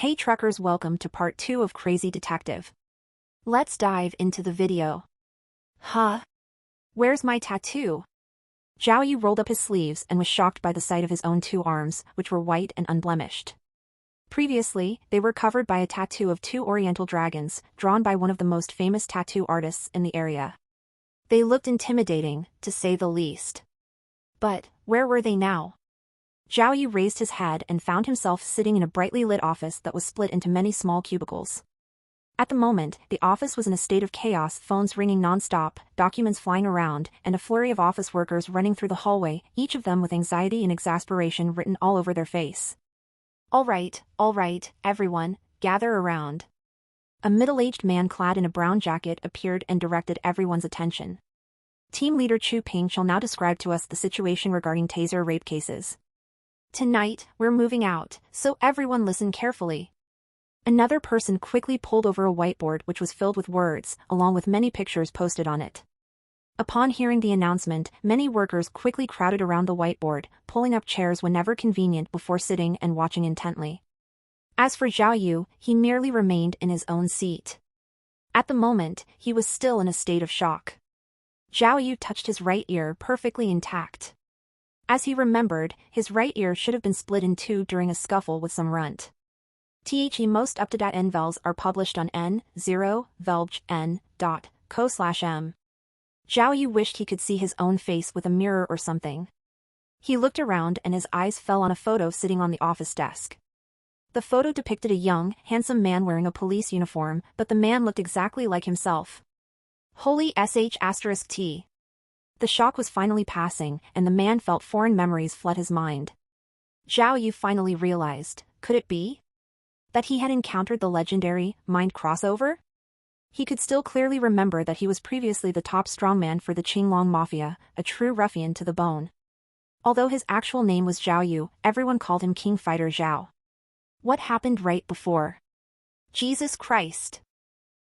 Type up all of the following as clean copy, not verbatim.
Hey truckers, welcome to part 2 of Crazy Detective. Let's dive into the video. Huh? Where's my tattoo? Zhao Yu rolled up his sleeves and was shocked by the sight of his own 2 arms, which were white and unblemished. Previously, they were covered by a tattoo of 2 oriental dragons, drawn by one of the most famous tattoo artists in the area. They looked intimidating, to say the least. But, where were they now? Zhao Yu raised his head and found himself sitting in a brightly lit office that was split into many small cubicles. At the moment, the office was in a state of chaos, phones ringing non-stop, documents flying around, and a flurry of office workers running through the hallway, each of them with anxiety and exasperation written all over their face. All right, everyone, gather around. A middle-aged man clad in a brown jacket appeared and directed everyone's attention. Team leader Chu Ping shall now describe to us the situation regarding taser rape cases. Tonight, we're moving out, so everyone listen carefully. Another person quickly pulled over a whiteboard which was filled with words, along with many pictures posted on it. Upon hearing the announcement, many workers quickly crowded around the whiteboard, pulling up chairs whenever convenient before sitting and watching intently. As for Zhao Yu, he merely remained in his own seat. At the moment, he was still in a state of shock. Zhao Yu touched his right ear, perfectly intact. As he remembered, his right ear should have been split in 2 during a scuffle with some runt. Most up-to-date NVELs are published on n0velgen.co/m. Zhao Yu wished he could see his own face with a mirror or something. He looked around and his eyes fell on a photo sitting on the office desk. The photo depicted a young, handsome man wearing a police uniform, but the man looked exactly like himself. Holy sh**t. The shock was finally passing, and the man felt foreign memories flood his mind. Zhao Yu finally realized, could it be that he had encountered the legendary mind crossover? He could still clearly remember that he was previously the top strongman for the Qinglong Mafia, a true ruffian to the bone. Although his actual name was Zhao Yu, everyone called him King Fighter Zhao. What happened right before? Jesus Christ!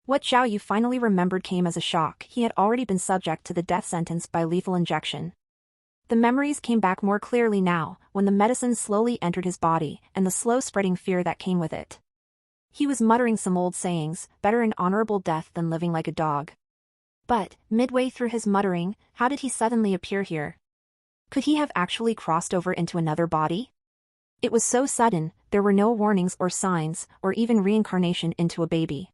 What Zhao Yu finally remembered came as a shock. He had already been subject to the death sentence by lethal injection. The memories came back more clearly now, when the medicine slowly entered his body, and the slow-spreading fear that came with it. He was muttering some old sayings, better an honorable death than living like a dog. But, midway through his muttering, how did he suddenly appear here? Could he have actually crossed over into another body? It was so sudden, there were no warnings or signs, or even reincarnation into a baby.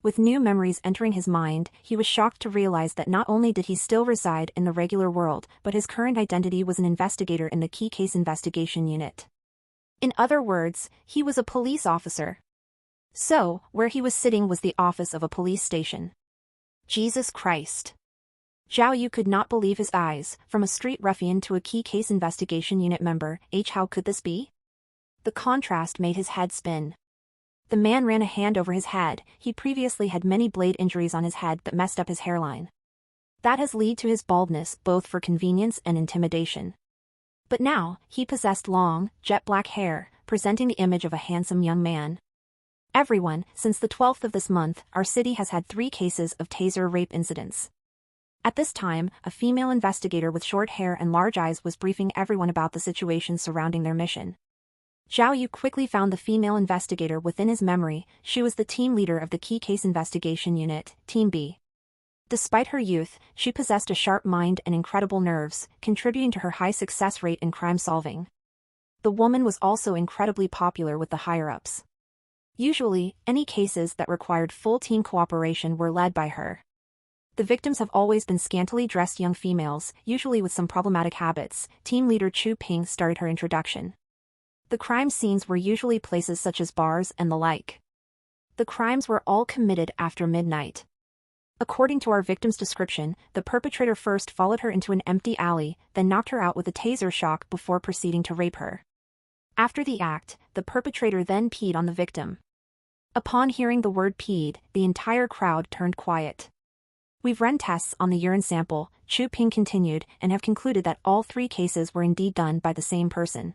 With new memories entering his mind, he was shocked to realize that not only did he still reside in the regular world, but his current identity was an investigator in the Key Case Investigation Unit. In other words, he was a police officer. So, where he was sitting was the office of a police station. Jesus Christ! Zhao Yu could not believe his eyes, from a street ruffian to a Key Case Investigation Unit member. How could this be? The contrast made his head spin. The man ran a hand over his head. He previously had many blade injuries on his head that messed up his hairline. That has led to his baldness, both for convenience and intimidation. But now, he possessed long, jet-black hair, presenting the image of a handsome young man. Everyone, since the 12th of this month, our city has had 3 cases of taser rape incidents. At this time, a female investigator with short hair and large eyes was briefing everyone about the situation surrounding their mission. Zhao Yu quickly found the female investigator within his memory. She was the team leader of the Key Case Investigation Unit, Team B. Despite her youth, she possessed a sharp mind and incredible nerves, contributing to her high success rate in crime solving. The woman was also incredibly popular with the higher-ups. Usually, any cases that required full team cooperation were led by her. The victims have always been scantily dressed young females, usually with some problematic habits. Team leader Chu Ping started her introduction. The crime scenes were usually places such as bars and the like. The crimes were all committed after midnight. According to our victim's description, the perpetrator first followed her into an empty alley, then knocked her out with a taser shock before proceeding to rape her. After the act, the perpetrator then peed on the victim. Upon hearing the word peed, the entire crowd turned quiet. We've run tests on the urine sample, Chu Ping continued, and have concluded that all 3 cases were indeed done by the same person.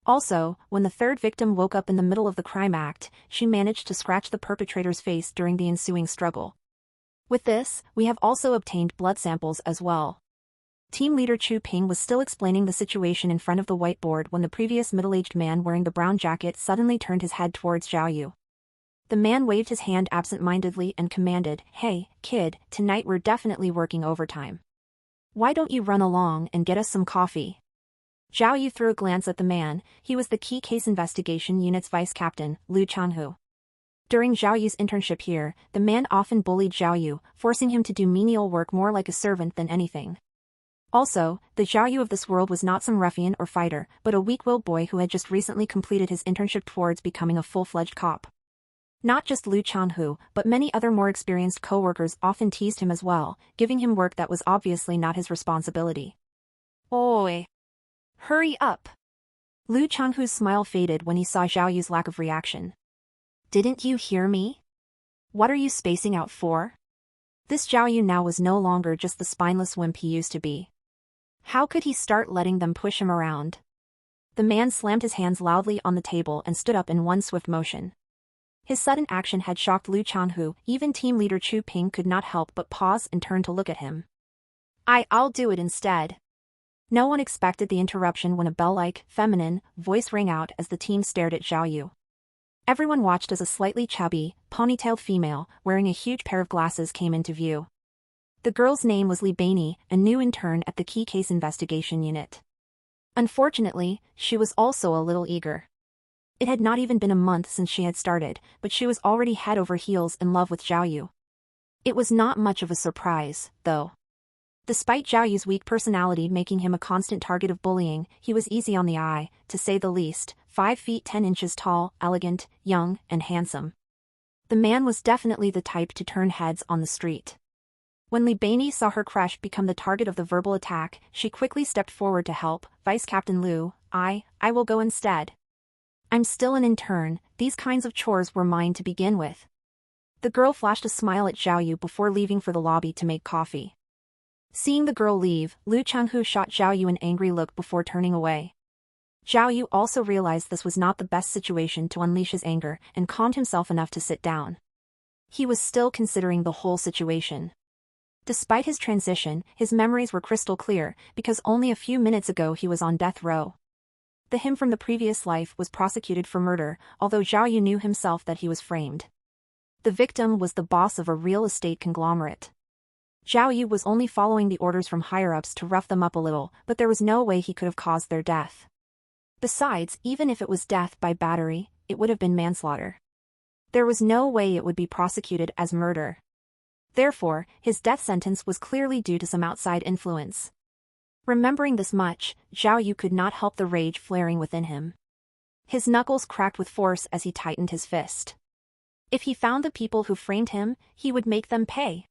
Also, when the 3rd victim woke up in the middle of the crime act, she managed to scratch the perpetrator's face during the ensuing struggle. With this, we have also obtained blood samples as well. Team leader Chu Ping was still explaining the situation in front of the whiteboard when the previous middle-aged man wearing the brown jacket suddenly turned his head towards Zhao Yu. The man waved his hand absent-mindedly and commanded, "Hey, kid, tonight we're definitely working overtime. Why don't you run along and get us some coffee?" Zhao Yu threw a glance at the man. He was the Key Case Investigation Unit's vice captain, Liu Changhu. During Zhao Yu's internship here, the man often bullied Zhao Yu, forcing him to do menial work more like a servant than anything. Also, the Zhao Yu of this world was not some ruffian or fighter, but a weak-willed boy who had just recently completed his internship towards becoming a full-fledged cop. Not just Liu Changhu, but many other more experienced co-workers often teased him as well, giving him work that was obviously not his responsibility. "Oi! Hurry up!" Liu Changhu's smile faded when he saw Zhao Yu's lack of reaction. "Didn't you hear me? What are you spacing out for?" This Zhao Yu now was no longer just the spineless wimp he used to be. How could he start letting them push him around? The man slammed his hands loudly on the table and stood up in one swift motion. His sudden action had shocked Liu Changhu. Even team leader Chu Ping could not help but pause and turn to look at him. I'll do it instead." No one expected the interruption when a bell-like, feminine, voice rang out as the team stared at Zhao Yu. Everyone watched as a slightly chubby, ponytailed female, wearing a huge pair of glasses came into view. The girl's name was Li Bainey, a new intern at the Key Case Investigation Unit. Unfortunately, she was also a little eager. It had not even been a month since she had started, but she was already head over heels in love with Zhao Yu. It was not much of a surprise, though. Despite Zhao Yu's weak personality making him a constant target of bullying, he was easy on the eye, to say the least, 5 feet 10 inches tall, elegant, young, and handsome. The man was definitely the type to turn heads on the street. When Li Bainey saw her crush become the target of the verbal attack, she quickly stepped forward to help. "Vice Captain Liu, I will go instead. I'm still an intern, these kinds of chores were mine to begin with." The girl flashed a smile at Zhao Yu before leaving for the lobby to make coffee. Seeing the girl leave, Liu Changhu shot Zhao Yu an angry look before turning away. Zhao Yu also realized this was not the best situation to unleash his anger and calmed himself enough to sit down. He was still considering the whole situation. Despite his transition, his memories were crystal clear, because only a few minutes ago he was on death row. The him from the previous life was prosecuted for murder, although Zhao Yu knew himself that he was framed. The victim was the boss of a real estate conglomerate. Zhao Yu was only following the orders from higher-ups to rough them up a little, but there was no way he could have caused their death. Besides, even if it was death by battery, it would have been manslaughter. There was no way it would be prosecuted as murder. Therefore, his death sentence was clearly due to some outside influence. Remembering this much, Zhao Yu could not help the rage flaring within him. His knuckles cracked with force as he tightened his fist. If he found the people who framed him, he would make them pay.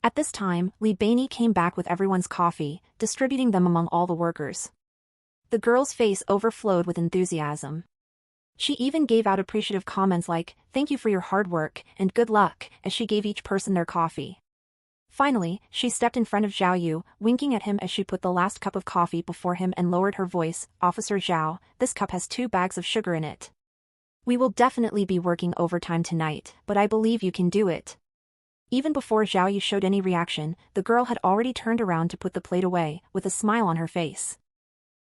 At this time, Li Bainey came back with everyone's coffee, distributing them among all the workers. The girl's face overflowed with enthusiasm. She even gave out appreciative comments like, "Thank you for your hard work, and good luck," as she gave each person their coffee. Finally, she stepped in front of Zhao Yu, winking at him as she put the last cup of coffee before him and lowered her voice, "Officer Zhao, this cup has 2 bags of sugar in it. We will definitely be working overtime tonight, but I believe you can do it." Even before Zhao Yu showed any reaction, the girl had already turned around to put the plate away, with a smile on her face.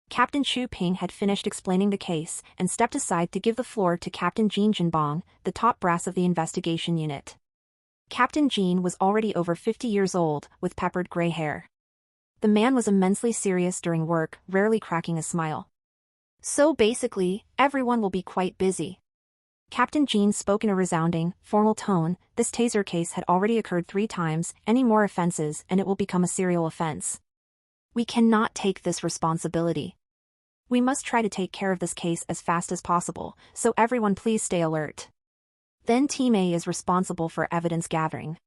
Captain Chu Ping had finished explaining the case and stepped aside to give the floor to Captain Jean Jinbong, the top brass of the investigation unit. Captain Jean was already over 50 years old, with peppered gray hair. The man was immensely serious during work, rarely cracking a smile. "So basically, everyone will be quite busy." Captain Jean spoke in a resounding, formal tone. "This taser case had already occurred 3 times, any more offenses and it will become a serial offense. We cannot take this responsibility. We must try to take care of this case as fast as possible, so everyone please stay alert. Then Team A is responsible for evidence gathering.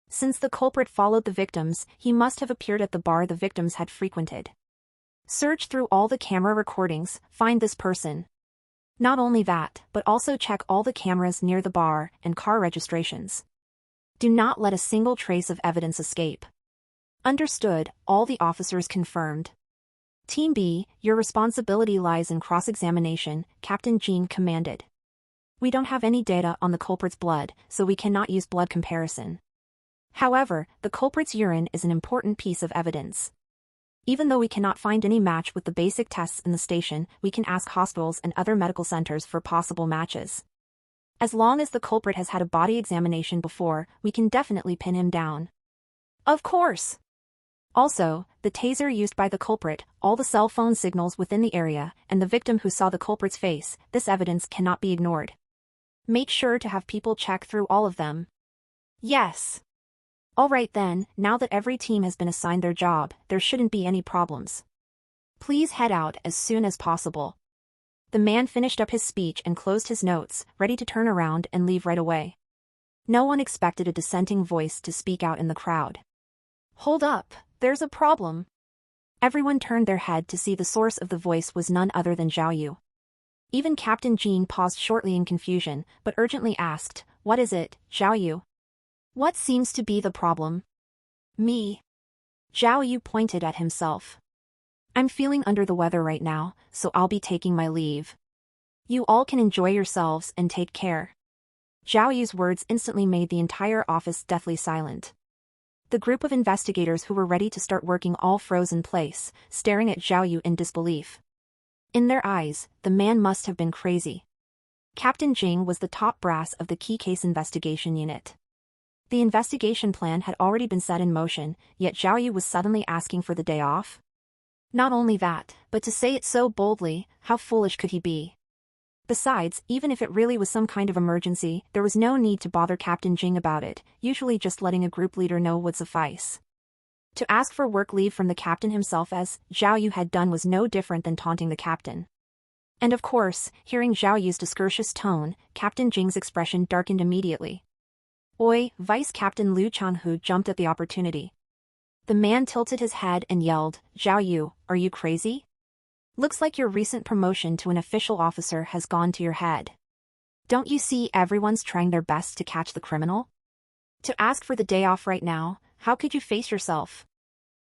Since the culprit followed the victims, he must have appeared at the bar the victims had frequented. Search through all the camera recordings, find this person. Not only that, but also check all the cameras near the bar and car registrations. Do not let a single trace of evidence escape." Understood, all the officers confirmed. "Team B, your responsibility lies in cross-examination," Captain Jean commanded. "We don't have any data on the culprit's blood, so we cannot use blood comparison. However, the culprit's urine is an important piece of evidence. Even though we cannot find any match with the basic tests in the station, we can ask hospitals and other medical centers for possible matches. As long as the culprit has had a body examination before, we can definitely pin him down. Of course! Also, the taser used by the culprit, all the cell phone signals within the area, and the victim who saw the culprit's face, this evidence cannot be ignored. Make sure to have people check through all of them. Yes. Alright then, now that every team has been assigned their job, there shouldn't be any problems. Please head out as soon as possible. The man finished up his speech and closed his notes, ready to turn around and leave right away. No one expected a dissenting voice to speak out in the crowd. Hold up, there's a problem. Everyone turned their head to see the source of the voice was none other than Zhao Yu. Even Captain Jean paused shortly in confusion, but urgently asked, "What is it, Zhao Yu? What seems to be the problem?" "Me." Zhao Yu pointed at himself. "I'm feeling under the weather right now, so I'll be taking my leave. You all can enjoy yourselves and take care." Zhao Yu's words instantly made the entire office deathly silent. The group of investigators who were ready to start working all froze in place, staring at Zhao Yu in disbelief. In their eyes, the man must have been crazy. Captain Jing was the top brass of the key case investigation unit. The investigation plan had already been set in motion, yet Zhao Yu was suddenly asking for the day off. Not only that, but to say it so boldly, how foolish could he be? Besides, even if it really was some kind of emergency, there was no need to bother Captain Jing about it, usually just letting a group leader know would suffice. To ask for work leave from the captain himself as Zhao Yu had done was no different than taunting the captain. And of course, hearing Zhao Yu's discourteous tone, Captain Jing's expression darkened immediately. "Oi!" Vice Captain Liu Changhu jumped at the opportunity. The man tilted his head and yelled, "Zhao Yu, are you crazy? Looks like your recent promotion to an official officer has gone to your head. Don't you see everyone's trying their best to catch the criminal? To ask for the day off right now, how could you face yourself?"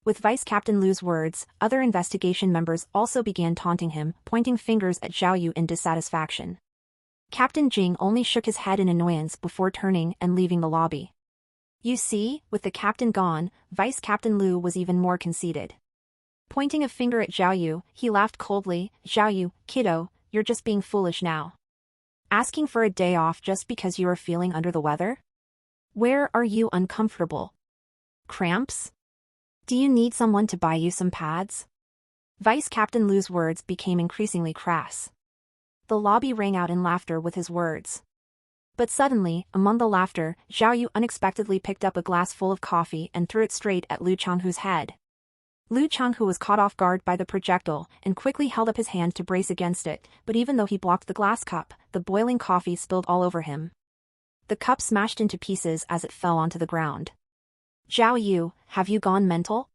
With Vice Captain Liu's words, other investigation members also began taunting him, pointing fingers at Zhao Yu in dissatisfaction. Captain Jing only shook his head in annoyance before turning and leaving the lobby. You see, with the captain gone, Vice Captain Liu was even more conceited. Pointing a finger at Zhao Yu, he laughed coldly, "Zhao Yu, kiddo, you're just being foolish now. Asking for a day off just because you are feeling under the weather? Where are you uncomfortable? Cramps? Do you need someone to buy you some pads?" Vice Captain Liu's words became increasingly crass. The lobby rang out in laughter with his words. But suddenly, among the laughter, Zhao Yu unexpectedly picked up a glass full of coffee and threw it straight at Liu Changhu's head. Liu Changhu was caught off guard by the projectile and quickly held up his hand to brace against it, but even though he blocked the glass cup, the boiling coffee spilled all over him. The cup smashed into pieces as it fell onto the ground. "Zhao Yu, have you gone mental?"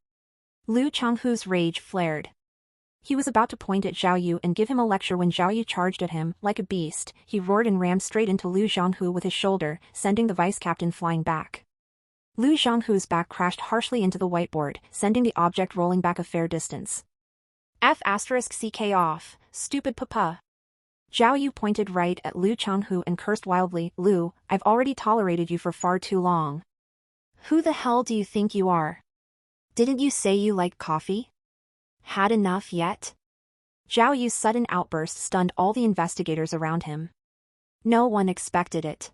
Liu Changhu's rage flared. He was about to point at Zhao Yu and give him a lecture when Zhao Yu charged at him. Like a beast, he roared and rammed straight into Liu Zhanghu with his shoulder, sending the vice captain flying back. Liu Zhanghu's back crashed harshly into the whiteboard, sending the object rolling back a fair distance. F***ck off, stupid papa. Zhao Yu pointed right at Liu Changhu and cursed wildly, "Liu, I've already tolerated you for far too long. Who the hell do you think you are? Didn't you say you liked coffee? Had enough yet?" Zhao Yu's sudden outburst stunned all the investigators around him. No one expected it.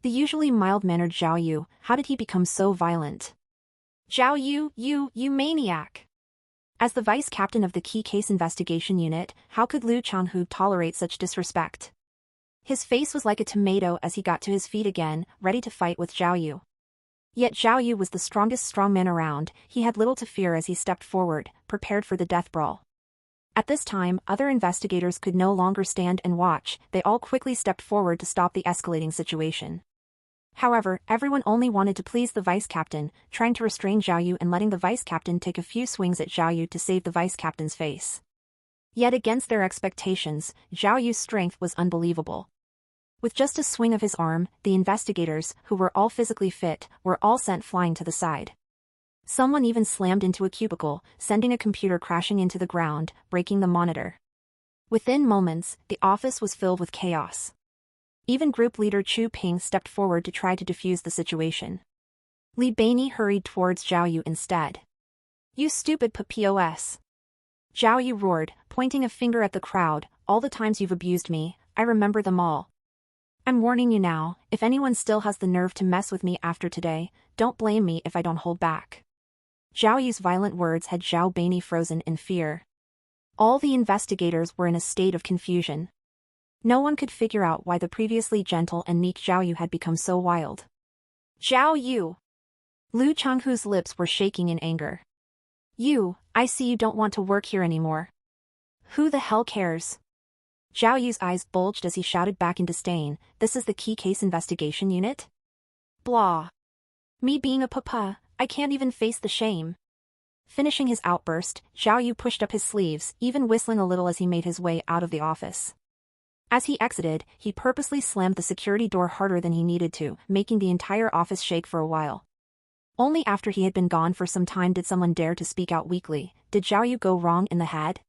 The usually mild-mannered Zhao Yu, how did he become so violent? "Zhao Yu, you maniac!" As the vice captain of the key case investigation unit, how could Liu Changhu tolerate such disrespect? His face was like a tomato as he got to his feet again, ready to fight with Zhao Yu. Yet Zhao Yu was the strongest strongman around, he had little to fear as he stepped forward, prepared for the death brawl. At this time, other investigators could no longer stand and watch, they all quickly stepped forward to stop the escalating situation. However, everyone only wanted to please the vice captain, trying to restrain Zhao Yu and letting the vice captain take a few swings at Zhao Yu to save the vice captain's face. Yet against their expectations, Zhao Yu's strength was unbelievable. With just a swing of his arm, the investigators, who were all physically fit, were all sent flying to the side. Someone even slammed into a cubicle, sending a computer crashing into the ground, breaking the monitor. Within moments, the office was filled with chaos. Even group leader Chu Ping stepped forward to try to defuse the situation. Li Baini hurried towards Zhao Yu instead. You stupid POS. Zhao Yu roared, pointing a finger at the crowd. All the times you've abused me, I remember them all. I'm warning you now, if anyone still has the nerve to mess with me after today, don't blame me if I don't hold back. Zhao Yu's violent words had Zhao Baini frozen in fear. All the investigators were in a state of confusion. No one could figure out why the previously gentle and meek Zhao Yu had become so wild. Zhao Yu! Lu Chenghu's lips were shaking in anger. You, I see you don't want to work here anymore. Who the hell cares? Zhao Yu's eyes bulged as he shouted back in disdain, this is the key case investigation unit? Blah. Me being a papa, I can't even face the shame. Finishing his outburst, Zhao Yu pushed up his sleeves, even whistling a little as he made his way out of the office. As he exited, he purposely slammed the security door harder than he needed to, making the entire office shake for a while. Only after he had been gone for some time did someone dare to speak out weakly. Did Zhao Yu go wrong in the head?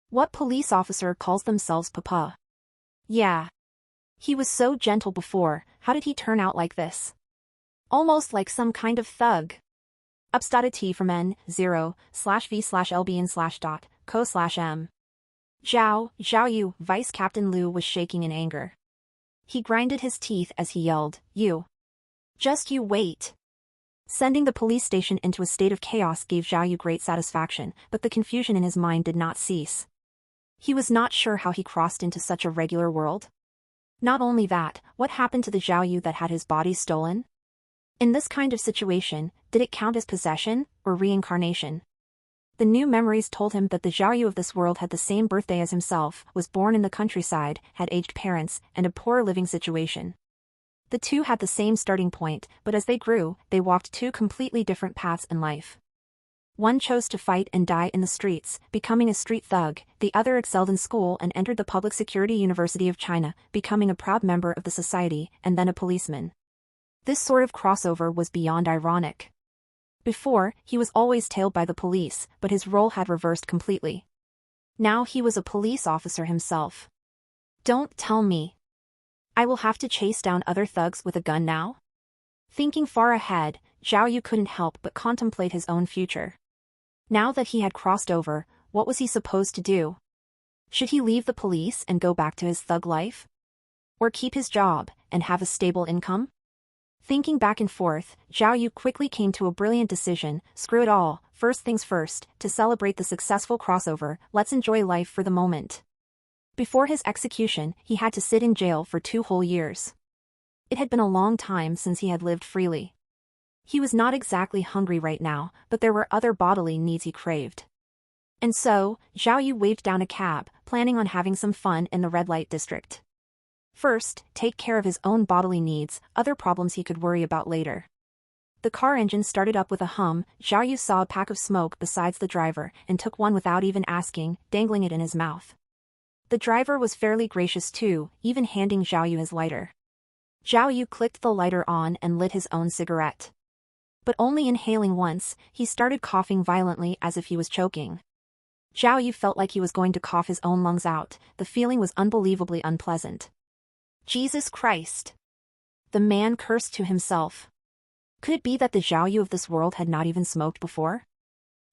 What police officer calls themselves papa? Yeah. He was so gentle before, how did he turn out like this? Almost like some kind of thug. Upstated T from N0/V/LBN/.co/M. Zhao Yu, Vice Captain Liu was shaking in anger. He grinded his teeth as he yelled, You. Just you wait. Sending the police station into a state of chaos gave Zhao Yu great satisfaction, but the confusion in his mind did not cease. He was not sure how he crossed into such a regular world. Not only that, what happened to the Zhao Yu that had his body stolen? In this kind of situation, did it count as possession, or reincarnation? The new memories told him that the Zhao Yu of this world had the same birthday as himself, was born in the countryside, had aged parents, and a poor living situation. The two had the same starting point, but as they grew, they walked two completely different paths in life. One chose to fight and die in the streets, becoming a street thug, the other excelled in school and entered the Public Security University of China, becoming a proud member of the society, and then a policeman. This sort of crossover was beyond ironic. Before, he was always tailed by the police, but his role had reversed completely. Now he was a police officer himself. Don't tell me. I will have to chase down other thugs with a gun now? Thinking far ahead, Zhao Yu couldn't help but contemplate his own future. Now that he had crossed over, what was he supposed to do? Should he leave the police and go back to his thug life? Or keep his job and have a stable income? Thinking back and forth, Zhao Yu quickly came to a brilliant decision, screw it all, first things first, to celebrate the successful crossover, let's enjoy life for the moment. Before his execution, he had to sit in jail for 2 whole years. It had been a long time since he had lived freely. He was not exactly hungry right now, but there were other bodily needs he craved. And so, Zhao Yu waved down a cab, planning on having some fun in the red light district. First, take care of his own bodily needs, other problems he could worry about later. The car engine started up with a hum. Zhao Yu saw a pack of smoke besides the driver and took one without even asking, dangling it in his mouth. The driver was fairly gracious too, even handing Zhao Yu his lighter. Zhao Yu clicked the lighter on and lit his own cigarette. But only inhaling once, he started coughing violently as if he was choking. Zhao Yu felt like he was going to cough his own lungs out. The feeling was unbelievably unpleasant. Jesus Christ! The man cursed to himself. Could it be that the Zhao Yu of this world had not even smoked before?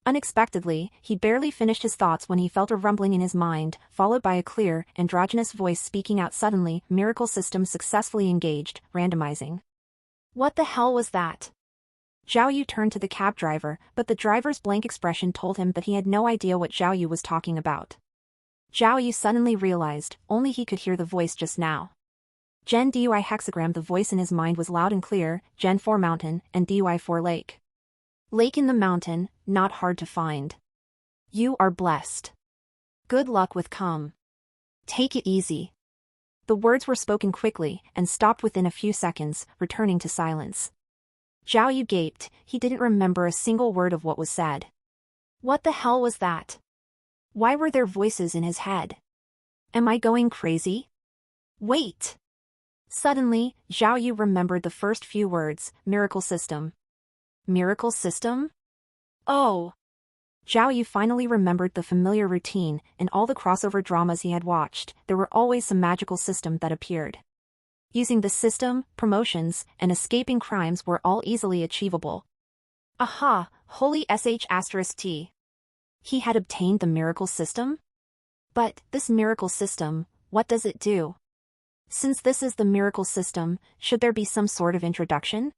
Unexpectedly, he barely finished his thoughts when he felt a rumbling in his mind, followed by a clear, androgynous voice speaking out suddenly, miracle system successfully engaged, randomizing. What the hell was that? Zhao Yu turned to the cab driver, but the driver's blank expression told him that he had no idea what Zhao Yu was talking about. Zhao Yu suddenly realized, only he could hear the voice just now. Gen DUI hexagram. The voice in his mind was loud and clear, Gen 4 mountain, and DUI 4 lake. Lake in the mountain, not hard to find. You are blessed. Good luck with cum. Take it easy. The words were spoken quickly, and stopped within a few seconds, returning to silence. Zhao Yu gaped, he didn't remember a single word of what was said. What the hell was that? Why were there voices in his head? Am I going crazy? Wait! Suddenly, Zhao Yu remembered the first few words, miracle system. Miracle system? Oh! Zhao Yu finally remembered the familiar routine. In all the crossover dramas he had watched, there were always some magical system that appeared. Using this system, promotions, and escaping crimes were all easily achievable. Aha, Holy sh*t. He had obtained the miracle system? But, this miracle system, what does it do? Since this is the miracle system, should there be some sort of introduction?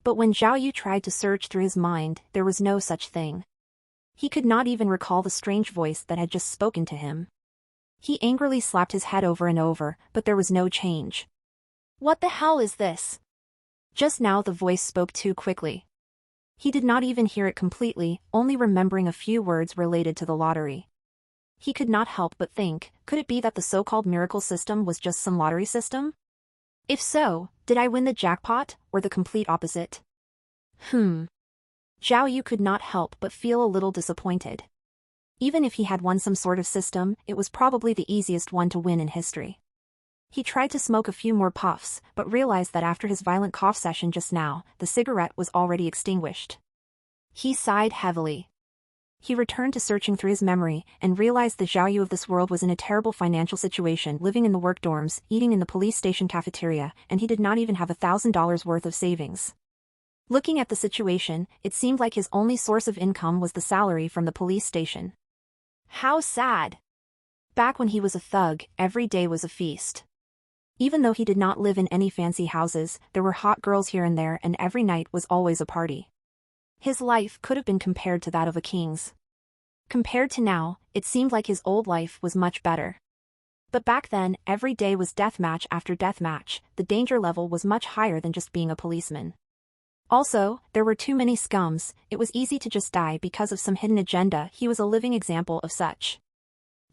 But when Zhao Yu tried to search through his mind, there was no such thing. He could not even recall the strange voice that had just spoken to him. He angrily slapped his head over and over, but there was no change. What the hell is this? Just now the voice spoke too quickly. He did not even hear it completely, only remembering a few words related to the lottery. He could not help but think, could it be that the so-called miracle system was just some lottery system? If so, did I win the jackpot, or the complete opposite? Zhao Yu could not help but feel a little disappointed. Even if he had won some sort of system, it was probably the easiest one to win in history. He tried to smoke a few more puffs, but realized that after his violent cough session just now, the cigarette was already extinguished. He sighed heavily. He returned to searching through his memory, and realized the Zhao Yu of this world was in a terrible financial situation, living in the work dorms, eating in the police station cafeteria, and he did not even have $1,000 worth of savings. Looking at the situation, it seemed like his only source of income was the salary from the police station. How sad! Back when he was a thug, every day was a feast. Even though he did not live in any fancy houses, there were hot girls here and there, and every night was always a party. His life could have been compared to that of a king's. Compared to now, it seemed like his old life was much better. But back then, every day was deathmatch after deathmatch, the danger level was much higher than just being a policeman. Also, there were too many scums, it was easy to just die because of some hidden agenda. He was a living example of such.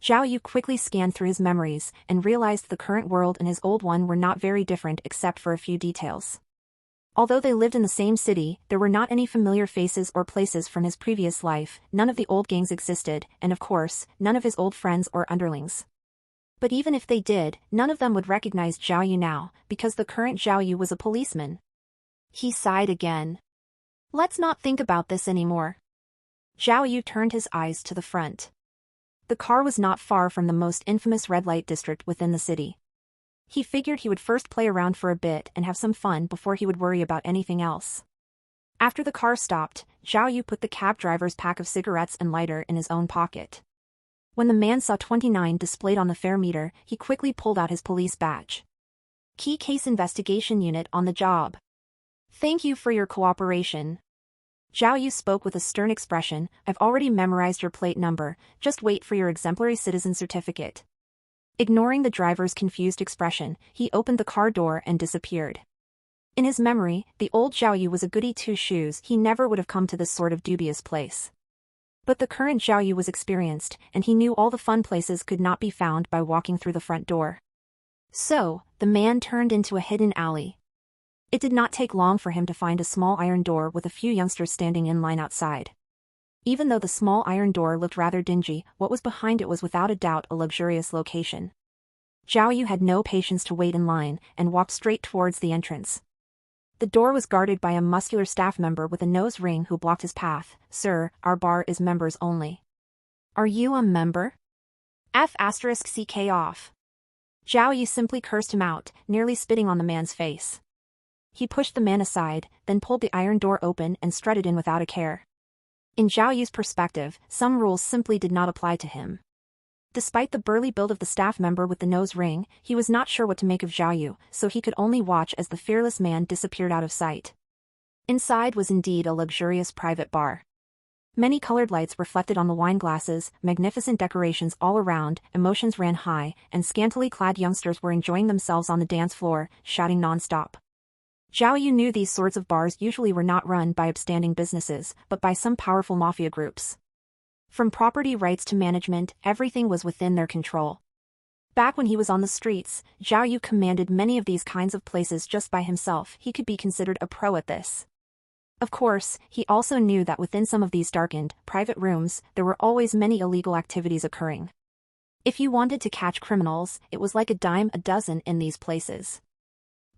Zhao Yu quickly scanned through his memories, and realized the current world and his old one were not very different except for a few details. Although they lived in the same city, there were not any familiar faces or places from his previous life, none of the old gangs existed, and of course, none of his old friends or underlings. But even if they did, none of them would recognize Zhao Yu now, because the current Zhao Yu was a policeman. He sighed again. Let's not think about this anymore. Zhao Yu turned his eyes to the front. The car was not far from the most infamous red light district within the city. He figured he would first play around for a bit and have some fun before he would worry about anything else. After the car stopped, Zhao Yu put the cab driver's pack of cigarettes and lighter in his own pocket. When the man saw 29 displayed on the fare meter, he quickly pulled out his police badge. Key Case Investigation Unit on the job. Thank you for your cooperation. Zhao Yu spoke with a stern expression. I've already memorized your plate number, just wait for your exemplary citizen certificate. Ignoring the driver's confused expression, he opened the car door and disappeared. In his memory, the old Zhao Yu was a goody two-shoes. He never would have come to this sort of dubious place. But the current Zhao Yu was experienced, and he knew all the fun places could not be found by walking through the front door. So, the man turned into a hidden alley. It did not take long for him to find a small iron door with a few youngsters standing in line outside. Even though the small iron door looked rather dingy, what was behind it was without a doubt a luxurious location. Zhao Yu had no patience to wait in line, and walked straight towards the entrance. The door was guarded by a muscular staff member with a nose ring who blocked his path. Sir, our bar is members only. Are you a member? F***ck off. Zhao Yu simply cursed him out, nearly spitting on the man's face. He pushed the man aside, then pulled the iron door open and strutted in without a care. In Zhao Yu's perspective, some rules simply did not apply to him. Despite the burly build of the staff member with the nose ring, he was not sure what to make of Zhao Yu, so he could only watch as the fearless man disappeared out of sight. Inside was indeed a luxurious private bar. Many colored lights reflected on the wine glasses, magnificent decorations all around, emotions ran high, and scantily clad youngsters were enjoying themselves on the dance floor, shouting non-stop. Zhao Yu knew these sorts of bars usually were not run by upstanding businesses, but by some powerful mafia groups. From property rights to management, everything was within their control. Back when he was on the streets, Zhao Yu commanded many of these kinds of places just by himself. He could be considered a pro at this. Of course, he also knew that within some of these darkened, private rooms, there were always many illegal activities occurring. If you wanted to catch criminals, it was like a dime a dozen in these places.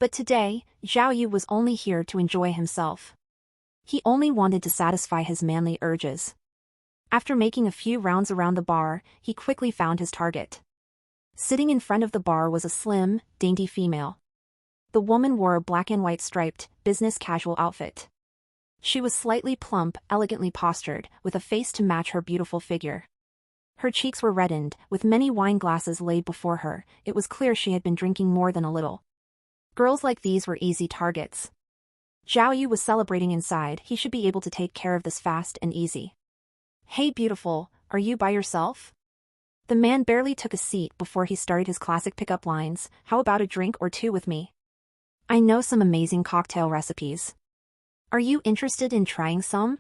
But today, Zhao Yu was only here to enjoy himself. He only wanted to satisfy his manly urges. After making a few rounds around the bar, he quickly found his target. Sitting in front of the bar was a slim, dainty female. The woman wore a black and white striped, business casual outfit. She was slightly plump, elegantly postured, with a face to match her beautiful figure. Her cheeks were reddened, with many wine glasses laid before her. It was clear she had been drinking more than a little. Girls like these were easy targets. Zhao Yu was celebrating inside. He should be able to take care of this fast and easy. Hey beautiful, are you by yourself? The man barely took a seat before he started his classic pickup lines. How about a drink or two with me? I know some amazing cocktail recipes. Are you interested in trying some?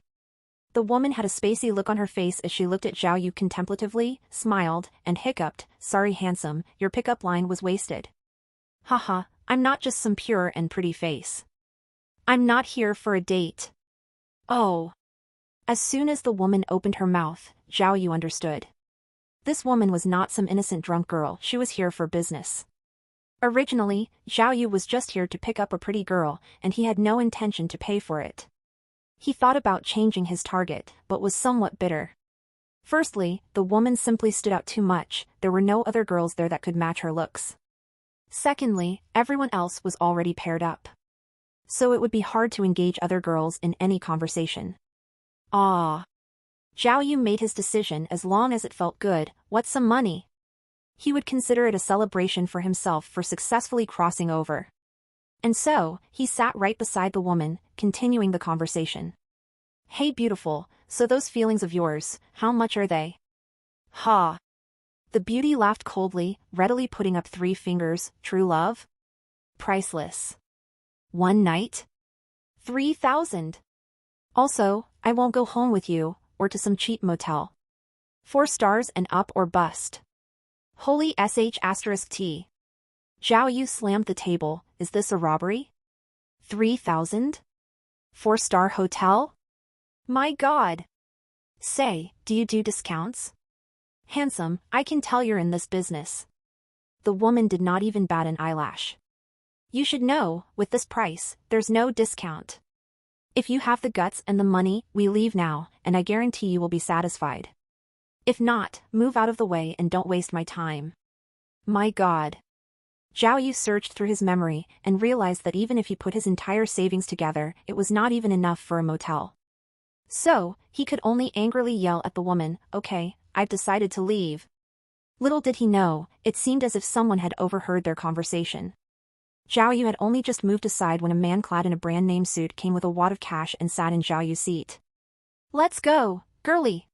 The woman had a spacey look on her face as she looked at Zhao Yu contemplatively, smiled, and hiccuped. Sorry handsome, your pickup line was wasted. Haha, I'm not just some pure and pretty face. I'm not here for a date. Oh. As soon as the woman opened her mouth, Zhao Yu understood. This woman was not some innocent drunk girl, she was here for business. Originally, Zhao Yu was just here to pick up a pretty girl, and he had no intention to pay for it. He thought about changing his target, but was somewhat bitter. Firstly, the woman simply stood out too much, there were no other girls there that could match her looks. Secondly, everyone else was already paired up. So it would be hard to engage other girls in any conversation. Ah. Zhao Yu made his decision as long as it felt good. What's some money? He would consider it a celebration for himself for successfully crossing over. And so, he sat right beside the woman, continuing the conversation. Hey beautiful, so those feelings of yours, how much are they? Ha! The beauty laughed coldly, readily putting up 3 fingers. True love? Priceless. One night? 3,000. Also, I won't go home with you, or to some cheap motel. 4 stars and up or bust. Holy sh*t. Zhao Yu slammed the table. Is this a robbery? 3,000? 4-star hotel? My god! Say, do you do discounts? Handsome, I can tell you're in this business. The woman did not even bat an eyelash. You should know, with this price, there's no discount. If you have the guts and the money, we leave now, and I guarantee you will be satisfied. If not, move out of the way and don't waste my time. My god. Zhao Yu searched through his memory and realized that even if he put his entire savings together, it was not even enough for a motel. So, he could only angrily yell at the woman, okay, I've decided to leave. Little did he know, it seemed as if someone had overheard their conversation. Zhao Yu had only just moved aside when a man clad in a brand-name suit came with a wad of cash and sat in Zhao Yu's seat. Let's go, girlie.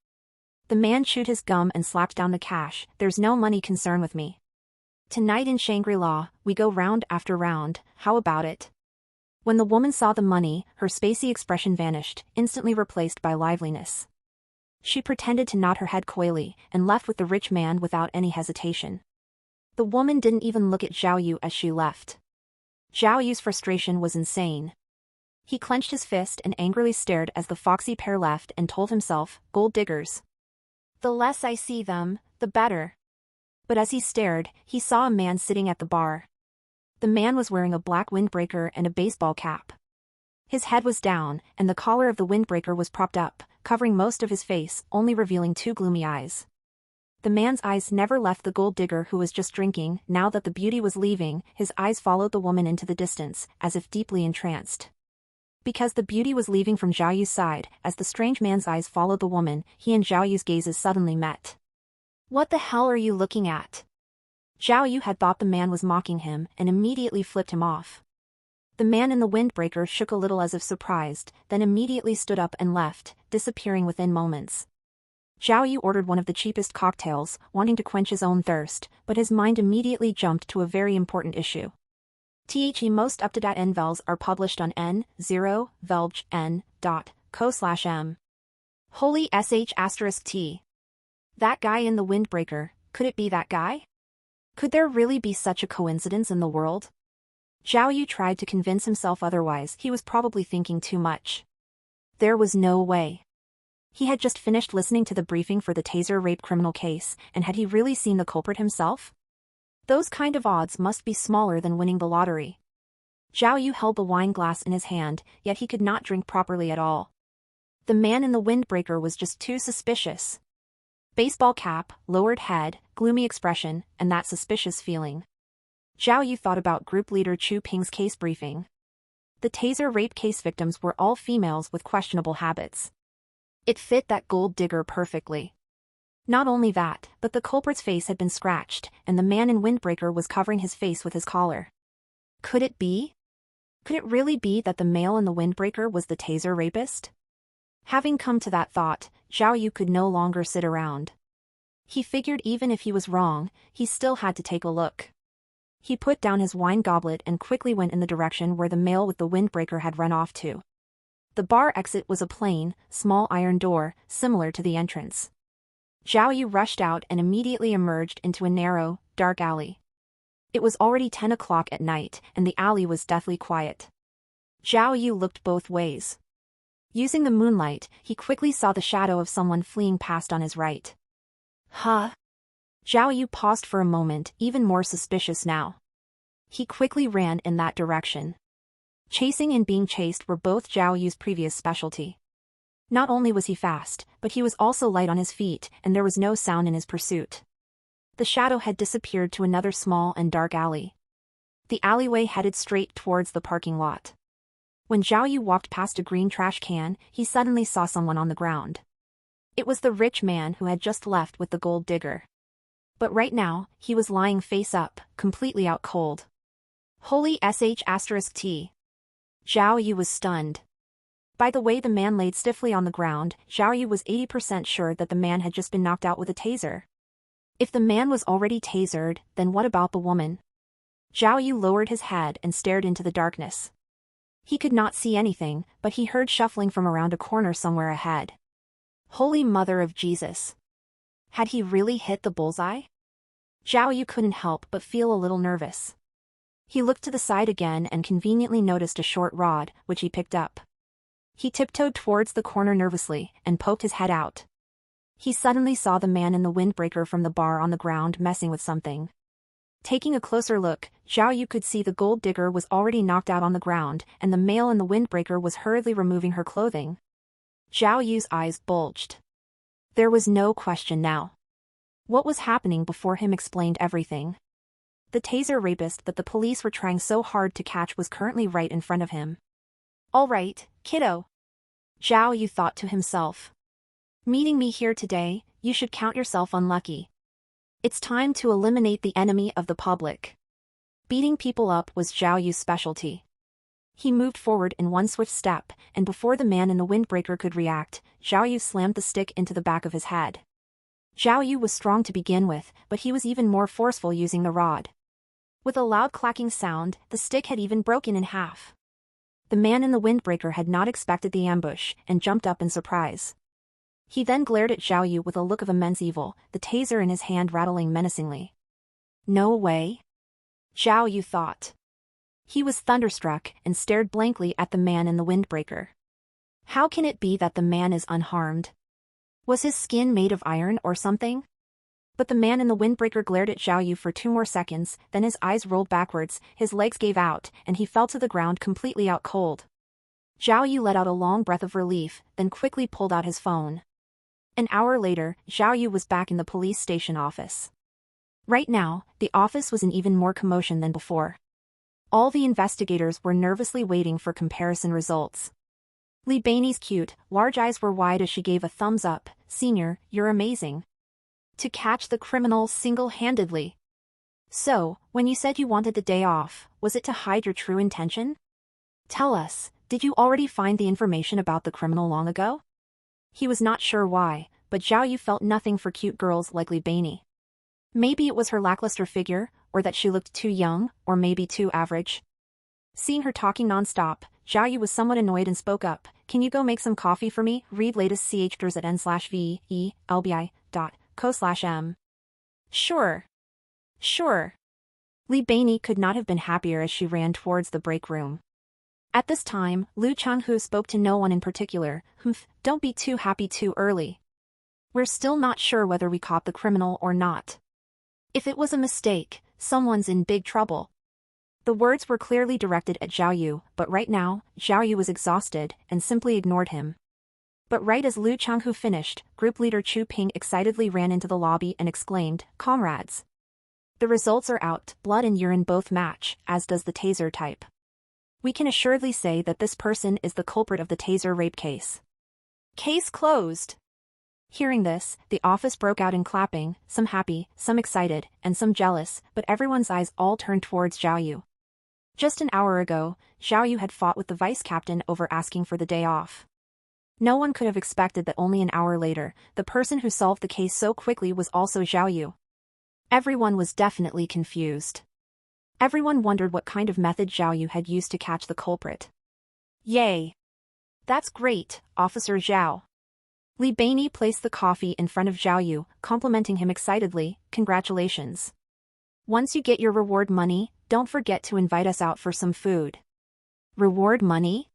The man chewed his gum and slapped down the cash. There's no money concern with me. Tonight in Shangri-La, we go round after round, how about it? When the woman saw the money, her spacey expression vanished, instantly replaced by liveliness. She pretended to nod her head coyly, and left with the rich man without any hesitation. The woman didn't even look at Zhao Yu as she left. Zhao Yu's frustration was insane. He clenched his fist and angrily stared as the foxy pair left and told himself, gold diggers. The less I see them, the better. But as he stared, he saw a man sitting at the bar. The man was wearing a black windbreaker and a baseball cap. His head was down, and the collar of the windbreaker was propped up, covering most of his face, only revealing 2 gloomy eyes. The man's eyes never left the gold digger who was just drinking. Now that the beauty was leaving, his eyes followed the woman into the distance, as if deeply entranced. Because the beauty was leaving from Zhao Yu's side, as the strange man's eyes followed the woman, he and Zhao Yu's gazes suddenly met. What the hell are you looking at? Zhao Yu had thought the man was mocking him, and immediately flipped him off. The man in the windbreaker shook a little as if surprised, then immediately stood up and left, disappearing within moments. Zhao Yu ordered one of the cheapest cocktails, wanting to quench his own thirst, but his mind immediately jumped to a very important issue. Most up-to-date NVELs are published on n0velgen.co/m. Holy sh*t. That guy in the windbreaker, could it be that guy? Could there really be such a coincidence in the world? Zhao Yu tried to convince himself otherwise. He was probably thinking too much. There was no way. He had just finished listening to the briefing for the Taser rape criminal case, and had he really seen the culprit himself? Those kind of odds must be smaller than winning the lottery. Zhao Yu held the wine glass in his hand, yet he could not drink properly at all. The man in the windbreaker was just too suspicious. Baseball cap, lowered head, gloomy expression, and that suspicious feeling. Zhao Yu thought about group leader Chu Ping's case briefing. The Taser rape case victims were all females with questionable habits. It fit that gold digger perfectly. Not only that, but the culprit's face had been scratched, and the man in windbreaker was covering his face with his collar. Could it be? Could it really be that the male in the windbreaker was the Taser rapist? Having come to that thought, Zhao Yu could no longer sit around. He figured even if he was wrong, he still had to take a look. He put down his wine goblet and quickly went in the direction where the male with the windbreaker had run off to. The bar exit was a plain, small iron door, similar to the entrance. Zhao Yu rushed out and immediately emerged into a narrow, dark alley. It was already 10 o'clock at night, and the alley was deathly quiet. Zhao Yu looked both ways. Using the moonlight, he quickly saw the shadow of someone fleeing past on his right. Huh? Zhao Yu paused for a moment, even more suspicious now. He quickly ran in that direction. Chasing and being chased were both Zhao Yu's previous specialty. Not only was he fast, but he was also light on his feet, and there was no sound in his pursuit. The shadow had disappeared to another small and dark alley. The alleyway headed straight towards the parking lot. When Zhao Yu walked past a green trash can, he suddenly saw someone on the ground. It was the rich man who had just left with the gold digger. But right now, he was lying face up, completely out cold. Holy sh*t. Zhao Yu was stunned. By the way the man laid stiffly on the ground, Zhao Yu was 80% sure that the man had just been knocked out with a taser. If the man was already tasered, then what about the woman? Zhao Yu lowered his head and stared into the darkness. He could not see anything, but he heard shuffling from around a corner somewhere ahead. Holy Mother of Jesus! Had he really hit the bullseye? Zhao Yu couldn't help but feel a little nervous. He looked to the side again and conveniently noticed a short rod, which he picked up. He tiptoed towards the corner nervously and poked his head out. He suddenly saw the man in the windbreaker from the bar on the ground messing with something. Taking a closer look, Zhao Yu could see the gold digger was already knocked out on the ground, and the male in the windbreaker was hurriedly removing her clothing. Zhao Yu's eyes bulged. There was no question now. What was happening before him explained everything. The taser rapist that the police were trying so hard to catch was currently right in front of him. All right, kiddo. Zhao Yu thought to himself. Meeting me here today, you should count yourself unlucky. It's time to eliminate the enemy of the public. Beating people up was Zhao Yu's specialty. He moved forward in one swift step, and before the man in the windbreaker could react, Zhao Yu slammed the stick into the back of his head. Zhao Yu was strong to begin with, but he was even more forceful using the rod. With a loud clacking sound, the stick had even broken in half. The man in the windbreaker had not expected the ambush, and jumped up in surprise. He then glared at Zhao Yu with a look of immense evil, the taser in his hand rattling menacingly. No way? Zhao Yu thought. He was thunderstruck and stared blankly at the man in the windbreaker. How can it be that the man is unharmed? Was his skin made of iron or something? But the man in the windbreaker glared at Zhao Yu for 2 more seconds, then his eyes rolled backwards, his legs gave out, and he fell to the ground completely out cold. Zhao Yu let out a long breath of relief, then quickly pulled out his phone. An hour later, Zhao Yu was back in the police station office. Right now, the office was in even more commotion than before. All the investigators were nervously waiting for comparison results. Li Bainie's cute, large eyes were wide as she gave a thumbs up. Senior, you're amazing. To catch the criminal single-handedly. So, when you said you wanted the day off, was it to hide your true intention? Tell us, did you already find the information about the criminal long ago? He was not sure why, but Zhao Yu felt nothing for cute girls like Li Bainie. Maybe it was her lackluster figure, or that she looked too young, or maybe too average. Seeing her talking non-stop, Zhao Yu was somewhat annoyed and spoke up. Can you go make some coffee for me? Read latest chapters at n/velbi.co/m. Sure. Sure. Li Bainie could not have been happier as she ran towards the break room. At this time, Lu Changhu spoke to no one in particular. Don't be too happy too early. We're still not sure whether we caught the criminal or not. If it was a mistake, someone's in big trouble. The words were clearly directed at Zhao Yu, but right now, Zhao Yu was exhausted and simply ignored him. But right as Lu Changhu finished, group leader Chu Ping excitedly ran into the lobby and exclaimed, "Comrades! The results are out, blood and urine both match, as does the taser type. We can assuredly say that this person is the culprit of the Taser rape case. Case closed. Hearing this, the office broke out in clapping, some happy, some excited, and some jealous, but everyone's eyes all turned towards Zhao Yu. Just an hour ago, Zhao Yu had fought with the vice captain over asking for the day off. No one could have expected that only an hour later, the person who solved the case so quickly was also Zhao Yu. Everyone was definitely confused. Everyone wondered what kind of method Zhao Yu had used to catch the culprit. Yay! That's great, Officer Zhao. Li Baini placed the coffee in front of Zhao Yu, complimenting him excitedly, congratulations. Once you get your reward money, don't forget to invite us out for some food. Reward money?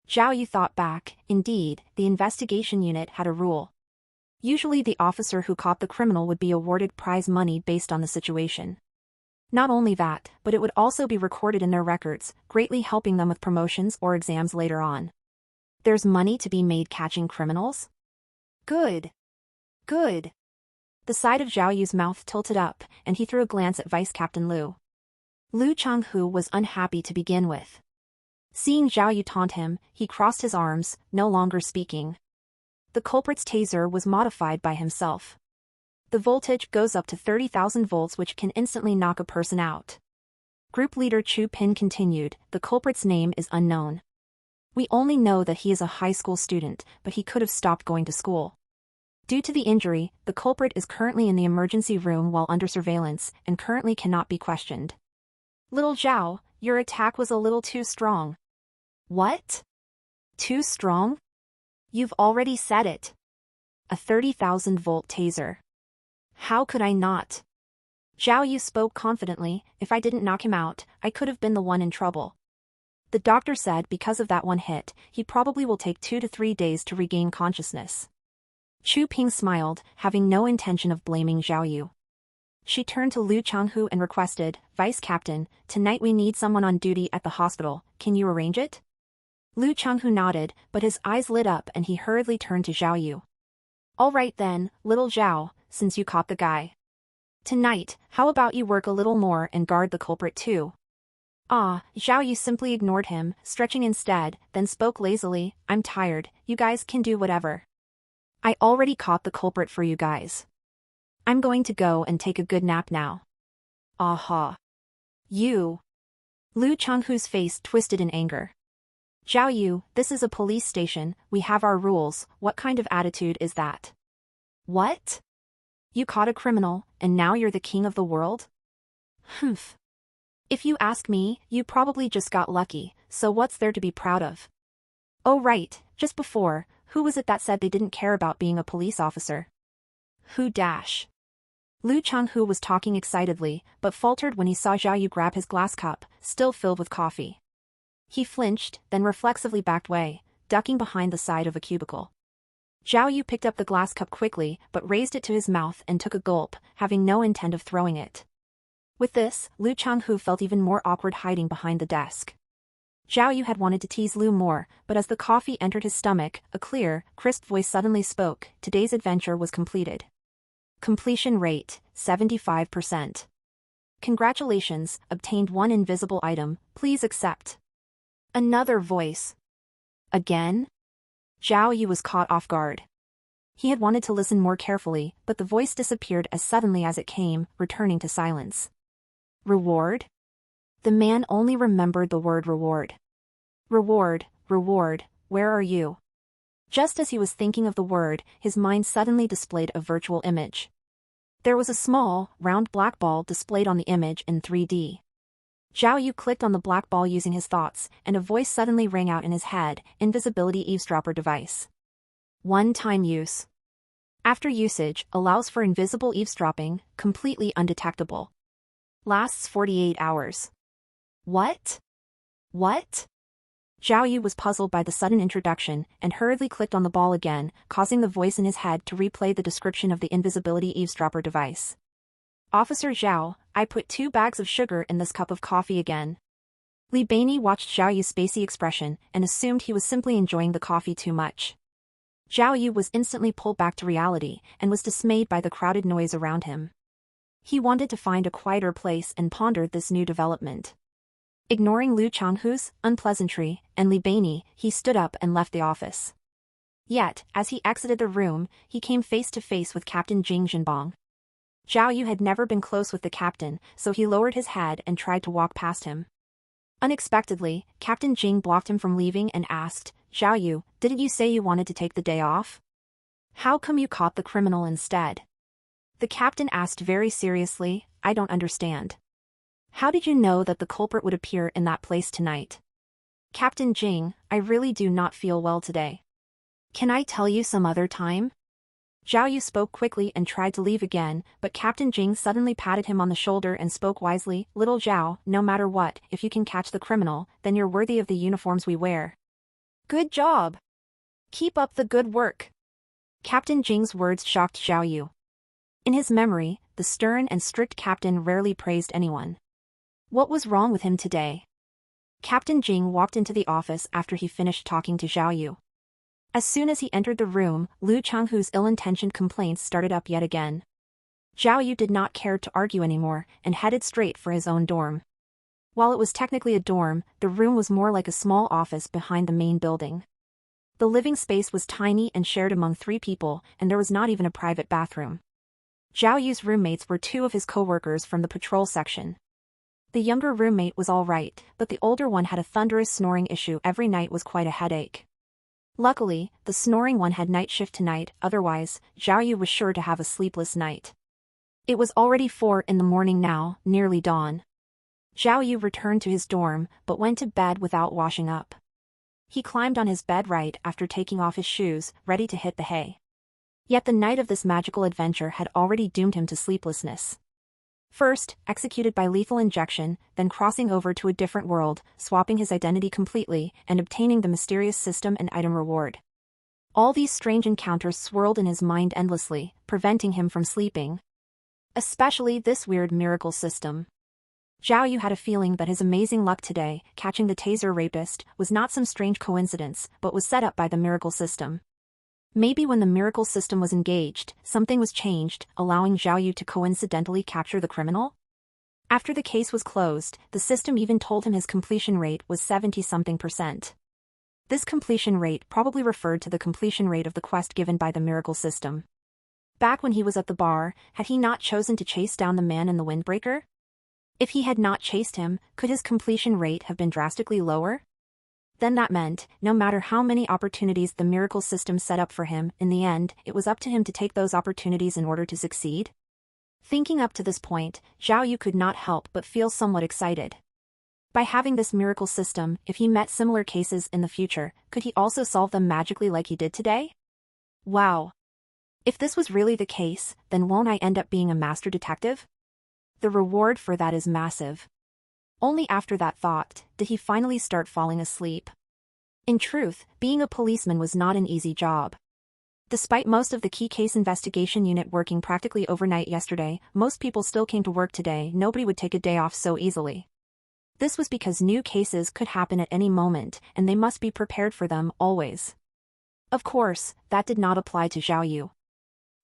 Zhao Yu thought back. Indeed, the investigation unit had a rule. Usually the officer who caught the criminal would be awarded prize money based on the situation. Not only that, but it would also be recorded in their records, greatly helping them with promotions or exams later on. There's money to be made catching criminals? Good. Good. The side of Zhao Yu's mouth tilted up, and he threw a glance at Vice Captain Lu. Lu Changhu was unhappy to begin with. Seeing Zhao Yu taunt him, he crossed his arms, no longer speaking. The culprit's taser was modified by himself. The voltage goes up to 30,000 volts, which can instantly knock a person out. Group leader Chu Pin continued, the culprit's name is unknown. We only know that he is a high school student, but he could have stopped going to school. Due to the injury, the culprit is currently in the emergency room while under surveillance, and currently cannot be questioned. Little Zhao, your attack was a little too strong. What? Too strong? You've already said it. A 30,000 volt taser. How could I not? Zhao Yu spoke confidently, if I didn't knock him out, I could have been the one in trouble. The doctor said because of that one hit, he probably will take 2 to 3 days to regain consciousness. Chu Ping smiled, having no intention of blaming Zhao Yu. She turned to Lu Changhu and requested, Vice Captain, tonight we need someone on duty at the hospital, can you arrange it? Lu Changhu nodded, but his eyes lit up and he hurriedly turned to Zhao Yu. All right then, little Zhao, since you caught the guy. Tonight, how about you work a little more and guard the culprit too? Zhao Yu simply ignored him, stretching instead, then spoke lazily, I'm tired, you guys can do whatever. I already caught the culprit for you guys. I'm going to go and take a good nap now. Aha. You. Lu Changhu's face twisted in anger. Zhao Yu, this is a police station, we have our rules, what kind of attitude is that? What? You caught a criminal, and now you're the king of the world? Humph. If you ask me, you probably just got lucky, so what's there to be proud of? Oh right, just before, who was it that said they didn't care about being a police officer? Who dash? Lu Changhu was talking excitedly, but faltered when he saw Zhao Yu grab his glass cup, still filled with coffee. He flinched, then reflexively backed away, ducking behind the side of a cubicle. Zhao Yu picked up the glass cup quickly but raised it to his mouth and took a gulp, having no intent of throwing it. With this, Lu Changhu felt even more awkward hiding behind the desk. Zhao Yu had wanted to tease Lu more, but as the coffee entered his stomach, a clear, crisp voice suddenly spoke, today's adventure was completed. Completion rate, 75%. Congratulations, obtained one invisible item, please accept. Another voice. Again? Zhao Yu was caught off guard. He had wanted to listen more carefully, but the voice disappeared as suddenly as it came, returning to silence. Reward? The man only remembered the word reward. Reward, reward, where are you? Just as he was thinking of the word, his mind suddenly displayed a virtual image. There was a small, round black ball displayed on the image in 3D. Zhao Yu clicked on the black ball using his thoughts, and a voice suddenly rang out in his head, invisibility eavesdropper device. One-time use. After usage, allows for invisible eavesdropping, completely undetectable. Lasts 48 hours. What? What? Zhao Yu was puzzled by the sudden introduction, and hurriedly clicked on the ball again, causing the voice in his head to replay the description of the invisibility eavesdropper device. Officer Zhao, I put 2 bags of sugar in this cup of coffee again. Li Baini watched Zhao Yu's spacey expression and assumed he was simply enjoying the coffee too much. Zhao Yu was instantly pulled back to reality and was dismayed by the crowded noise around him. He wanted to find a quieter place and pondered this new development. Ignoring Liu Changhu's unpleasantry and Li Beinei, he stood up and left the office. Yet, as he exited the room, he came face to face with Captain Jing Jinbong. Zhao Yu had never been close with the captain, so he lowered his head and tried to walk past him. Unexpectedly, Captain Jing blocked him from leaving and asked, "Zhao Yu, didn't you say you wanted to take the day off? How come you caught the criminal instead?" The captain asked very seriously, "I don't understand. How did you know that the culprit would appear in that place tonight?" "Captain Jing, I really do not feel well today. Can I tell you some other time?" Zhao Yu spoke quickly and tried to leave again, but Captain Jing suddenly patted him on the shoulder and spoke wisely, "Little Zhao, no matter what, if you can catch the criminal, then you're worthy of the uniforms we wear." "Good job. Keep up the good work." Captain Jing's words shocked Zhao Yu. In his memory, the stern and strict captain rarely praised anyone. What was wrong with him today? Captain Jing walked into the office after he finished talking to Zhao Yu. As soon as he entered the room, Liu Changhu's ill-intentioned complaints started up yet again. Zhao Yu did not care to argue anymore and headed straight for his own dorm. While it was technically a dorm, the room was more like a small office behind the main building. The living space was tiny and shared among 3 people, and there was not even a private bathroom. Zhao Yu's roommates were 2 of his co-workers from the patrol section. The younger roommate was all right, but the older one had a thunderous snoring issue every night was quite a headache. Luckily, the snoring one had night shift tonight, otherwise, Zhao Yu was sure to have a sleepless night. It was already 4 in the morning now, nearly dawn. Zhao Yu returned to his dorm, but went to bed without washing up. He climbed on his bed right after taking off his shoes, ready to hit the hay. Yet the night of this magical adventure had already doomed him to sleeplessness. First, executed by lethal injection, then crossing over to a different world, swapping his identity completely, and obtaining the mysterious system and item reward. All these strange encounters swirled in his mind endlessly, preventing him from sleeping. Especially this weird miracle system. Zhao Yu had a feeling that his amazing luck today, catching the taser rapist, was not some strange coincidence, but was set up by the miracle system. Maybe when the miracle system was engaged, something was changed, allowing Zhao Yu to coincidentally capture the criminal? After the case was closed, the system even told him his completion rate was 70-something%. This completion rate probably referred to the completion rate of the quest given by the miracle system. Back when he was at the bar, had he not chosen to chase down the man in the windbreaker? If he had not chased him, could his completion rate have been drastically lower? Then that meant, no matter how many opportunities the miracle system set up for him, in the end, it was up to him to take those opportunities in order to succeed. Thinking up to this point, Zhao Yu could not help but feel somewhat excited. By having this miracle system, if he met similar cases in the future, could he also solve them magically like he did today? Wow! If this was really the case, then won't I end up being a master detective? The reward for that is massive. Only after that thought did he finally start falling asleep. In truth, being a policeman was not an easy job. Despite most of the key case investigation unit working practically overnight yesterday, most people still came to work today. Nobody would take a day off so easily. This was because new cases could happen at any moment, and they must be prepared for them always. Of course, that did not apply to Zhao Yu.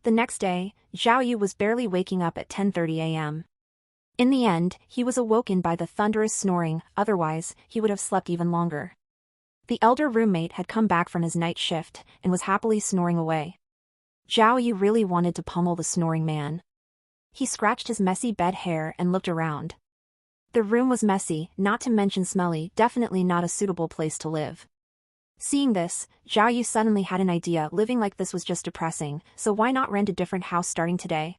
The next day, Zhao Yu was barely waking up at 10:30 a.m. In the end, he was awoken by the thunderous snoring, otherwise, he would have slept even longer. The elder roommate had come back from his night shift, and was happily snoring away. Zhao Yu really wanted to pummel the snoring man. He scratched his messy bed hair and looked around. The room was messy, not to mention smelly, definitely not a suitable place to live. Seeing this, Zhao Yu suddenly had an idea. Living like this was just depressing, so why not rent a different house starting today?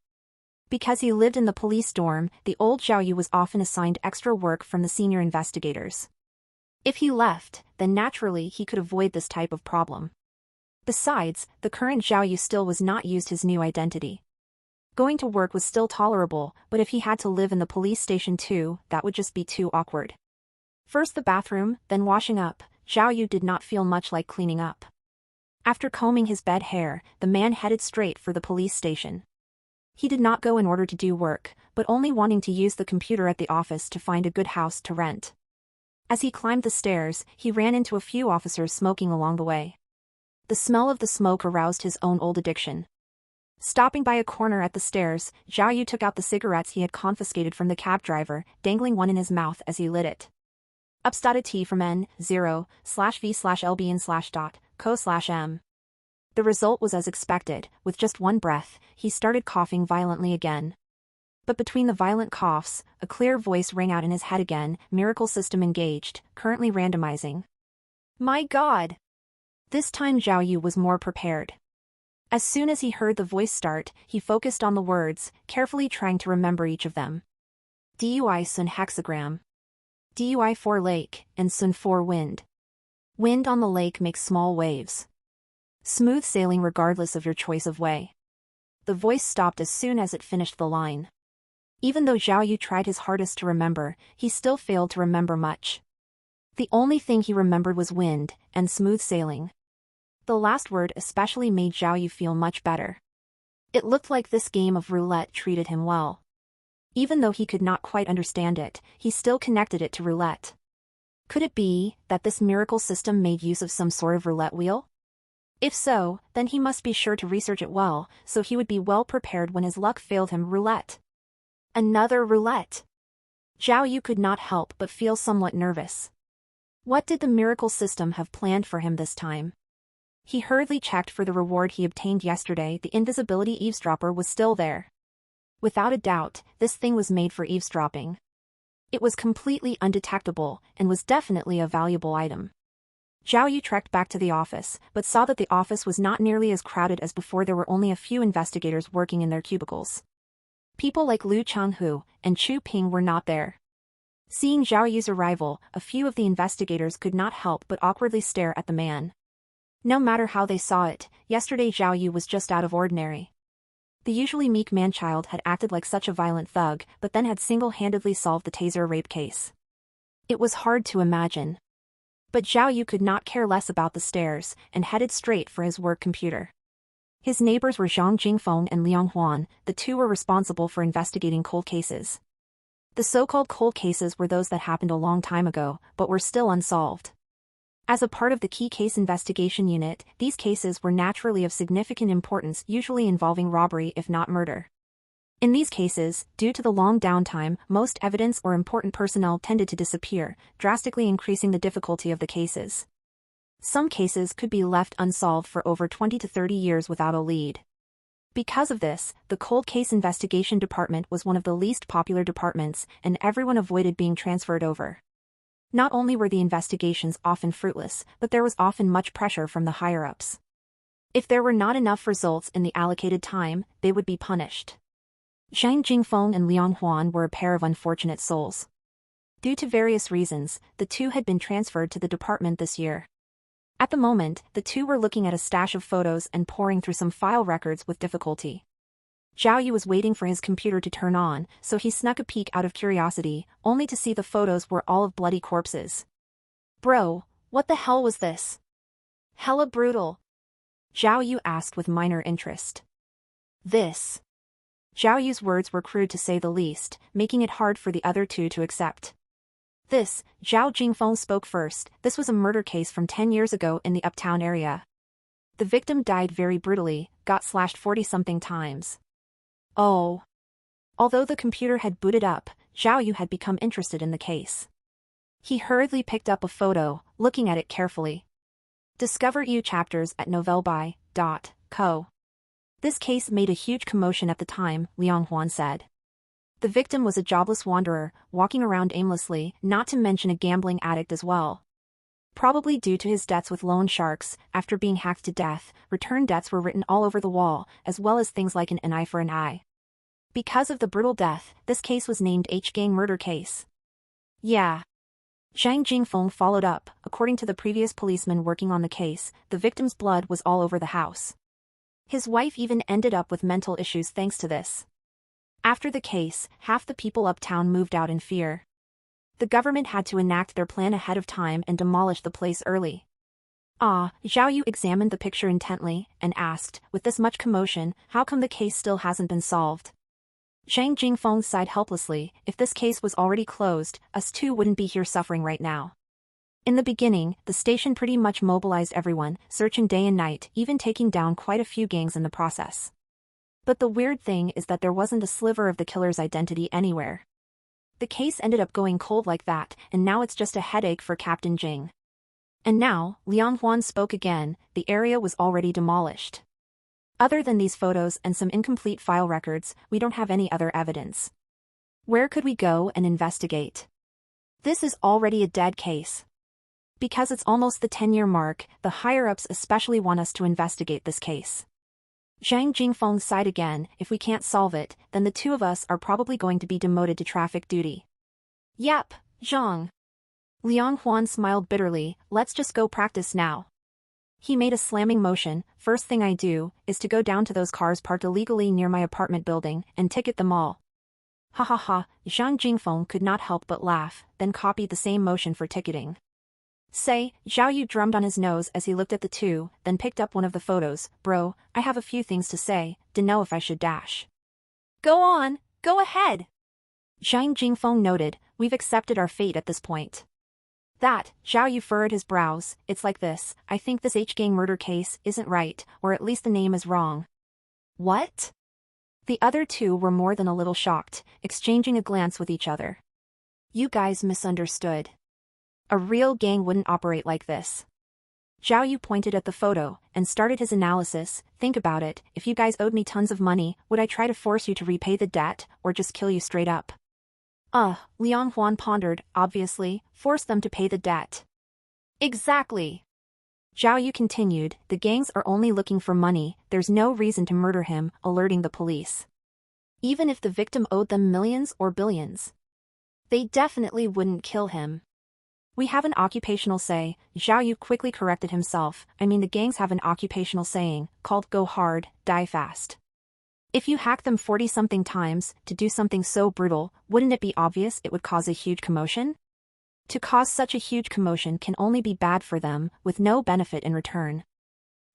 Because he lived in the police dorm, the old Zhao Yu was often assigned extra work from the senior investigators. If he left, then naturally he could avoid this type of problem. Besides, the current Zhao Yu still was not used his new identity. Going to work was still tolerable, but if he had to live in the police station too, that would just be too awkward. First the bathroom, then washing up, Zhao Yu did not feel much like cleaning up. After combing his bed hair, the man headed straight for the police station. He did not go in order to do work, but only wanting to use the computer at the office to find a good house to rent. As he climbed the stairs, he ran into a few officers smoking along the way. The smell of the smoke aroused his own old addiction. Stopping by a corner at the stairs, Zhao Yu took out the cigarettes he had confiscated from the cab driver, dangling one in his mouth as he lit it. Ups.at from n0/v/lbn/co/m. The result was as expected. With just one breath, he started coughing violently again. But between the violent coughs, a clear voice rang out in his head again: "Miracle system engaged, currently randomizing." My God! This time Zhao Yu was more prepared. As soon as he heard the voice start, he focused on the words, carefully trying to remember each of them. DUI Sun hexagram. DUI 4 lake, and Sun 4 wind. Wind on the lake makes small waves. Smooth sailing regardless of your choice of way. The voice stopped as soon as it finished the line. Even though Zhao Yu tried his hardest to remember, he still failed to remember much. The only thing he remembered was wind, and smooth sailing. The last word especially made Zhao Yu feel much better. It looked like this game of roulette treated him well. Even though he could not quite understand it, he still connected it to roulette. Could it be that this miracle system made use of some sort of roulette wheel? If so, then he must be sure to research it well, so he would be well prepared when his luck failed him. Roulette. Another roulette. Zhao Yu could not help but feel somewhat nervous. What did the miracle system have planned for him this time? He hurriedly checked for the reward he obtained yesterday. The invisibility eavesdropper was still there. Without a doubt, this thing was made for eavesdropping. It was completely undetectable, and was definitely a valuable item. Zhao Yu trekked back to the office, but saw that the office was not nearly as crowded as before. There were only a few investigators working in their cubicles. People like Liu Changhu and Chu Ping were not there. Seeing Zhao Yu's arrival, a few of the investigators could not help but awkwardly stare at the man. No matter how they saw it, yesterday Zhao Yu was just out of ordinary. The usually meek man-child had acted like such a violent thug, but then had single-handedly solved the Taser rape case. It was hard to imagine. But Zhao Yu could not care less about the stares, and headed straight for his work computer. His neighbors were Zhang Jingfeng and Liang Huan. The two were responsible for investigating cold cases. The so-called cold cases were those that happened a long time ago, but were still unsolved. As a part of the key case investigation unit, these cases were naturally of significant importance, usually involving robbery if not murder. In these cases, due to the long downtime, most evidence or important personnel tended to disappear, drastically increasing the difficulty of the cases. Some cases could be left unsolved for over 20 to 30 years without a lead. Because of this, the cold case investigation department was one of the least popular departments, and everyone avoided being transferred over. Not only were the investigations often fruitless, but there was often much pressure from the higher-ups. If there were not enough results in the allocated time, they would be punished. Zhang Jingfeng and Liang Huan were a pair of unfortunate souls. Due to various reasons, the two had been transferred to the department this year. At the moment, the two were looking at a stash of photos and poring through some file records with difficulty. Zhao Yu was waiting for his computer to turn on, so he snuck a peek out of curiosity, only to see the photos were all of bloody corpses. Bro, what the hell was this? Hella brutal. Zhao Yu asked with minor interest. This. Zhao Yu's words were crude to say the least, making it hard for the other two to accept. This, Zhao Jingfeng spoke first. This was a murder case from 10 years ago in the Uptown area. The victim died very brutally, got slashed 40-something times. Oh. Although the computer had booted up, Zhao Yu had become interested in the case. He hurriedly picked up a photo, looking at it carefully. Discover EU chapters at novelby.co. This case made a huge commotion at the time, Liang Huan said. The victim was a jobless wanderer, walking around aimlessly, not to mention a gambling addict as well. Probably due to his debts with loan sharks, after being hacked to death, return debts were written all over the wall, as well as things like an eye for an eye. Because of the brutal death, this case was named H-Gang murder case. Yeah. Zhang Jingfeng followed up. According to the previous policeman working on the case, the victim's blood was all over the house. His wife even ended up with mental issues thanks to this. After the case, half the people uptown moved out in fear. The government had to enact their plan ahead of time and demolish the place early. Zhao Yu examined the picture intently, and asked, with this much commotion, how come the case still hasn't been solved? Zhang Jingfeng sighed helplessly. If this case was already closed, us two wouldn't be here suffering right now. In the beginning, the station pretty much mobilized everyone, searching day and night, even taking down quite a few gangs in the process. But the weird thing is that there wasn't a sliver of the killer's identity anywhere. The case ended up going cold like that, and now it's just a headache for Captain Jing. And now, Liang Huan spoke again, the area was already demolished. Other than these photos and some incomplete file records, we don't have any other evidence. Where could we go and investigate? This is already a dead case. Because it's almost the 10-year mark, the higher-ups especially want us to investigate this case. Zhang Jingfeng sighed again. If we can't solve it, then the two of us are probably going to be demoted to traffic duty. Yep, Zhang. Liang Huan smiled bitterly. Let's just go practice now. He made a slamming motion. First thing I do is to go down to those cars parked illegally near my apartment building and ticket them all. Ha ha ha, Zhang Jingfeng could not help but laugh, then copied the same motion for ticketing. Say, Zhao Yu drummed on his nose as he looked at the two, then picked up one of the photos. Bro, I have a few things to say, to know if I should dash. Go on, go ahead. Zhang Jingfeng noted, we've accepted our fate at this point. That, Zhao Yu furrowed his brows, it's like this, I think this H-gang murder case isn't right, or at least the name is wrong. What? The other two were more than a little shocked, exchanging a glance with each other. You guys misunderstood. A real gang wouldn't operate like this. Zhao Yu pointed at the photo and started his analysis. Think about it, if you guys owed me tons of money, would I try to force you to repay the debt, or just kill you straight up? Liang Huan pondered, obviously, force them to pay the debt. Exactly. Zhao Yu continued, the gangs are only looking for money, there's no reason to murder him, alerting the police. Even if the victim owed them millions or billions. They definitely wouldn't kill him. We have an occupational say, Zhao Yu quickly corrected himself, I mean the gangs have an occupational saying, called go hard, die fast. If you hack them 40-something times to do something so brutal, wouldn't it be obvious it would cause a huge commotion? To cause such a huge commotion can only be bad for them, with no benefit in return.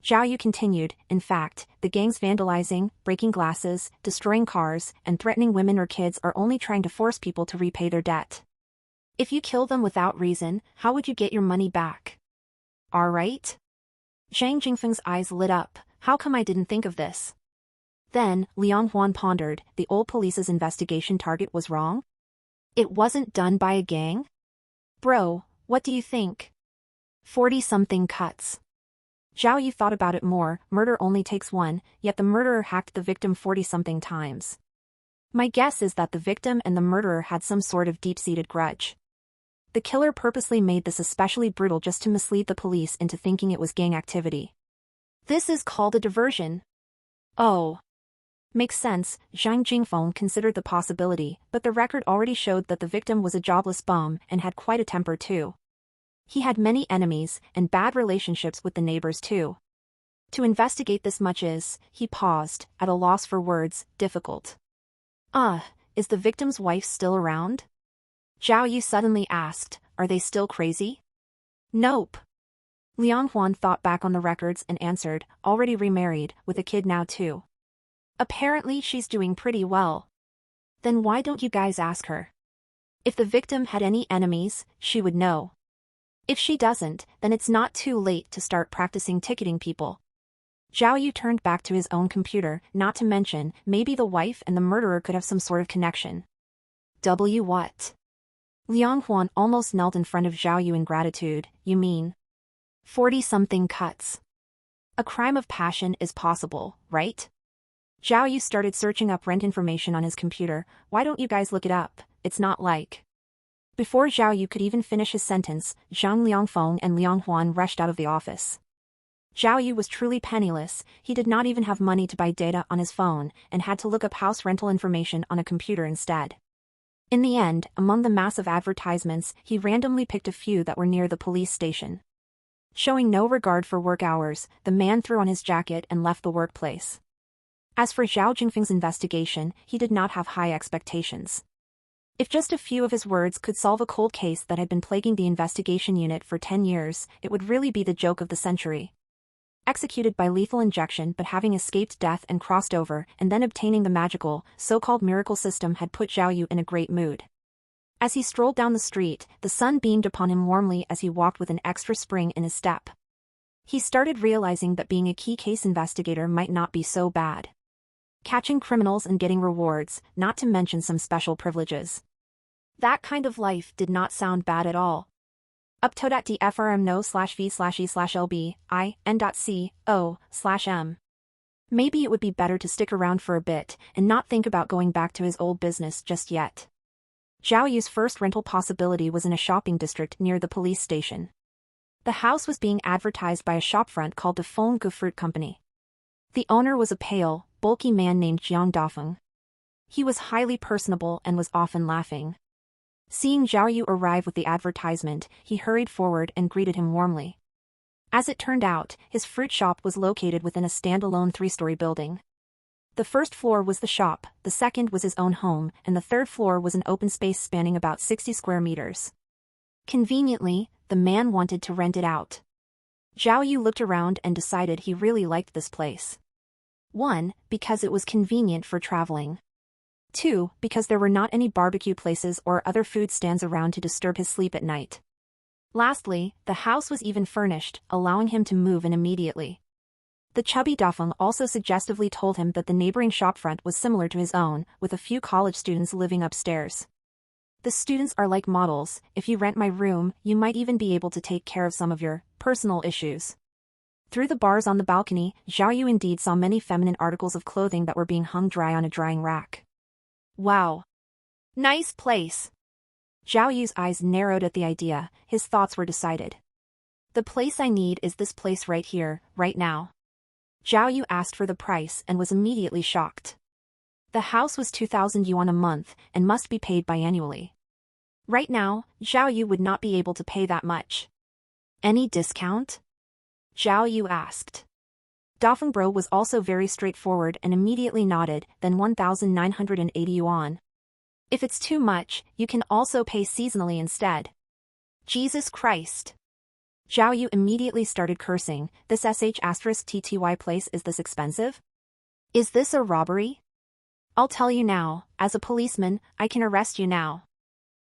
Zhao Yu continued, in fact, the gangs vandalizing, breaking glasses, destroying cars, and threatening women or kids are only trying to force people to repay their debt. If you kill them without reason, how would you get your money back? Alright? Zhang Jingfeng's eyes lit up, how come I didn't think of this? Then, Liang Huan pondered, the old police's investigation target was wrong? It wasn't done by a gang? Bro, what do you think? 40-something cuts. Zhao Yu thought about it more, murder only takes one, yet the murderer hacked the victim 40-something times. My guess is that the victim and the murderer had some sort of deep-seated grudge. The killer purposely made this especially brutal just to mislead the police into thinking it was gang activity. This is called a diversion. Oh. Makes sense, Zhang Jingfeng considered the possibility, but the record already showed that the victim was a jobless bum and had quite a temper too. He had many enemies and bad relationships with the neighbors too. To investigate this much is, he paused, at a loss for words, difficult. Is the victim's wife still around? Zhao Yu suddenly asked, are they still crazy? Nope. Liang Huan thought back on the records and answered, already remarried, with a kid now too. Apparently she's doing pretty well. Then why don't you guys ask her? If the victim had any enemies, she would know. If she doesn't, then it's not too late to start practicing ticketing people. Zhao Yu turned back to his own computer, not to mention, maybe the wife and the murderer could have some sort of connection. What? Liang Huan almost knelt in front of Zhao Yu in gratitude, you mean? 40-something cuts. A crime of passion is possible, right? Zhao Yu started searching up rent information on his computer, why don't you guys look it up, it's not like. Before Zhao Yu could even finish his sentence, Zhang Liangfeng and Liang Huan rushed out of the office. Zhao Yu was truly penniless, he did not even have money to buy data on his phone, and had to look up house rental information on a computer instead. In the end, among the massive advertisements, he randomly picked a few that were near the police station. Showing no regard for work hours, the man threw on his jacket and left the workplace. As for Zhao Jingfeng's investigation, he did not have high expectations. If just a few of his words could solve a cold case that had been plaguing the investigation unit for 10 years, it would really be the joke of the century. Executed by lethal injection but having escaped death and crossed over and then obtaining the magical, so-called miracle system had put Zhao Yu in a great mood. As he strolled down the street, the sun beamed upon him warmly as he walked with an extra spring in his step. He started realizing that being a key case investigator might not be so bad. Catching criminals and getting rewards, not to mention some special privileges. That kind of life did not sound bad at all. Upto.dfrm no/v/e/lb/i n.co/m. Maybe it would be better to stick around for a bit and not think about going back to his old business just yet. Zhao Yu's first rental possibility was in a shopping district near the police station. The house was being advertised by a shopfront called the Feng Gu Fruit Company. The owner was a pale, bulky man named Jiang Dafeng. He was highly personable and was often laughing. Seeing Zhao Yu arrive with the advertisement, he hurried forward and greeted him warmly. As it turned out, his fruit shop was located within a standalone 3-story building. The first floor was the shop, the second was his own home, and the third floor was an open space spanning about 60 square meters. Conveniently, the man wanted to rent it out. Zhao Yu looked around and decided he really liked this place. 1. Because it was convenient for traveling. 2. Because there were not any barbecue places or other food stands around to disturb his sleep at night. Lastly, the house was even furnished, allowing him to move in immediately. The chubby Dafeng also suggestively told him that the neighboring shopfront was similar to his own, with a few college students living upstairs. The students are like models. If you rent my room, you might even be able to take care of some of your personal issues. Through the bars on the balcony, Zhao Yu indeed saw many feminine articles of clothing that were being hung dry on a drying rack. Wow. Nice place. Zhao Yu's eyes narrowed at the idea, his thoughts were decided. The place I need is this place right here, right now. Zhao Yu asked for the price and was immediately shocked. The house was 2,000 yuan a month and must be paid biannually. Right now, Zhao Yu would not be able to pay that much. Any discount? Zhao Yu asked. Dafeng Bro was also very straightforward and immediately nodded, then 1,980 yuan. If it's too much, you can also pay seasonally instead. Jesus Christ. Zhao Yu immediately started cursing. This *TTY place, is this expensive? Is this a robbery? I'll tell you now, as a policeman, I can arrest you now.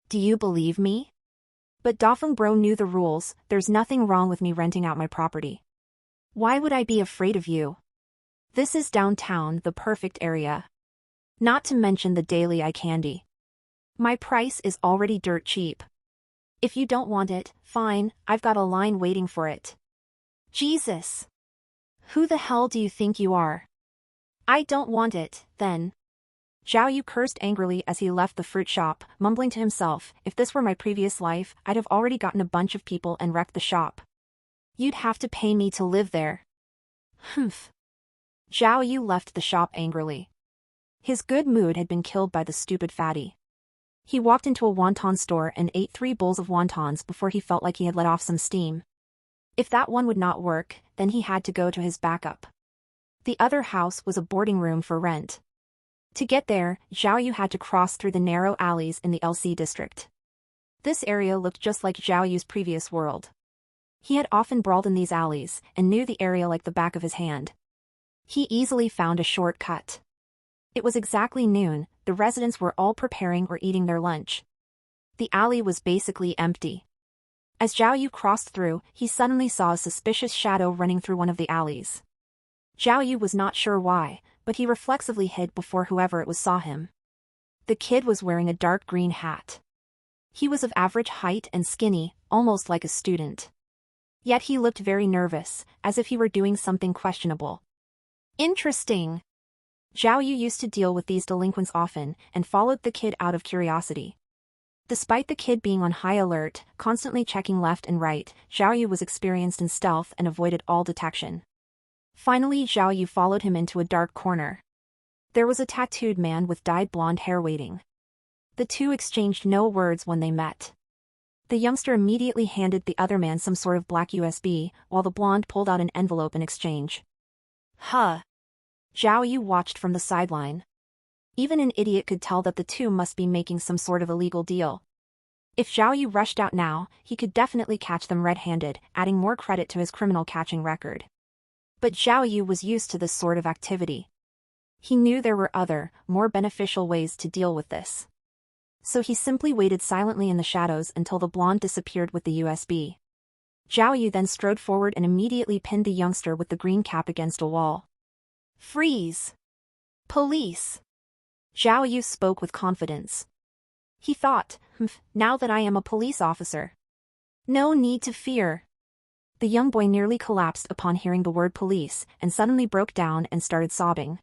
Do you believe me? But Dafeng Bro knew the rules. There's nothing wrong with me renting out my property. Why would I be afraid of you? This is downtown, the perfect area. Not to mention the daily eye candy. My price is already dirt cheap. If you don't want it, fine, I've got a line waiting for it. Jesus! Who the hell do you think you are? I don't want it, then. Zhao Yu cursed angrily as he left the fruit shop, mumbling to himself, if this were my previous life, I'd have already gotten a bunch of people and wrecked the shop. You'd have to pay me to live there. Humph. Zhao Yu left the shop angrily. His good mood had been killed by the stupid fatty. He walked into a wonton store and ate 3 bowls of wontons before he felt like he had let off some steam. If that one would not work, then he had to go to his backup. The other house was a boarding room for rent. To get there, Zhao Yu had to cross through the narrow alleys in the LC district. This area looked just like Zhao Yu's previous world. He had often brawled in these alleys and knew the area like the back of his hand. He easily found a shortcut. It was exactly noon, the residents were all preparing or eating their lunch. The alley was basically empty. As Zhao Yu crossed through, he suddenly saw a suspicious shadow running through one of the alleys. Zhao Yu was not sure why, but he reflexively hid before whoever it was saw him. The kid was wearing a dark green hat. He was of average height and skinny, almost like a student. Yet he looked very nervous, as if he were doing something questionable. Interesting. Zhao Yu used to deal with these delinquents often, and followed the kid out of curiosity. Despite the kid being on high alert, constantly checking left and right, Zhao Yu was experienced in stealth and avoided all detection. Finally, Zhao Yu followed him into a dark corner. There was a tattooed man with dyed blonde hair waiting. The two exchanged no words when they met. The youngster immediately handed the other man some sort of black USB, while the blonde pulled out an envelope in exchange. Huh. Zhao Yu watched from the sideline. Even an idiot could tell that the two must be making some sort of illegal deal. If Zhao Yu rushed out now, he could definitely catch them red-handed, adding more credit to his criminal catching record. But Zhao Yu was used to this sort of activity. He knew there were other, more beneficial ways to deal with this. So he simply waited silently in the shadows until the blonde disappeared with the USB. Zhao Yu then strode forward and immediately pinned the youngster with the green cap against a wall. Freeze! Police! Zhao Yu spoke with confidence. He thought, now that I am a police officer. No need to fear. The young boy nearly collapsed upon hearing the word police and suddenly broke down and started sobbing.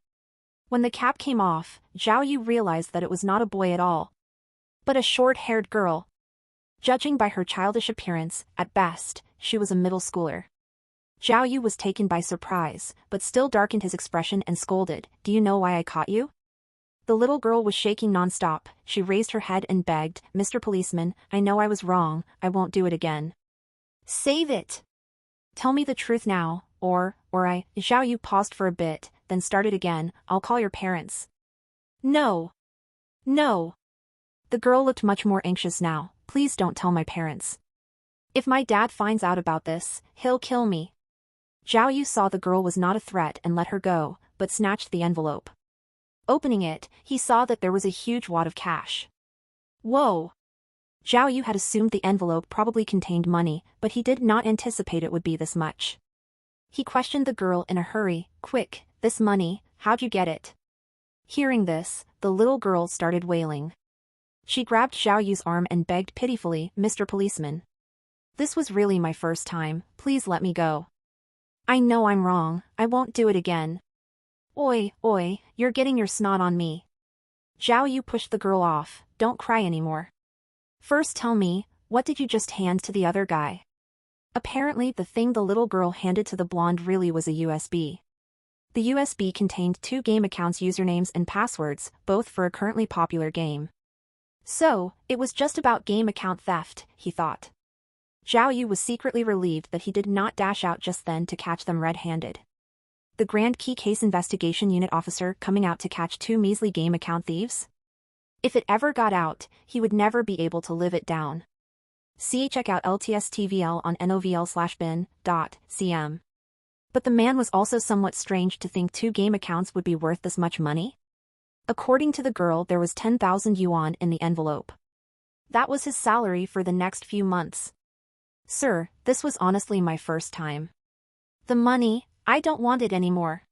When the cap came off, Zhao Yu realized that it was not a boy at all, but a short-haired girl. Judging by her childish appearance, at best, she was a middle schooler. Zhao Yu was taken by surprise, but still darkened his expression and scolded, "Do you know why I caught you?" The little girl was shaking non-stop. She raised her head and begged, "Mr. Policeman, I know I was wrong, I won't do it again. Save it! Tell me the truth now, or I..." Zhao Yu paused for a bit, then started again, "I'll call your parents." No. No. The girl looked much more anxious now. "Please don't tell my parents. If my dad finds out about this, he'll kill me." Zhao Yu saw the girl was not a threat and let her go, but snatched the envelope. Opening it, he saw that there was a huge wad of cash. Whoa! Zhao Yu had assumed the envelope probably contained money, but he did not anticipate it would be this much. He questioned the girl in a hurry, "Quick, this money, how'd you get it?" Hearing this, the little girl started wailing. She grabbed Zhao Yu's arm and begged pitifully, "Mr. Policeman. This was really my first time, please let me go. I know I'm wrong, I won't do it again." "Oi, you're getting your snot on me." Zhao Yu pushed the girl off, "Don't cry anymore. First tell me, what did you just hand to the other guy?" Apparently the thing the little girl handed to the blonde really was a USB. The USB contained 2 game accounts' usernames and passwords, both for a currently popular game. So, it was just about game account theft, he thought. Zhao Yu was secretly relieved that he did not dash out just then to catch them red-handed. The Grand Key Case Investigation Unit officer coming out to catch 2 measly game account thieves? If it ever got out, he would never be able to live it down. See check out LTSTVL on novl/bin.cm. But the man was also somewhat strange to think 2 game accounts would be worth this much money. According to the girl, there was 10,000 yuan in the envelope. That was his salary for the next few months. "Sir, this was honestly my first time. The money, I don't want it anymore."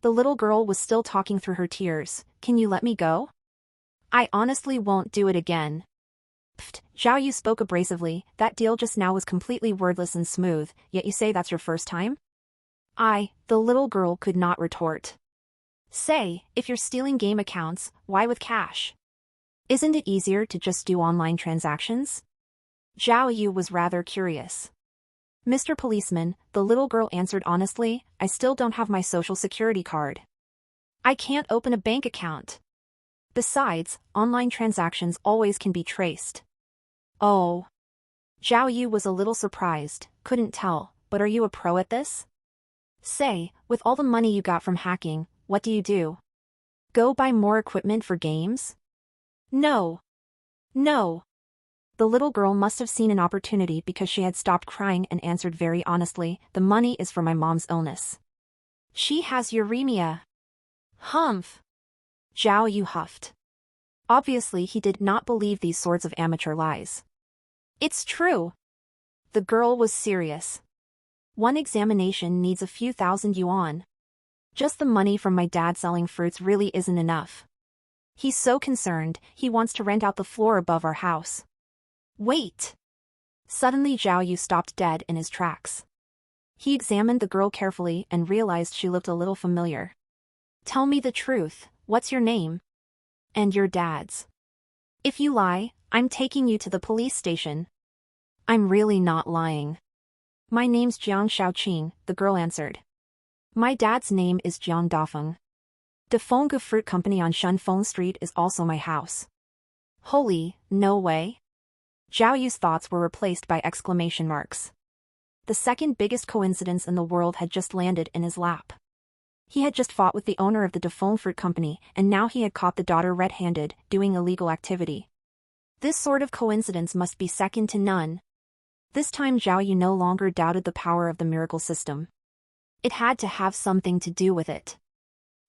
The little girl was still talking through her tears. "Can you let me go? I honestly won't do it again." Pfft, Zhao Yu spoke abrasively, "That deal just now was completely wordless and smooth, yet you say that's your first time?" The little girl could not retort. "Say, if you're stealing game accounts, why with cash? Isn't it easier to just do online transactions?" Zhao Yu was rather curious. "Mr. Policeman," the little girl answered honestly, "I still don't have my social security card. I can't open a bank account. Besides, online transactions always can be traced." "Oh." Zhao Yu was a little surprised, couldn't tell, "But are you a pro at this? Say, with all the money you got from hacking, what do you do? Go buy more equipment for games?" No. The little girl must have seen an opportunity because she had stopped crying and answered very honestly, "The money is for my mom's illness. She has uremia." Humph. Zhao Yu huffed. Obviously he did not believe these sorts of amateur lies. "It's true." The girl was serious. "One examination needs a few thousand yuan. Just the money from my dad selling fruits really isn't enough. He's so concerned, he wants to rent out the floor above our house." "Wait!" Suddenly Zhao Yu stopped dead in his tracks. He examined the girl carefully and realized she looked a little familiar. "Tell me the truth, what's your name? And your dad's? If you lie, I'm taking you to the police station." "I'm really not lying. My name's Jiang Shaoqing," the girl answered. "My dad's name is Jiang Dafeng. Dafeng Fruit Company on Shunfeng Street is also my house." "Holy, no way." Zhao Yu's thoughts were replaced by exclamation marks. The second biggest coincidence in the world had just landed in his lap. He had just fought with the owner of the Dafeng Fruit Company, and now he had caught the daughter red-handed, doing illegal activity. This sort of coincidence must be second to none. This time Zhao Yu no longer doubted the power of the miracle system. It had to have something to do with it.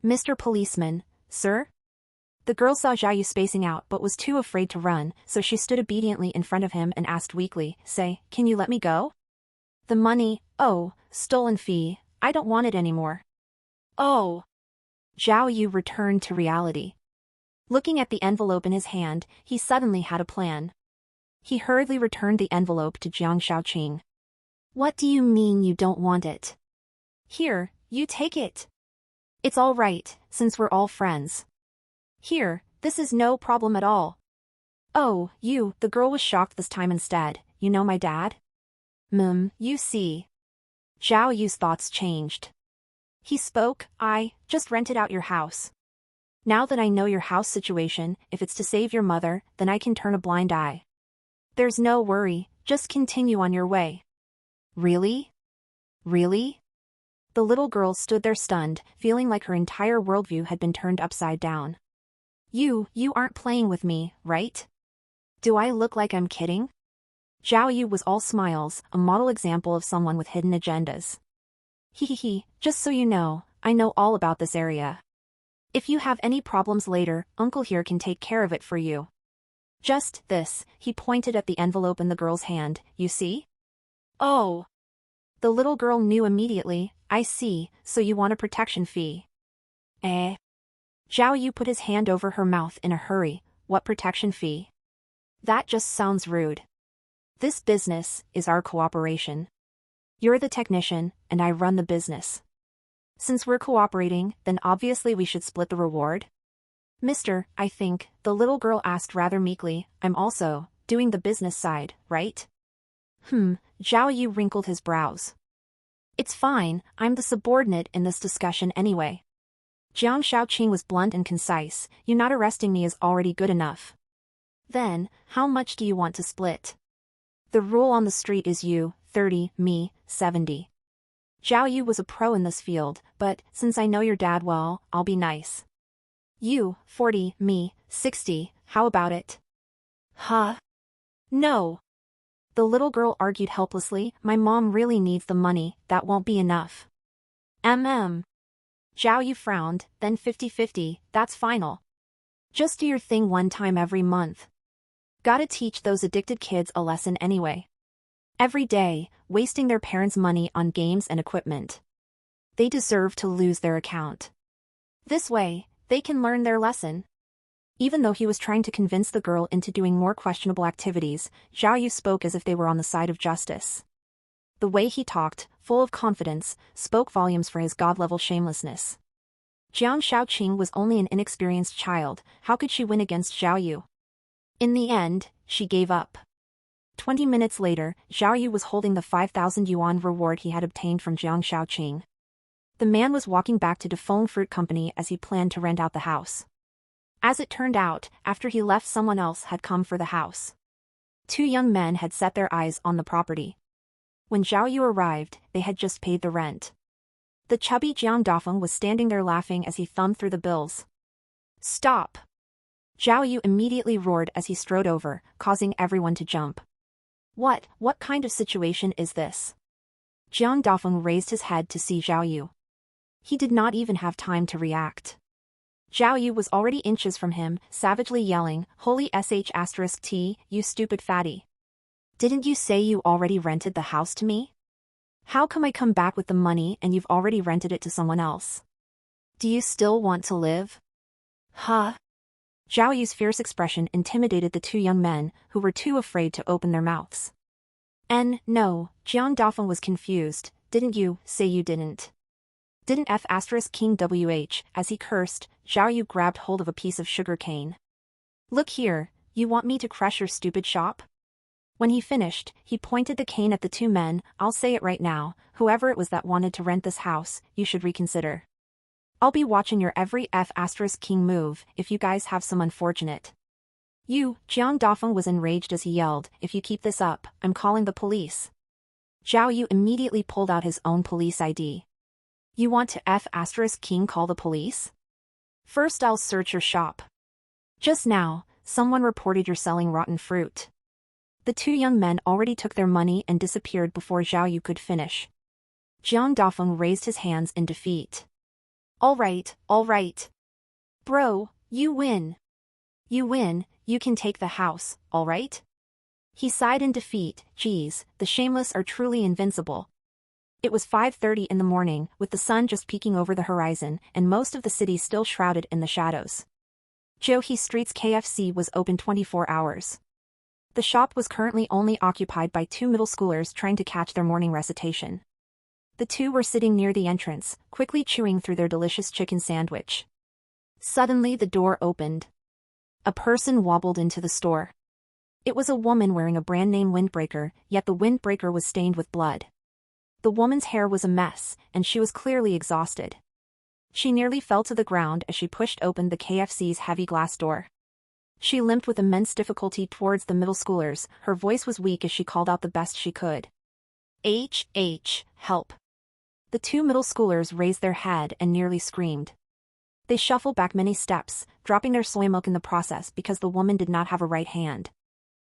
"Mr. Policeman, sir?" The girl saw Zhao Yu spacing out but was too afraid to run, so she stood obediently in front of him and asked weakly, "Say, can you let me go? The money, stolen fee, I don't want it anymore." "Oh." Zhao Yu returned to reality. Looking at the envelope in his hand, he suddenly had a plan. He hurriedly returned the envelope to Jiang Shaoqing. What do you mean you don't want it? Here, you take it. It's all right, since we're all friends. Here, this is no problem at all. Oh, you, the girl was shocked this time instead. You know my dad? You see. Zhao Yu's thoughts changed. He spoke, I just rented out your house. Now that I know your house situation, if it's to save your mother, then I can turn a blind eye. There's no worry, just continue on your way. Really? Really? The little girl stood there stunned, feeling like her entire worldview had been turned upside down. You aren't playing with me, right? Do I look like I'm kidding? Zhao Yu was all smiles, a model example of someone with hidden agendas. Hehehe, just so you know, I know all about this area. If you have any problems later, Uncle here can take care of it for you. Just this, he pointed at the envelope in the girl's hand, you see? Oh. The little girl knew immediately, I see, so you want a protection fee. Eh? Zhao Yu put his hand over her mouth in a hurry, what protection fee? That just sounds rude. This business is our cooperation. You're the technician, and I run the business. Since we're cooperating, then obviously we should split the reward. Mister, I think, the little girl asked rather meekly, I'm also doing the business side, right? Zhao Yu wrinkled his brows. It's fine, I'm the subordinate in this discussion anyway. Jiang Shaoqing was blunt and concise, you not arresting me is already good enough. Then, how much do you want to split? The rule on the street is you, 30, me, 70. Zhao Yu was a pro in this field, but, since I know your dad well, I'll be nice. You, 40, me, 60, how about it? Huh? No. The little girl argued helplessly, my mom really needs the money, that won't be enough. Zhao Yu frowned, then 50-50, that's final. Just do your thing one time every month. Gotta teach those addicted kids a lesson anyway. Every day, wasting their parents' money on games and equipment. They deserve to lose their account. This way, they can learn their lesson. Even though he was trying to convince the girl into doing more questionable activities, Zhao Yu spoke as if they were on the side of justice. The way he talked, full of confidence, spoke volumes for his god-level shamelessness. Jiang Shaoqing was only an inexperienced child, how could she win against Zhao Yu? In the end, she gave up. 20 minutes later, Zhao Yu was holding the 5,000 yuan reward he had obtained from Jiang Shaoqing. The man was walking back to Dafeng Fruit Company as he planned to rent out the house. As it turned out, after he left someone else had come for the house. 2 young men had set their eyes on the property. When Zhao Yu arrived, they had just paid the rent. The chubby Jiang Dafeng was standing there laughing as he thumbed through the bills. Stop! Zhao Yu immediately roared as he strode over, causing everyone to jump. What kind of situation is this? Jiang Dafeng raised his head to see Zhao Yu. He did not even have time to react. Zhao Yu was already inches from him, savagely yelling, Holy sh*t, you stupid fatty. Didn't you say you already rented the house to me? How come I come back with the money and you've already rented it to someone else? Do you still want to live? Huh? Zhao Yu's fierce expression intimidated the 2 young men, who were too afraid to open their mouths. No, Jiang Dafeng was confused, didn't you say you didn't? Didn't King WH, as he cursed, Zhao Yu grabbed hold of a piece of sugar cane. Look here, you want me to crush your stupid shop? When he finished, he pointed the cane at the 2 men, I'll say it right now, whoever it was that wanted to rent this house, you should reconsider. I'll be watching your every King move, if you guys have some unfortunate. Jiang Dafeng was enraged as he yelled, if you keep this up, I'm calling the police. Zhao Yu immediately pulled out his own police ID. You want to King call the police? First I'll search your shop. Just now, someone reported you're selling rotten fruit. The 2 young men already took their money and disappeared before Zhao Yu could finish. Jiang Dafeng raised his hands in defeat. All right. Bro, you win. You win, you can take the house, all right? He sighed in defeat, geez, the shameless are truly invincible. It was 5:30 in the morning, with the sun just peeking over the horizon, and most of the city still shrouded in the shadows. Johee Street's KFC was open 24 hours. The shop was currently only occupied by 2 middle schoolers trying to catch their morning recitation. The two were sitting near the entrance, quickly chewing through their delicious chicken sandwich. Suddenly the door opened. A person wobbled into the store. It was a woman wearing a brand-name windbreaker, yet the windbreaker was stained with blood. The woman's hair was a mess, and she was clearly exhausted. She nearly fell to the ground as she pushed open the KFC's heavy glass door. She limped with immense difficulty towards the middle schoolers, her voice was weak as she called out the best she could. Help. The 2 middle schoolers raised their head and nearly screamed. They shuffled back many steps, dropping their soy milk in the process because the woman did not have a right hand.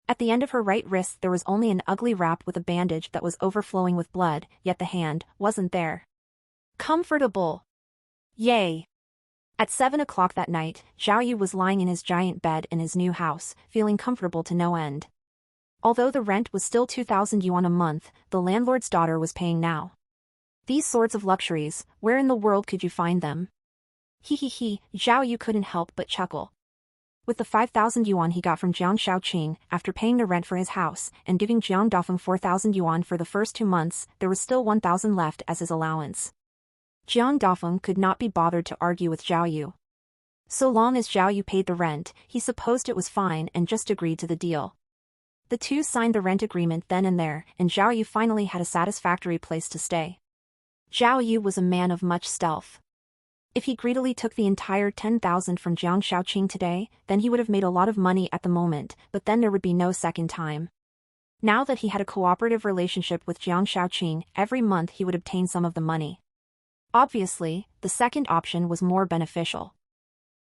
At the end of her right wrist there was only an ugly wrap with a bandage that was overflowing with blood, yet the hand wasn't there. Comfortable. Yay. At 7 o'clock that night, Zhao Yu was lying in his giant bed in his new house, feeling comfortable to no end. Although the rent was still 2,000 yuan a month, the landlord's daughter was paying now. These sorts of luxuries, where in the world could you find them? Zhao Yu couldn't help but chuckle. With the 5,000 yuan he got from Jiang Shaoqing after paying the rent for his house and giving Jiang Dafeng 4,000 yuan for the first 2 months, there was still 1,000 left as his allowance. Jiang Dafeng could not be bothered to argue with Zhao Yu. So long as Zhao Yu paid the rent, he supposed it was fine and just agreed to the deal. The two signed the rent agreement then and there, and Zhao Yu finally had a satisfactory place to stay. Zhao Yu was a man of much stealth. If he greedily took the entire 10,000 from Jiang Shaoqing today, then he would have made a lot of money at the moment, but then there would be no second time. Now that he had a cooperative relationship with Jiang Shaoqing, every month he would obtain some of the money. Obviously, the second option was more beneficial.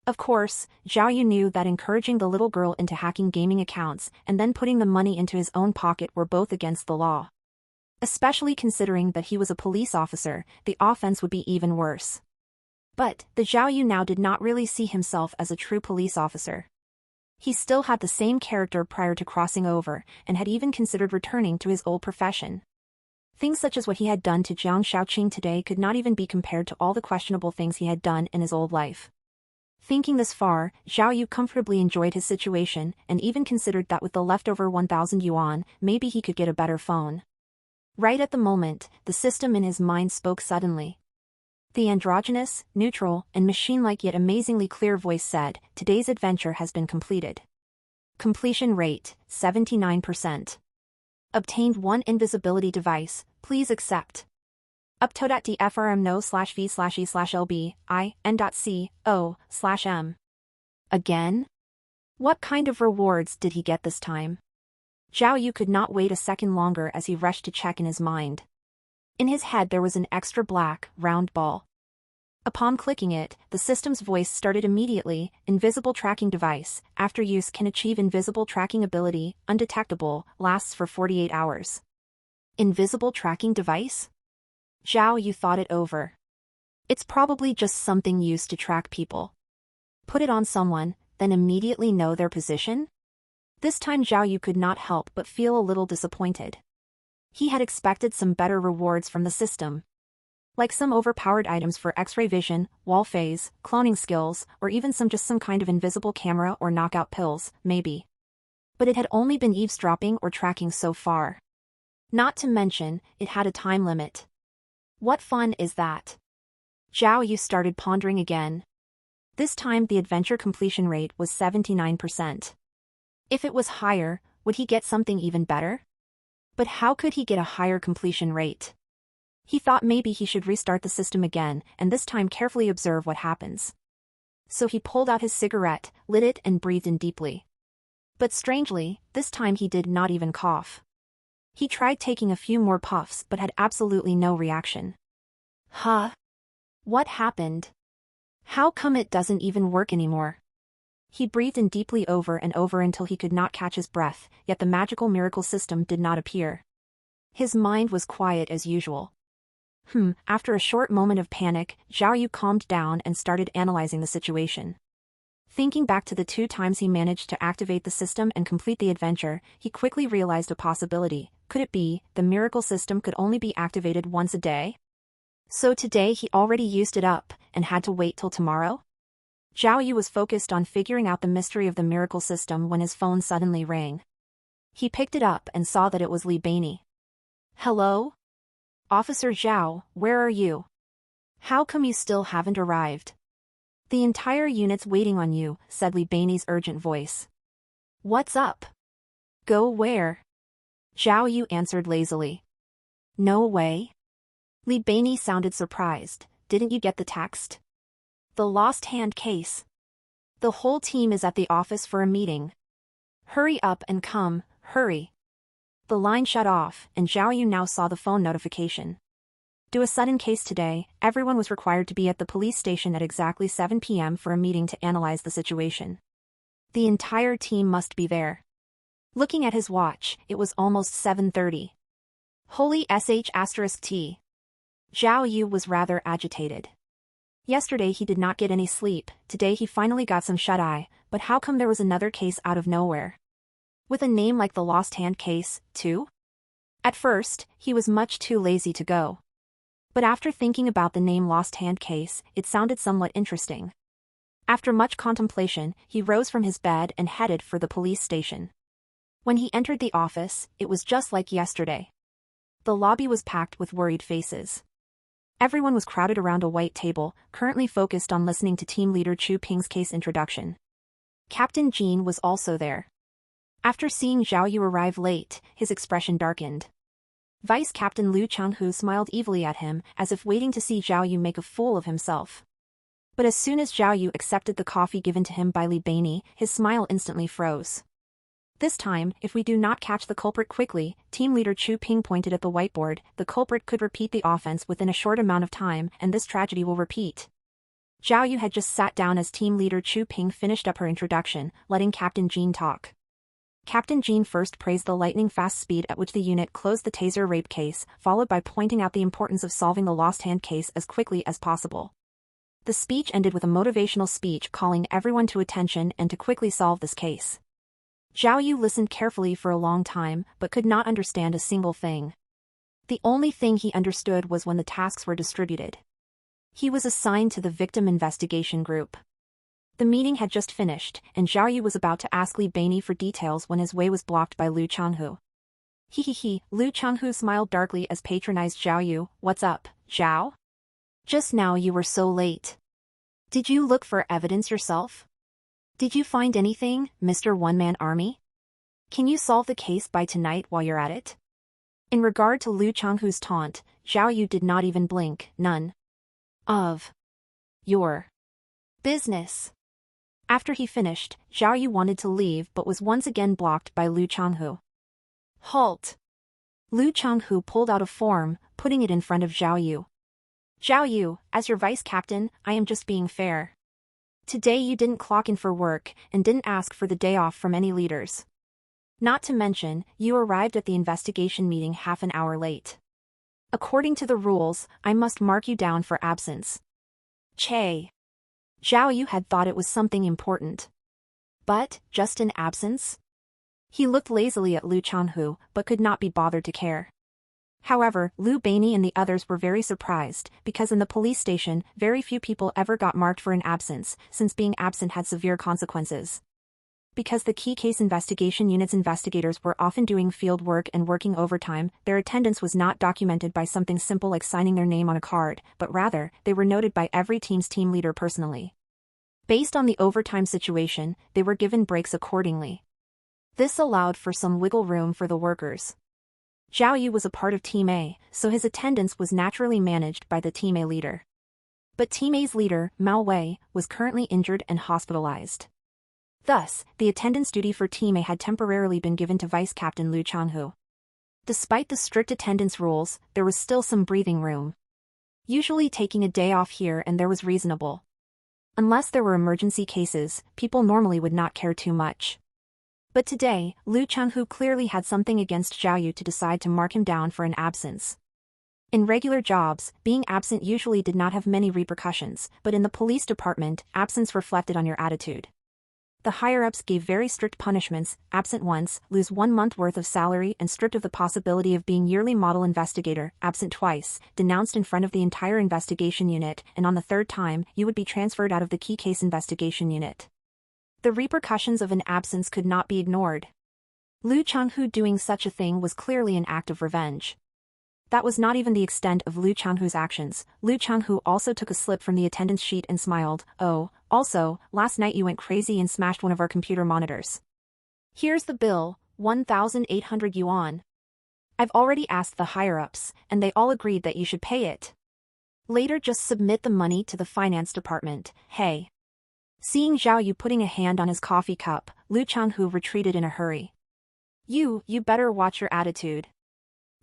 Of course, Zhao Yu knew that encouraging the little girl into hacking gaming accounts and then putting the money into his own pocket were both against the law. Especially considering that he was a police officer, the offense would be even worse. But, the Zhao Yu now did not really see himself as a true police officer. He still had the same character prior to crossing over, and had even considered returning to his old profession. Things such as what he had done to Jiang Shaoqing today could not even be compared to all the questionable things he had done in his old life. Thinking this far, Zhao Yu comfortably enjoyed his situation, and even considered that with the leftover 1,000 yuan, maybe he could get a better phone. Right at the moment, the system in his mind spoke suddenly. The androgynous, neutral, and machine-like yet amazingly clear voice said, "Today's adventure has been completed. Completion rate, 79%. Obtained 1 invisibility device, please accept. Upto.dfrm no/v/e/lb, n.co/m. Again? What kind of rewards did he get this time? Zhao Yu could not wait a second longer as he rushed to check in his mind. In his head there was an extra black, round ball. Upon clicking it, the system's voice started immediately, invisible tracking device, after use can achieve invisible tracking ability, undetectable, lasts for 48 hours. Invisible tracking device? Zhao Yu thought it over. It's probably just something used to track people. Put it on someone, then immediately know their position? This time Zhao Yu could not help but feel a little disappointed. He had expected some better rewards from the system. Like some overpowered items for X-ray vision, wall phase, cloning skills, or even some kind of invisible camera or knockout pills, maybe. But it had only been eavesdropping or tracking so far. Not to mention, it had a time limit. What fun is that? Zhao Yu started pondering again. This time the adventure completion rate was 79%. If it was higher, would he get something even better? But how could he get a higher completion rate? He thought maybe he should restart the system again and this time carefully observe what happens. So he pulled out his cigarette, lit it and breathed in deeply. But strangely, this time he did not even cough. He tried taking a few more puffs but had absolutely no reaction. Huh? What happened? How come it doesn't even work anymore? He breathed in deeply over and over until he could not catch his breath, yet the magical miracle system did not appear. His mind was quiet as usual. After a short moment of panic, Zhao Yu calmed down and started analyzing the situation. Thinking back to the 2 times he managed to activate the system and complete the adventure, he quickly realized a possibility. Could it be, the miracle system could only be activated once a day? So today he already used it up, and had to wait till tomorrow? Zhao Yu was focused on figuring out the mystery of the miracle system when his phone suddenly rang. He picked it up and saw that it was Li Bainey. "Hello? Officer Zhao, where are you? How come you still haven't arrived? The entire unit's waiting on you," said Li Bainey's urgent voice. "What's up? Go where?" Zhao Yu answered lazily. "No way." Li Bainey sounded surprised. "Didn't you get the text? The lost hand case. The whole team is at the office for a meeting. Hurry up and come, hurry." The line shut off, and Zhao Yu now saw the phone notification. Due to a sudden case today, everyone was required to be at the police station at exactly 7 p.m. for a meeting to analyze the situation. The entire team must be there. Looking at his watch, it was almost 7:30. Holy sh*t. Zhao Yu was rather agitated. Yesterday he did not get any sleep, today he finally got some shut-eye, but how come there was another case out of nowhere? With a name like the Lost Hand case, too? At first, he was much too lazy to go. But after thinking about the name Lost Hand case, it sounded somewhat interesting. After much contemplation, he rose from his bed and headed for the police station. When he entered the office, it was just like yesterday. The lobby was packed with worried faces. Everyone was crowded around a white table, currently focused on listening to team leader Chu Ping's case introduction. Captain Jean was also there. After seeing Zhao Yu arrive late, his expression darkened. Vice Captain Liu Changhu smiled evilly at him, as if waiting to see Zhao Yu make a fool of himself. But as soon as Zhao Yu accepted the coffee given to him by Li Bainey, his smile instantly froze. This time, if we do not catch the culprit quickly, team leader Chu Ping pointed at the whiteboard, the culprit could repeat the offense within a short amount of time, and this tragedy will repeat. Zhao Yu had just sat down as team leader Chu Ping finished up her introduction, letting Captain Jean talk. Captain Jean first praised the lightning-fast speed at which the unit closed the taser rape case, followed by pointing out the importance of solving the lost hand case as quickly as possible. The speech ended with a motivational speech calling everyone to attention and to quickly solve this case. Zhao Yu listened carefully for a long time, but could not understand a single thing. The only thing he understood was when the tasks were distributed. He was assigned to the victim investigation group. The meeting had just finished, and Zhao Yu was about to ask Li Bainey for details when his way was blocked by Liu Changhu. He. Liu Changhu smiled darkly as patronized Zhao Yu. "What's up, Zhao? Just now you were so late. Did you look for evidence yourself? Did you find anything, Mr. One-Man Army? Can you solve the case by tonight while you're at it?" In regard to Liu Changhu's taunt, Zhao Yu did not even blink. "None of your business." After he finished, Zhao Yu wanted to leave but was once again blocked by Liu Changhu. "Halt!" Liu Changhu pulled out a form, putting it in front of Zhao Yu. "Zhao Yu, as your vice captain, I am just being fair. Today you didn't clock in for work and didn't ask for the day off from any leaders. Not to mention, you arrived at the investigation meeting half an hour late. According to the rules, I must mark you down for absence." Che. Zhao Yu had thought it was something important. But, just an absence? He looked lazily at Liu Changhu, but could not be bothered to care. However, Liu Bainey and the others were very surprised, because in the police station, very few people ever got marked for an absence, since being absent had severe consequences. Because the key case investigation unit's investigators were often doing field work and working overtime, their attendance was not documented by something simple like signing their name on a card, but rather, they were noted by every team's team leader personally. Based on the overtime situation, they were given breaks accordingly. This allowed for some wiggle room for the workers. Zhao Yu was a part of Team A, so his attendance was naturally managed by the Team A leader. But Team A's leader, Mao Wei, was currently injured and hospitalized. Thus, the attendance duty for Team A had temporarily been given to Vice Captain Liu Changhu. Despite the strict attendance rules, there was still some breathing room. Usually taking a day off here and there was reasonable. Unless there were emergency cases, people normally would not care too much. But today, Liu Changhu clearly had something against Zhao Yu to decide to mark him down for an absence. In regular jobs, being absent usually did not have many repercussions, but in the police department, absence reflected on your attitude. The higher-ups gave very strict punishments: absent once, lose 1 month worth of salary, and stripped of the possibility of being yearly model investigator; absent twice, denounced in front of the entire investigation unit, and on the third time, you would be transferred out of the key case investigation unit. The repercussions of an absence could not be ignored. Lu Changhu doing such a thing was clearly an act of revenge. That was not even the extent of Lu Changhu's actions. Lu Changhu also took a slip from the attendance sheet and smiled. "Oh, also, last night you went crazy and smashed one of our computer monitors. Here's the bill, 1,800 yuan. I've already asked the higher-ups, and they all agreed that you should pay it. Later just submit the money to the finance department. Hey." Seeing Zhao Yu putting a hand on his coffee cup, Lu Changhu retreated in a hurry. You better watch your attitude.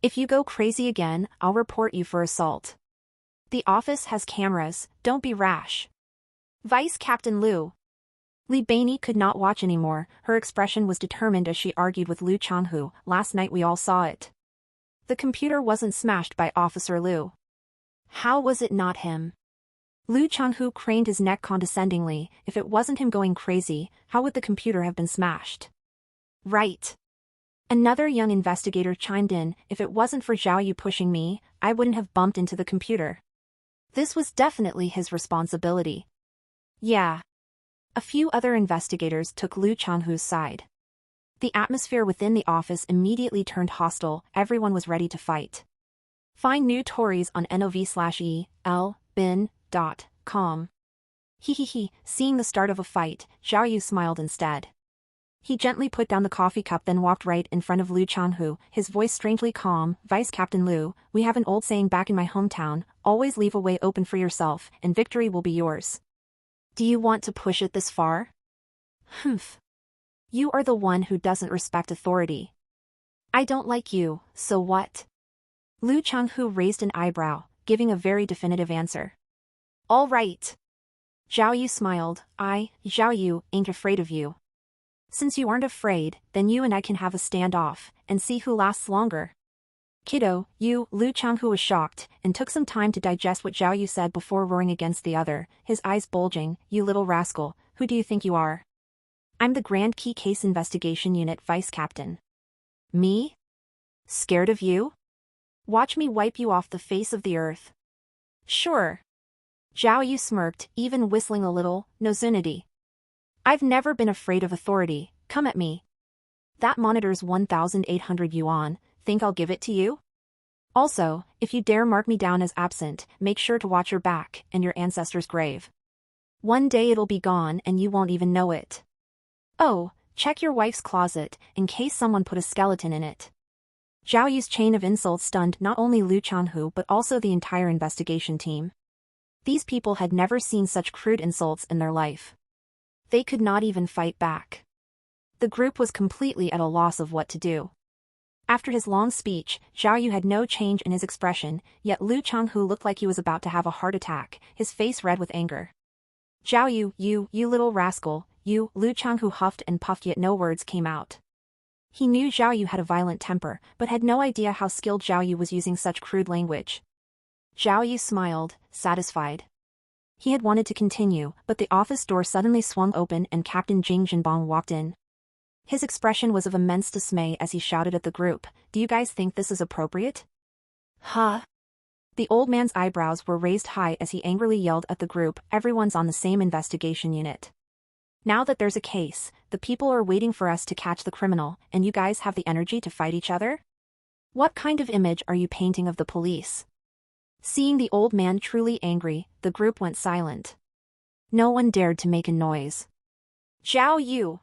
If you go crazy again, I'll report you for assault. The office has cameras, don't be rash. Vice Captain Lu. Li Bainey could not watch anymore. Her expression was determined as she argued with Lu Changhu. "Last night we all saw it. The computer wasn't smashed by Officer Lu. How was it not him?" Lu Changhu craned his neck condescendingly. "If it wasn't him going crazy, how would the computer have been smashed?" "Right." Another young investigator chimed in. "If it wasn't for Zhao Yu pushing me, I wouldn't have bumped into the computer. This was definitely his responsibility." Yeah. A few other investigators took Lu Changhu's side. The atmosphere within the office immediately turned hostile. Everyone was ready to fight. Find new stories on nov/elbin.com. Hehehe. Seeing the start of a fight, Zhao Yu smiled instead. He gently put down the coffee cup, then walked right in front of Lu Changhu, his voice strangely calm. "Vice Captain Lu, we have an old saying back in my hometown: always leave a way open for yourself, and victory will be yours. Do you want to push it this far?" "Humph. You are the one who doesn't respect authority. I don't like you, so what?" Lu Changhu raised an eyebrow, giving a very definitive answer. "All right." Zhao Yu smiled. Zhao Yu, ain't afraid of you. Since you aren't afraid, then you and I can have a standoff, and see who lasts longer. Kiddo, you." Lu Changhu was shocked, and took some time to digest what Zhao Yu said before roaring against the other, his eyes bulging. "You little rascal, who do you think you are? I'm the Grand Key Case Investigation Unit Vice Captain. Me? Scared of you? Watch me wipe you off the face of the earth." "Sure." Zhao Yu smirked, even whistling a little. "Nozunity. I've never been afraid of authority. Come at me. That monitor's 1,800 yuan, think I'll give it to you? Also, if you dare mark me down as absent, make sure to watch your back and your ancestors' grave. One day it'll be gone and you won't even know it. Oh, check your wife's closet, in case someone put a skeleton in it." Zhao Yu's chain of insults stunned not only Lu Changhu but also the entire investigation team. These people had never seen such crude insults in their life. They could not even fight back. The group was completely at a loss of what to do. After his long speech, Zhao Yu had no change in his expression, yet Lu Changhu looked like he was about to have a heart attack, his face red with anger. "Zhao Yu, you little rascal, you." Lu Changhu huffed and puffed, yet no words came out. He knew Zhao Yu had a violent temper, but had no idea how skilled Zhao Yu was using such crude language. Zhao Yu smiled, satisfied. He had wanted to continue, but the office door suddenly swung open and Captain Jing Jinbong walked in. His expression was of immense dismay as he shouted at the group, "Do you guys think this is appropriate?" "Huh?" The old man's eyebrows were raised high as he angrily yelled at the group, "Everyone's on the same investigation unit. Now that there's a case, the people are waiting for us to catch the criminal, and you guys have the energy to fight each other? What kind of image are you painting of the police?" Seeing the old man truly angry, the group went silent. No one dared to make a noise. "Zhao Yu!"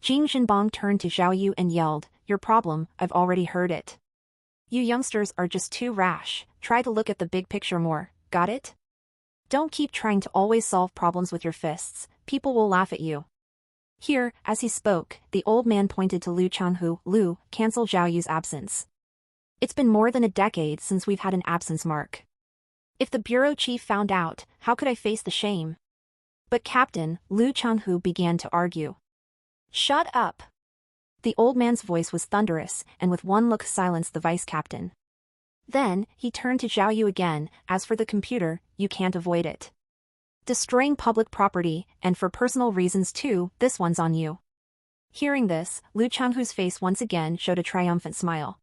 Jing Jinbong turned to Zhao Yu and yelled, "Your problem, I've already heard it. You youngsters are just too rash, try to look at the big picture more, got it? Don't keep trying to always solve problems with your fists, people will laugh at you." Here, as he spoke, the old man pointed to Lu Changhu. "Lu, cancel Zhao Yu's absence. It's been more than a decade since we've had an absence mark. If the bureau chief found out, how could I face the shame?" "But Captain," Lu Changhu began to argue. "Shut up." The old man's voice was thunderous, and with one look silenced the vice captain. Then, he turned to Zhao Yu again. "As for the computer, you can't avoid it. Destroying public property, and for personal reasons too, this one's on you. Hearing this, Lu Changhu's face once again showed a triumphant smile.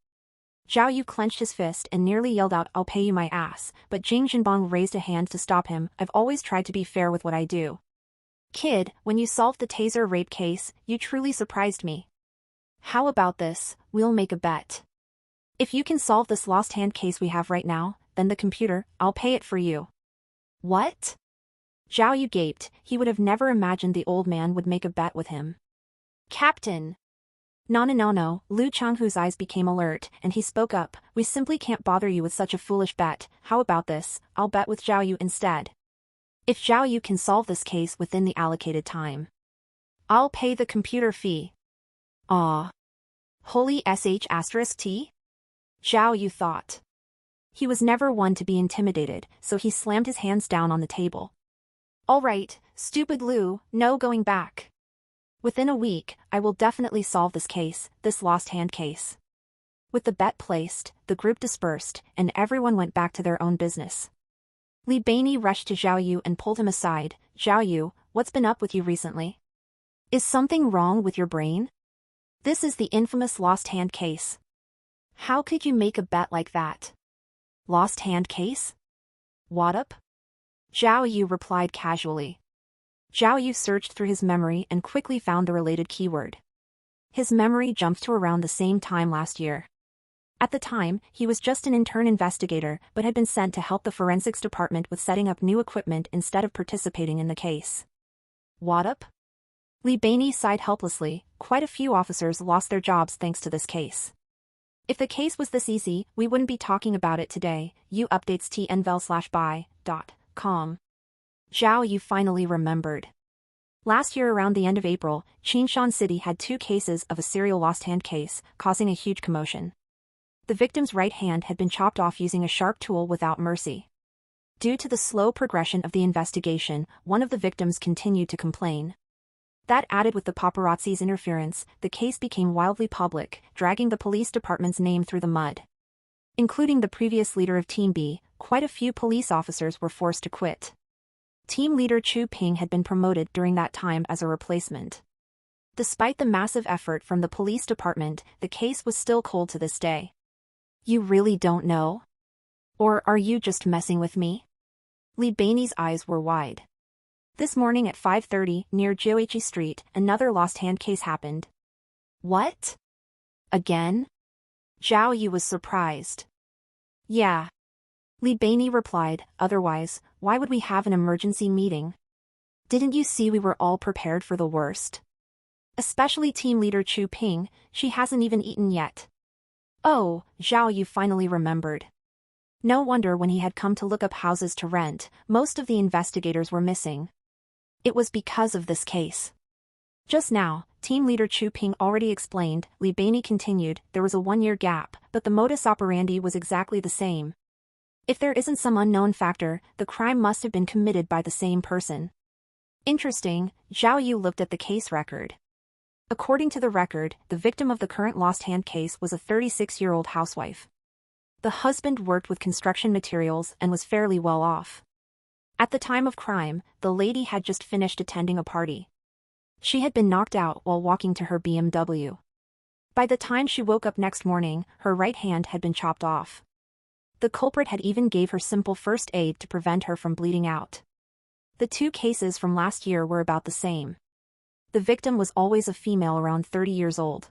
Zhao Yu clenched his fist and nearly yelled out, "I'll pay you my ass," but Jing Jinbang raised a hand to stop him. "I've always tried to be fair with what I do. Kid, when you solved the Taser rape case, you truly surprised me. How about this, we'll make a bet. If you can solve this lost hand case we have right now, then the computer, I'll pay it for you." What? Zhao Yu gaped. He would have never imagined the old man would make a bet with him. "Captain." No, Lu Changhu's eyes became alert, and he spoke up. "We simply can't bother you with such a foolish bet. How about this, I'll bet with Zhao Yu instead. If Zhao Yu can solve this case within the allocated time, I'll pay the computer fee." Ah. Holy sh*t? Zhao Yu thought. He was never one to be intimidated, so he slammed his hands down on the table. "All right, stupid Lu, no going back. Within a week, I will definitely solve this case, this lost hand case." With the bet placed, the group dispersed, and everyone went back to their own business. Li Beinei rushed to Zhao Yu and pulled him aside. "Zhao Yu, what's been up with you recently? Is something wrong with your brain? This is the infamous lost hand case. How could you make a bet like that? Lost hand case? What up?" Zhao Yu replied casually. Zhao Yu searched through his memory and quickly found the related keyword. His memory jumped to around the same time last year. At the time, he was just an intern investigator but had been sent to help the forensics department with setting up new equipment instead of participating in the case. What up? Li Beinei sighed helplessly. Quite a few officers lost their jobs thanks to this case. If the case was this easy, we wouldn't be talking about it today. You updates tnvel/by.com. Zhao Yu finally remembered. Last year around the end of April, Qinshan City had 2 cases of a serial lost hand case, causing a huge commotion. The victim's right hand had been chopped off using a sharp tool without mercy. Due to the slow progression of the investigation, one of the victims continued to complain. That added with the paparazzi's interference, the case became wildly public, dragging the police department's name through the mud. Including the previous leader of Team B, quite a few police officers were forced to quit. Team leader Chu Ping had been promoted during that time as a replacement. Despite the massive effort from the police department, the case was still cold to this day. You really don't know? Or are you just messing with me? Li Beinei's eyes were wide. This morning at 5:30, near Jiueqi Street, another lost hand case happened. What? Again? Zhao Yu was surprised. Yeah. Li Beinei replied, otherwise, why would we have an emergency meeting? Didn't you see we were all prepared for the worst? Especially team leader Chu Ping, she hasn't even eaten yet. Oh, Zhao Yu finally remembered. No wonder when he had come to look up houses to rent, most of the investigators were missing. It was because of this case. Just now, team leader Chu Ping already explained, Li Beinei continued, there was a 1-year gap, but the modus operandi was exactly the same. If there isn't some unknown factor, the crime must have been committed by the same person. Interesting, Zhao Yu looked at the case record. According to the record, the victim of the current lost hand case was a 36-year-old housewife. The husband worked with construction materials and was fairly well off. At the time of crime, the lady had just finished attending a party. She had been knocked out while walking to her BMW. By the time she woke up next morning, her right hand had been chopped off. The culprit had even gave her simple first aid to prevent her from bleeding out. The 2 cases from last year were about the same. The victim was always a female around 30 years old.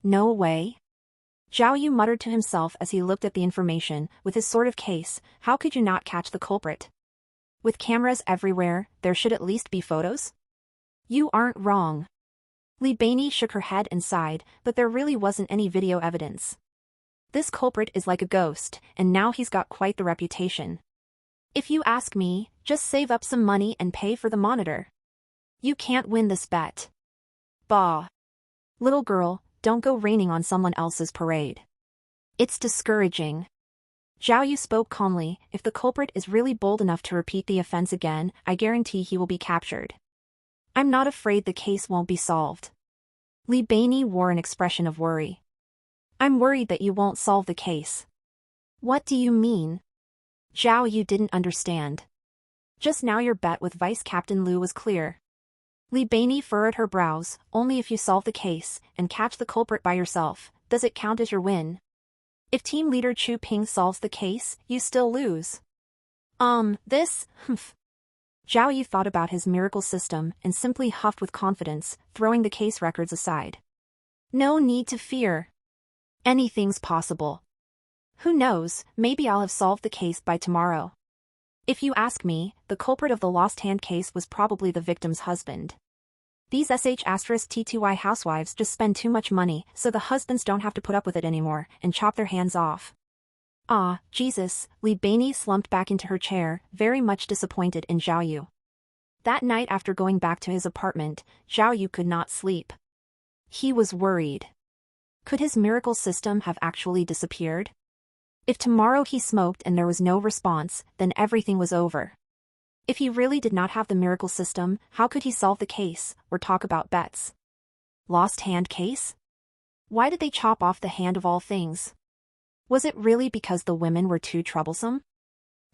No way. Zhao Yu muttered to himself as he looked at the information. With his sort of case, how could you not catch the culprit? With cameras everywhere, there should at least be photos? You aren't wrong. Li Beinei shook her head and sighed, but there really wasn't any video evidence. This culprit is like a ghost, and now he's got quite the reputation. If you ask me, just save up some money and pay for the monitor. You can't win this bet. Bah. Little girl, don't go raining on someone else's parade. It's discouraging. Zhao Yu spoke calmly, if the culprit is really bold enough to repeat the offense again, I guarantee he will be captured. I'm not afraid the case won't be solved. Li Beinei wore an expression of worry. I'm worried that you won't solve the case. What do you mean? Zhao Yu didn't understand. Just now your bet with Vice Captain Liu was clear. Li Beinei furrowed her brows. Only if you solve the case and catch the culprit by yourself does it count as your win. If team leader Chu Ping solves the case, you still lose. Humph. Zhao Yu thought about his miracle system and simply huffed with confidence, throwing the case records aside. No need to fear. Anything's possible. Who knows, maybe I'll have solved the case by tomorrow. If you ask me, the culprit of the lost hand case was probably the victim's husband. These sh*T2Y housewives just spend too much money, so the husbands don't have to put up with it anymore, and chop their hands off. Ah, Jesus, Li Beinei slumped back into her chair, very much disappointed in Zhao Yu. That night after going back to his apartment, Zhao Yu could not sleep. He was worried. Could his miracle system have actually disappeared? If tomorrow he smoked and there was no response, then everything was over. If he really did not have the miracle system, how could he solve the case, or talk about bets? Lost hand case? Why did they chop off the hand of all things? Was it really because the women were too troublesome?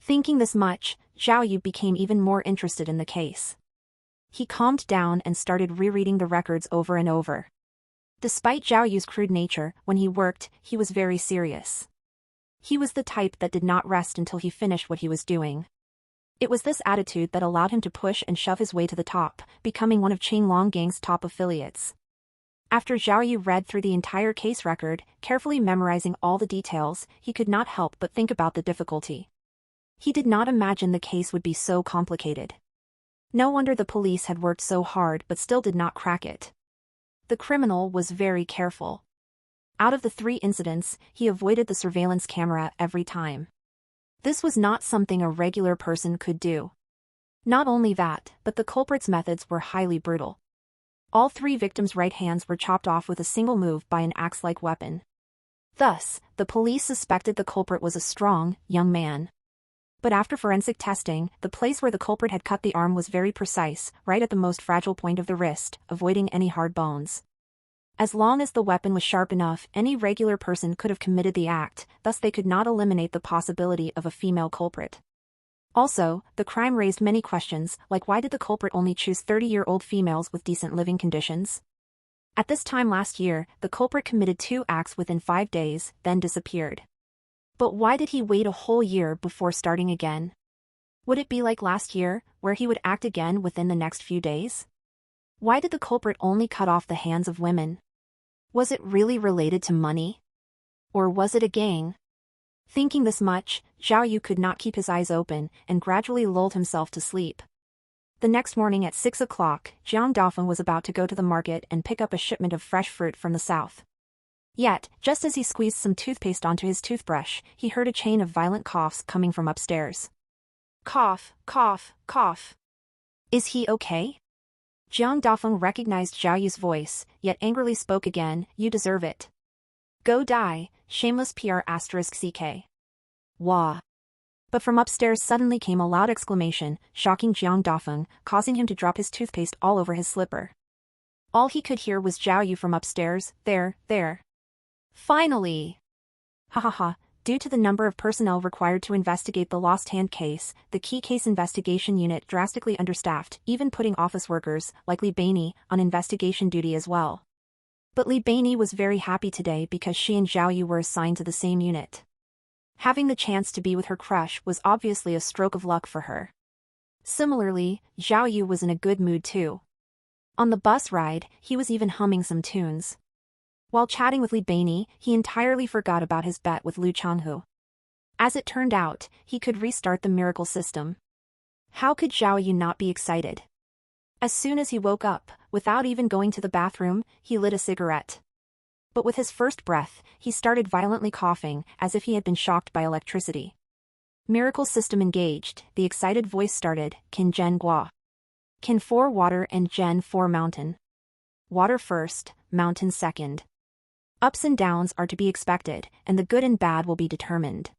Thinking this much, Zhao Yu became even more interested in the case. He calmed down and started rereading the records over and over. Despite Zhao Yu's crude nature, when he worked, he was very serious. He was the type that did not rest until he finished what he was doing. It was this attitude that allowed him to push and shove his way to the top, becoming one of Qing Long Gang's top affiliates. After Zhao Yu read through the entire case record, carefully memorizing all the details, he could not help but think about the difficulty. He did not imagine the case would be so complicated. No wonder the police had worked so hard but still did not crack it. The criminal was very careful. Out of the 3 incidents, he avoided the surveillance camera every time. This was not something a regular person could do. Not only that, but the culprit's methods were highly brutal. All 3 victims' right hands were chopped off with a single move by an axe-like weapon. Thus, the police suspected the culprit was a strong, young man. But after forensic testing, the place where the culprit had cut the arm was very precise, right at the most fragile point of the wrist, avoiding any hard bones. As long as the weapon was sharp enough, any regular person could have committed the act, thus they could not eliminate the possibility of a female culprit. Also, the crime raised many questions, like why did the culprit only choose 30-year-old females with decent living conditions? At this time last year, the culprit committed 2 acts within 5 days, then disappeared. But why did he wait a whole year before starting again? Would it be like last year, where he would act again within the next few days? Why did the culprit only cut off the hands of women? Was it really related to money? Or was it a gang? Thinking this much, Zhao Yu could not keep his eyes open and gradually lulled himself to sleep. The next morning at 6 o'clock, Jiang Dafeng was about to go to the market and pick up a shipment of fresh fruit from the south. Yet, just as he squeezed some toothpaste onto his toothbrush, he heard a chain of violent coughs coming from upstairs. Cough, cough, cough. Is he okay? Jiang Dafeng recognized Zhao Yu's voice, yet angrily spoke again, you deserve it. Go die, shameless PR**CK. Wah. But from upstairs suddenly came a loud exclamation, shocking Jiang Dafeng, causing him to drop his toothpaste all over his slipper. All he could hear was Zhao Yu from upstairs, there. Finally! Ha ha ha. Due to the number of personnel required to investigate the lost hand case, the key case investigation unit drastically understaffed, even putting office workers, like Li Beinei, on investigation duty as well. But Li Beinei was very happy today because she and Zhao Yu were assigned to the same unit. Having the chance to be with her crush was obviously a stroke of luck for her. Similarly, Zhao Yu was in a good mood too. On the bus ride, he was even humming some tunes. While chatting with Li Beinei, he entirely forgot about his bet with Liu Changhu. As it turned out, he could restart the miracle system. How could Zhao Yu not be excited? As soon as he woke up, without even going to the bathroom, he lit a cigarette. But with his first breath, he started violently coughing, as if he had been shocked by electricity. Miracle system engaged, the excited voice started, Qin Zhen Gua. Qin 4 water and Zhen 4 mountain. Water first, mountain second. Ups and downs are to be expected, and the good and bad will be determined.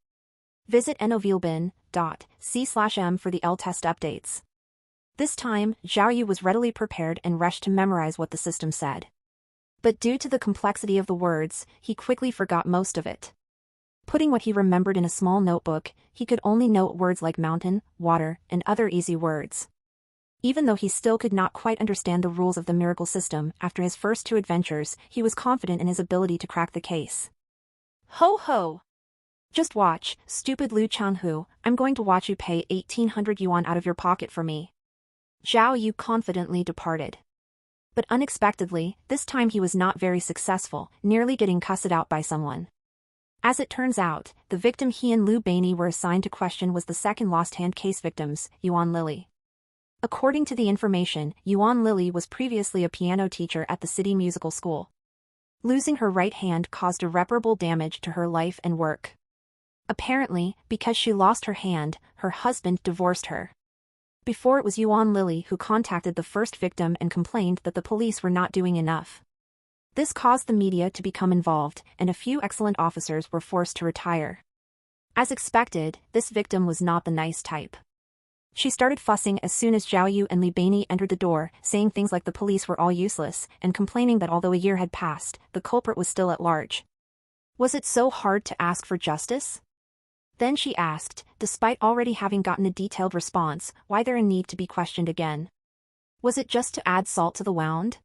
Visit novilbin.c/m for the L-test updates. This time, Zhao Yu was readily prepared and rushed to memorize what the system said. But due to the complexity of the words, he quickly forgot most of it. Putting what he remembered in a small notebook, he could only note words like mountain, water, and other easy words. Even though he still could not quite understand the rules of the miracle system, after his first 2 adventures, he was confident in his ability to crack the case. Ho ho! Just watch, stupid Liu Changhu, I'm going to watch you pay 1,800 yuan out of your pocket for me. Zhao Yu confidently departed. But unexpectedly, this time he was not very successful, nearly getting cussed out by someone. As it turns out, the victim he and Liu Beinyi were assigned to question was the second lost hand case victims, Yuan Lily. According to the information, Yuan Lily was previously a piano teacher at the city musical school. Losing her right hand caused irreparable damage to her life and work. Apparently, because she lost her hand, her husband divorced her. Before it was Yuan Lily who contacted the first victim and complained that the police were not doing enough. This caused the media to become involved, and a few excellent officers were forced to retire. As expected, this victim was not the nice type. She started fussing as soon as Zhao Yu and Li Beinyi entered the door, saying things like the police were all useless, and complaining that although a year had passed, the culprit was still at large. Was it so hard to ask for justice? Then she asked, despite already having gotten a detailed response, why there a need to be questioned again. Was it just to add salt to the wound?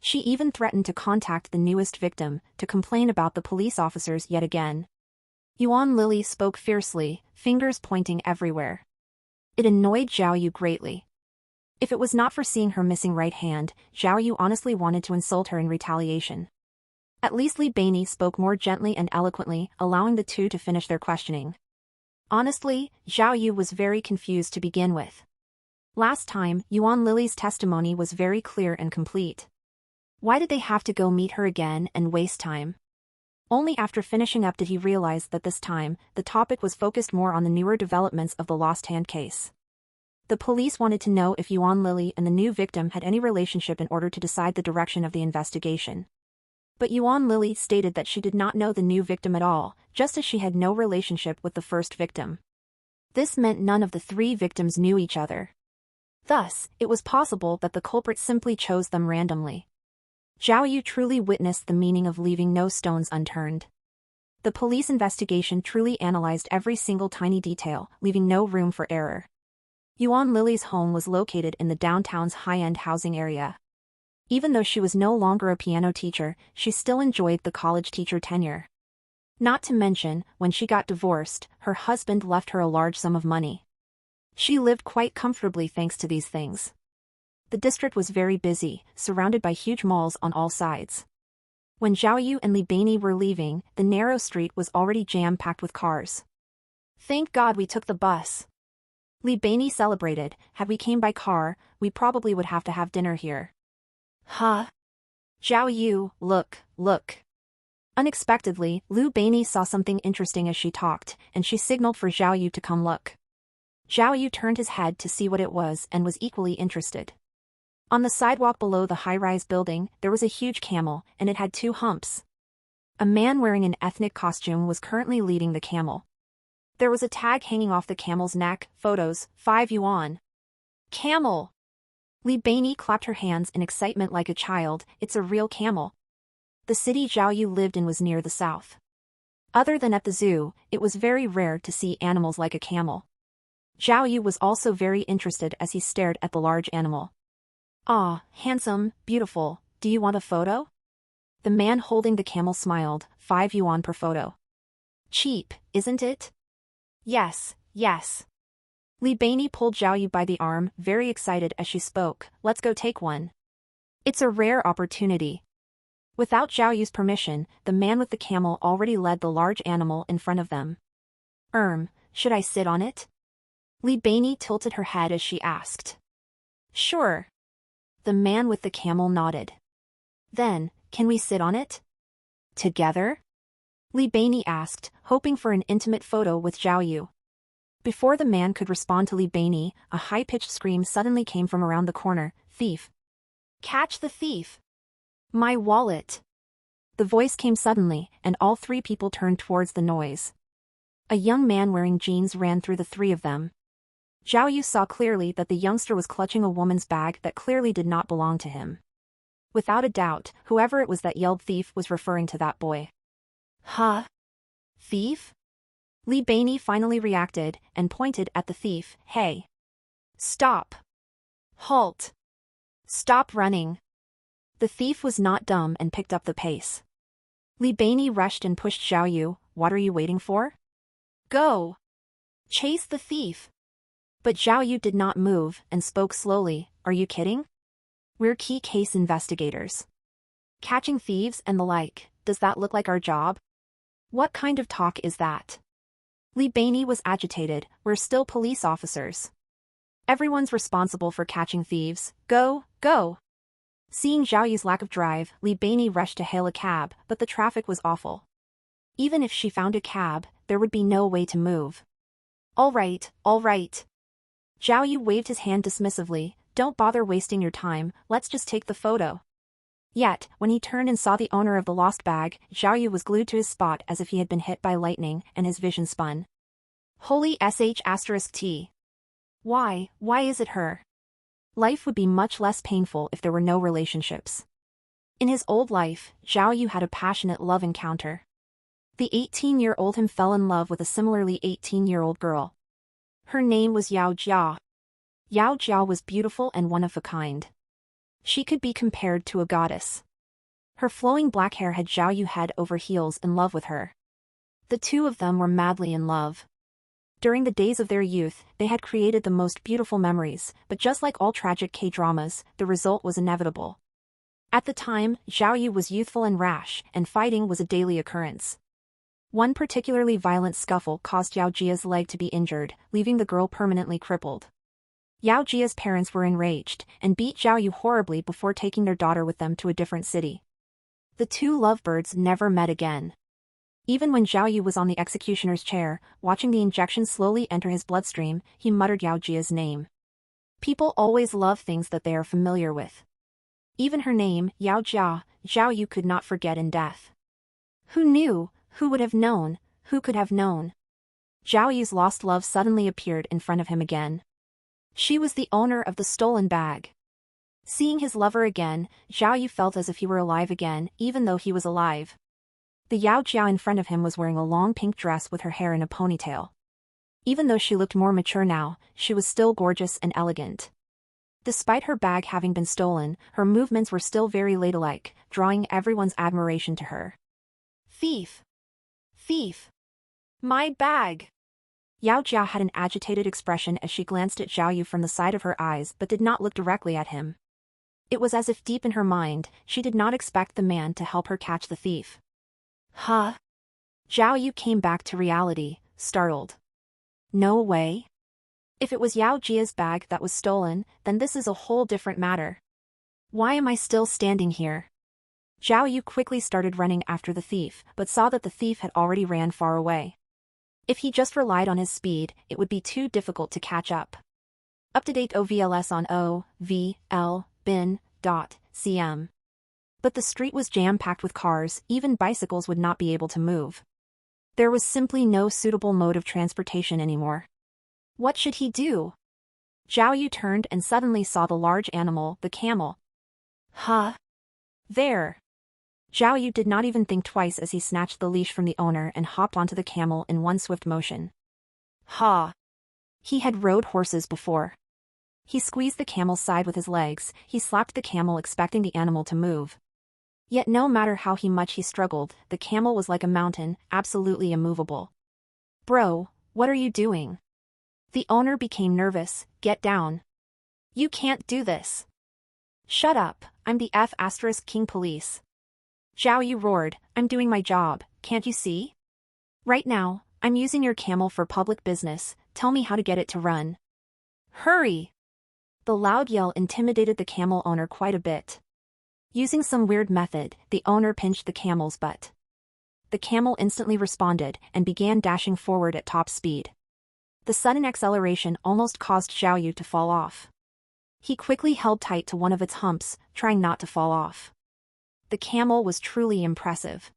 She even threatened to contact the newest victim, to complain about the police officers yet again. Yuan Lily spoke fiercely, fingers pointing everywhere. It annoyed Zhao Yu greatly. If it was not for seeing her missing right hand, Zhao Yu honestly wanted to insult her in retaliation. At least Li Beinyi spoke more gently and eloquently, allowing the 2 to finish their questioning. Honestly, Zhao Yu was very confused to begin with. Last time, Yuan Lily's testimony was very clear and complete. Why did they have to go meet her again and waste time? Only after finishing up did he realize that this time, the topic was focused more on the newer developments of the lost hand case. The police wanted to know if Yuan Lily and the new victim had any relationship in order to decide the direction of the investigation. But Yuan Lily stated that she did not know the new victim at all, just as she had no relationship with the first victim. This meant none of the 3 victims knew each other. Thus, it was possible that the culprit simply chose them randomly. Zhao Yu truly witnessed the meaning of leaving no stones unturned. The police investigation truly analyzed every single tiny detail, leaving no room for error. Yuan Lily's home was located in the downtown's high-end housing area. Even though she was no longer a piano teacher, she still enjoyed the college teacher tenure. Not to mention, when she got divorced, her husband left her a large sum of money. She lived quite comfortably thanks to these things. The district was very busy, surrounded by huge malls on all sides. When Zhao Yu and Li Beinyi were leaving, the narrow street was already jam-packed with cars. Thank God we took the bus. Li Beinyi celebrated. Had we came by car, we probably would have to have dinner here. Huh? Zhao Yu, look. Unexpectedly, Liu Beinyi saw something interesting as she talked, and she signaled for Zhao Yu to come look. Zhao Yu turned his head to see what it was and was equally interested. On the sidewalk below the high-rise building, there was a huge camel, and it had 2 humps. A man wearing an ethnic costume was currently leading the camel. There was a tag hanging off the camel's neck, photos, 5 yuan. Camel! Li Beinyi clapped her hands in excitement like a child. It's a real camel. The city Zhao Yu lived in was near the south. Other than at the zoo, it was very rare to see animals like a camel. Zhao Yu was also very interested as he stared at the large animal. Ah, handsome, beautiful, do you want a photo? The man holding the camel smiled, 5 yuan per photo. Cheap, isn't it? Yes. Li Beinyi pulled Zhao Yu by the arm, very excited as she spoke, let's go take one. It's a rare opportunity. Without Zhao Yu's permission, the man with the camel already led the large animal in front of them. Should I sit on it? Li Beinyi tilted her head as she asked. Sure. The man with the camel nodded. Then, can we sit on it? Together? Li Beinyi asked, hoping for an intimate photo with Zhao Yu. Before the man could respond to Li Beinyi, a high-pitched scream suddenly came from around the corner, thief! Catch the thief! My wallet! The voice came suddenly, and all 3 people turned towards the noise. A young man wearing jeans ran through the 3 of them. Zhao Yu saw clearly that the youngster was clutching a woman's bag that clearly did not belong to him. Without a doubt, whoever it was that yelled thief was referring to that boy. Huh? Thief? Li Beinei finally reacted and pointed at the thief. Hey! Stop! Halt! Stop running! The thief was not dumb and picked up the pace. Li Beinei rushed and pushed Zhao Yu. What are you waiting for? Go! Chase the thief! But Zhao Yu did not move and spoke slowly. Are you kidding? We're key case investigators. Catching thieves and the like, does that look like our job? What kind of talk is that? Li Beinei was agitated. We're still police officers. Everyone's responsible for catching thieves. Go, go! Seeing Zhao Yu's lack of drive, Li Beinei rushed to hail a cab, but the traffic was awful. Even if she found a cab, there would be no way to move. All right, all right. Zhao Yu waved his hand dismissively. Don't bother wasting your time, let's just take the photo. Yet, when he turned and saw the owner of the lost bag, Zhao Yu was glued to his spot as if he had been hit by lightning, and his vision spun. Holy sh*t. Why is it her? Life would be much less painful if there were no relationships. In his old life, Zhao Yu had a passionate love encounter. The 18-year-old him fell in love with a similarly 18-year-old girl. Her name was Yao Jia. Yao Jia was beautiful and one of a kind. She could be compared to a goddess. Her flowing black hair had Zhao Yu head over heels in love with her. The two of them were madly in love. During the days of their youth, they had created the most beautiful memories, but just like all tragic K-dramas, the result was inevitable. At the time, Zhao Yu was youthful and rash, and fighting was a daily occurrence. One particularly violent scuffle caused Yao Jia's leg to be injured, leaving the girl permanently crippled. Yao Jia's parents were enraged, and beat Zhao Yu horribly before taking their daughter with them to a different city. The two lovebirds never met again. Even when Zhao Yu was on the executioner's chair, watching the injection slowly enter his bloodstream, he muttered Yao Jia's name. People always love things that they are familiar with. Even her name, Yao Jia, Zhao Yu could not forget in death. Who knew? Who would have known? Who could have known? Zhao Yu's lost love suddenly appeared in front of him again. She was the owner of the stolen bag. Seeing his lover again, Zhao Yu felt as if he were alive again, even though he was alive. The Yao Jia in front of him was wearing a long pink dress with her hair in a ponytail. Even though she looked more mature now, she was still gorgeous and elegant. Despite her bag having been stolen, her movements were still very ladylike, drawing everyone's admiration to her. Thief! Thief! My bag! Yao Jia had an agitated expression as she glanced at Zhao Yu from the side of her eyes but did not look directly at him. It was as if deep in her mind, she did not expect the man to help her catch the thief. Huh? Zhao Yu came back to reality, startled. No way. If it was Yao Jia's bag that was stolen, then this is a whole different matter. Why am I still standing here? Zhao Yu quickly started running after the thief, but saw that the thief had already ran far away. If he just relied on his speed, it would be too difficult to catch up. Up-to-date OVLS on OVL bin.cm. But the street was jam-packed with cars, even bicycles would not be able to move. There was simply no suitable mode of transportation anymore. What should he do? Zhao Yu turned and suddenly saw the large animal, the camel. Huh? There! Zhao Yu did not even think twice as he snatched the leash from the owner and hopped onto the camel in one swift motion. Ha! He had rode horses before. He squeezed the camel's side with his legs, he slapped the camel expecting the animal to move. Yet no matter how much he struggled, the camel was like a mountain, absolutely immovable. Bro, what are you doing? The owner became nervous. Get down. You can't do this. Shut up, I'm the F***King Police. Zhao Yu roared, I'm doing my job, can't you see? Right now, I'm using your camel for public business, tell me how to get it to run. Hurry! The loud yell intimidated the camel owner quite a bit. Using some weird method, the owner pinched the camel's butt. The camel instantly responded and began dashing forward at top speed. The sudden acceleration almost caused Zhao Yu to fall off. He quickly held tight to one of its humps, trying not to fall off. The camel was truly impressive.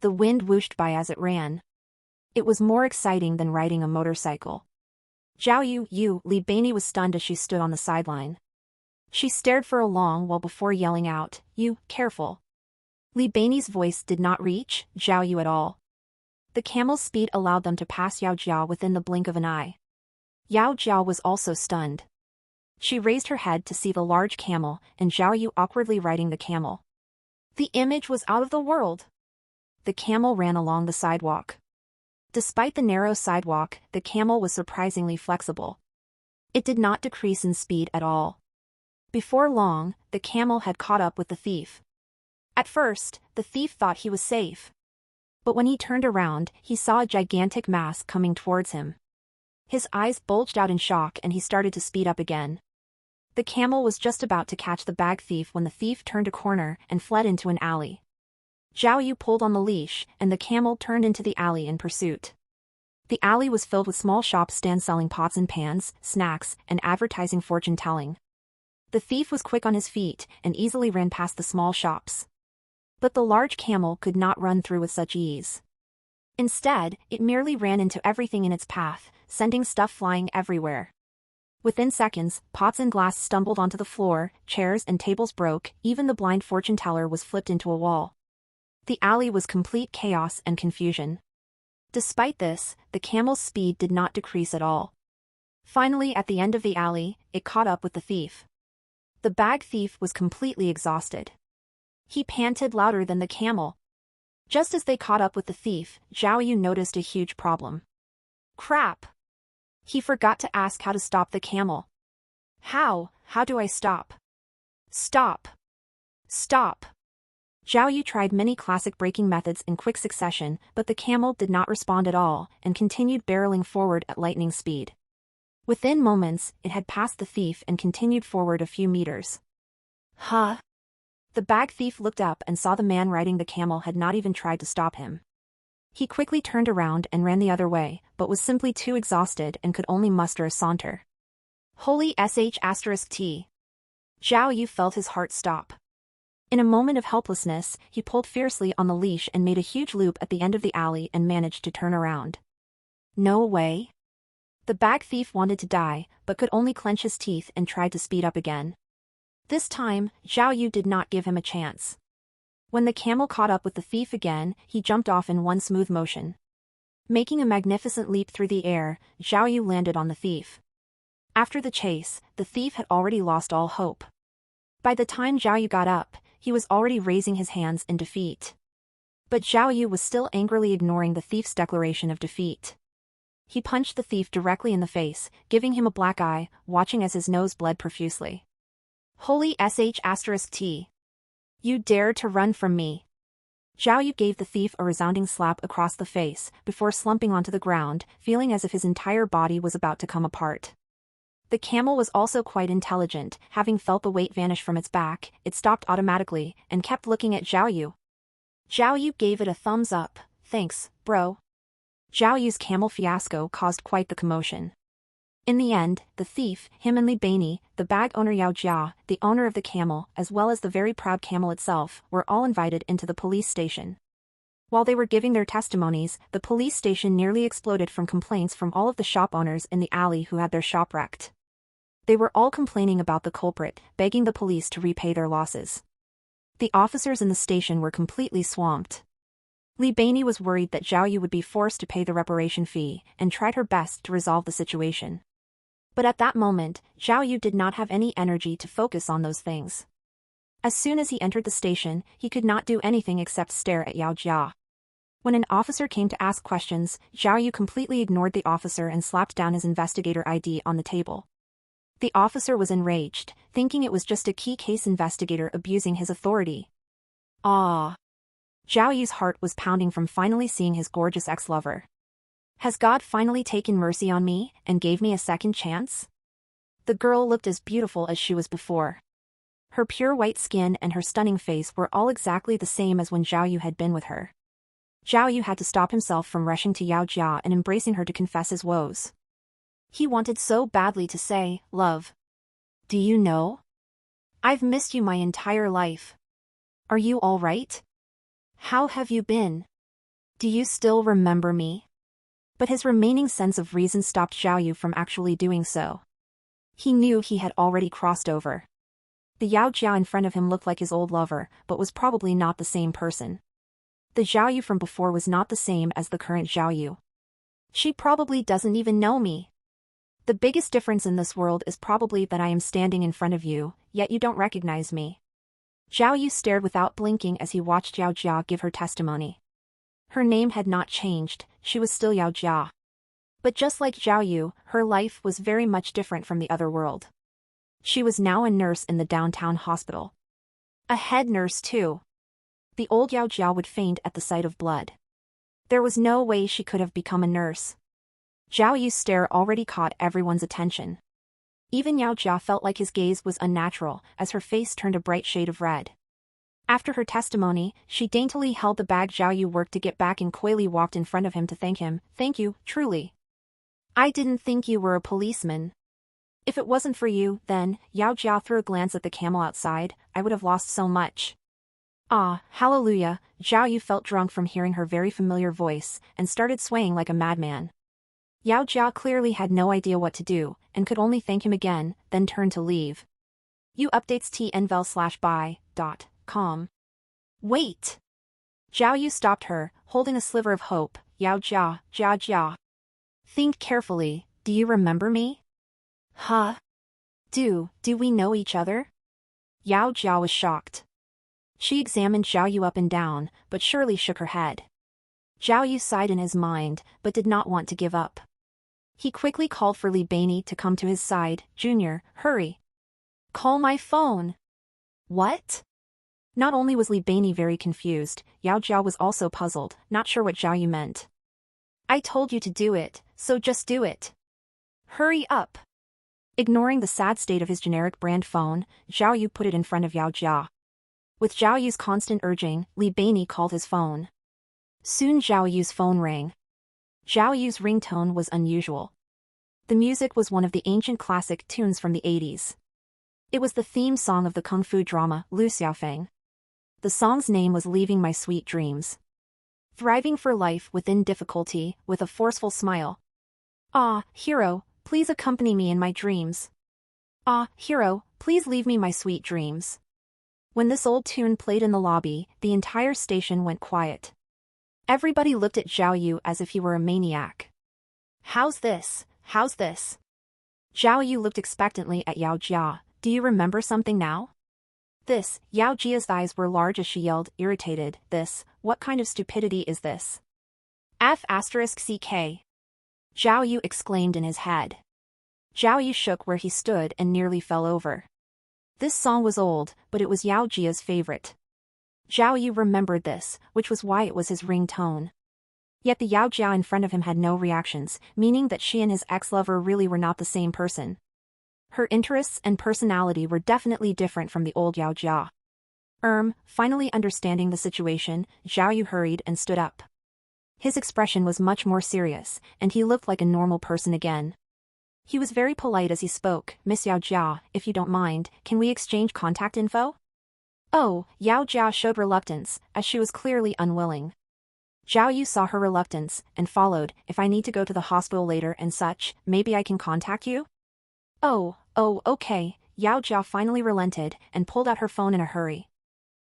The wind whooshed by as it ran. It was more exciting than riding a motorcycle. Zhao Yu, Li Beinei was stunned as she stood on the sideline. She stared for a long while before yelling out, You, careful. Li Beinei's voice did not reach Zhao Yu at all. The camel's speed allowed them to pass Yao Jia within the blink of an eye. Yao Jia was also stunned. She raised her head to see the large camel and Zhao Yu awkwardly riding the camel. The image was out of the world. The camel ran along the sidewalk. Despite the narrow sidewalk, the camel was surprisingly flexible. It did not decrease in speed at all. Before long, the camel had caught up with the thief. At first, the thief thought he was safe. But when he turned around, he saw a gigantic mass coming towards him. His eyes bulged out in shock and he started to speed up again. The camel was just about to catch the bag thief when the thief turned a corner and fled into an alley. Zhao Yu pulled on the leash, and the camel turned into the alley in pursuit. The alley was filled with small shop stands selling pots and pans, snacks, and advertising fortune-telling. The thief was quick on his feet and easily ran past the small shops. But the large camel could not run through with such ease. Instead, it merely ran into everything in its path, sending stuff flying everywhere. Within seconds, pots and glass stumbled onto the floor, chairs and tables broke, even the blind fortune-teller was flipped into a wall. The alley was complete chaos and confusion. Despite this, the camel's speed did not decrease at all. Finally, at the end of the alley, it caught up with the thief. The bag thief was completely exhausted. He panted louder than the camel. Just as they caught up with the thief, Zhao Yu noticed a huge problem. Crap! He forgot to ask how to stop the camel. How do I stop? Stop! Stop! Zhao Yu tried many classic braking methods in quick succession, but the camel did not respond at all and continued barreling forward at lightning speed. Within moments, it had passed the thief and continued forward a few meters. Huh? The bag thief looked up and saw the man riding the camel had not even tried to stop him. He quickly turned around and ran the other way, but was simply too exhausted and could only muster a saunter. Holy sh**t. Zhao Yu felt his heart stop. In a moment of helplessness, he pulled fiercely on the leash and made a huge loop at the end of the alley and managed to turn around. No way. The bag thief wanted to die, but could only clench his teeth and tried to speed up again. This time, Zhao Yu did not give him a chance. When the camel caught up with the thief again, he jumped off in one smooth motion. Making a magnificent leap through the air, Zhao Yu landed on the thief. After the chase, the thief had already lost all hope. By the time Zhao Yu got up, he was already raising his hands in defeat. But Zhao Yu was still angrily ignoring the thief's declaration of defeat. He punched the thief directly in the face, giving him a black eye, watching as his nose bled profusely. Holy sh**t. You dare to run from me. Zhao Yu gave the thief a resounding slap across the face, before slumping onto the ground, feeling as if his entire body was about to come apart. The camel was also quite intelligent, having felt the weight vanish from its back, it stopped automatically, and kept looking at Zhao Yu. Zhao Yu gave it a thumbs up. Thanks, bro. Zhao Yu's camel fiasco caused quite the commotion. In the end, the thief, him and Li Beini, the bag owner Yao Jia, the owner of the camel, as well as the very proud camel itself, were all invited into the police station. While they were giving their testimonies, the police station nearly exploded from complaints from all of the shop owners in the alley who had their shop wrecked. They were all complaining about the culprit, begging the police to repay their losses. The officers in the station were completely swamped. Li Beini was worried that Zhao Yu would be forced to pay the reparation fee, and tried her best to resolve the situation. But at that moment, Zhao Yu did not have any energy to focus on those things. As soon as he entered the station, he could not do anything except stare at Yao Jia. When an officer came to ask questions, Zhao Yu completely ignored the officer and slapped down his investigator ID on the table. The officer was enraged, thinking it was just a key case investigator abusing his authority. Ah! Zhao Yu's heart was pounding from finally seeing his gorgeous ex-lover. Has God finally taken mercy on me and gave me a second chance? The girl looked as beautiful as she was before. Her pure white skin and her stunning face were all exactly the same as when Zhao Yu had been with her. Zhao Yu had to stop himself from rushing to Yao Jia and embracing her to confess his woes. He wanted so badly to say, "Love. Do you know? I've missed you my entire life. Are you all right? How have you been? Do you still remember me?" But his remaining sense of reason stopped Zhao Yu from actually doing so. He knew he had already crossed over. The Yao Jia in front of him looked like his old lover, but was probably not the same person. The Zhao Yu from before was not the same as the current Zhao Yu. She probably doesn't even know me. The biggest difference in this world is probably that I am standing in front of you, yet you don't recognize me. Zhao Yu stared without blinking as he watched Yao Jia give her testimony. Her name had not changed, she was still Yao Jia. But just like Zhao Yu, her life was very much different from the other world. She was now a nurse in the downtown hospital. A head nurse too. The old Yao Jia would faint at the sight of blood. There was no way she could have become a nurse. Zhao Yu's stare already caught everyone's attention. Even Yao Jia felt like his gaze was unnatural as her face turned a bright shade of red. After her testimony, she daintily held the bag Zhao Yu worked to get back and coyly walked in front of him to thank him. "Thank you, truly. I didn't think you were a policeman. If it wasn't for you, then," Yao Jia threw a glance at the camel outside, "I would have lost so much." Ah, hallelujah, Zhao Yu felt drunk from hearing her very familiar voice, and started swaying like a madman. Yao Jia clearly had no idea what to do, and could only thank him again, then turned to leave. You updates tnvel/buy.com. Wait! Zhao Yu stopped her, holding a sliver of hope. Yao Jia, Jia. Think carefully, do you remember me? Huh? Do we know each other? Yao Jia was shocked. She examined Zhao Yu up and down, but surely shook her head. Zhao Yu sighed in his mind, but did not want to give up. He quickly called for Li Baini to come to his side. "Junior, hurry. Call my phone." What? Not only was Li Baini very confused, Yao Jia was also puzzled, not sure what Zhao Yu meant. "I told you to do it, so just do it. Hurry up." Ignoring the sad state of his generic brand phone, Zhao Yu put it in front of Yao Jia. With Zhao Yu's constant urging, Li Baini called his phone. Soon Zhao Yu's phone rang. Zhao Yu's ringtone was unusual. The music was one of the ancient classic tunes from the 80s. It was the theme song of the kung fu drama, Lu Xiaofeng. The song's name was Leaving My Sweet Dreams. Thriving for life within difficulty, with a forceful smile. Ah, hero, please accompany me in my dreams. Ah, hero, please leave me my sweet dreams. When this old tune played in the lobby, the entire station went quiet. Everybody looked at Zhao Yu as if he were a maniac. How's this? Zhao Yu looked expectantly at Yao Jia. Do you remember something now? This, Yao Jia's eyes were large as she yelled, irritated. What kind of stupidity is this? F***CK. Zhao Yu exclaimed in his head. Zhao Yu shook where he stood and nearly fell over. This song was old, but it was Yao Jia's favorite. Zhao Yu remembered this, which was why it was his ringtone. Yet the Yao Jia in front of him had no reactions, meaning that she and his ex-lover really were not the same person. Her interests and personality were definitely different from the old Yao Jia. Finally understanding the situation, Zhao Yu hurried and stood up. His expression was much more serious, and he looked like a normal person again. He was very polite as he spoke. "Miss Yao Jia, if you don't mind, can we exchange contact info?" Oh, Yao Jia showed reluctance, as she was clearly unwilling. Zhao Yu saw her reluctance, and followed. "If I need to go to the hospital later and such, maybe I can contact you?" Oh, okay, Yao Jia finally relented, and pulled out her phone in a hurry.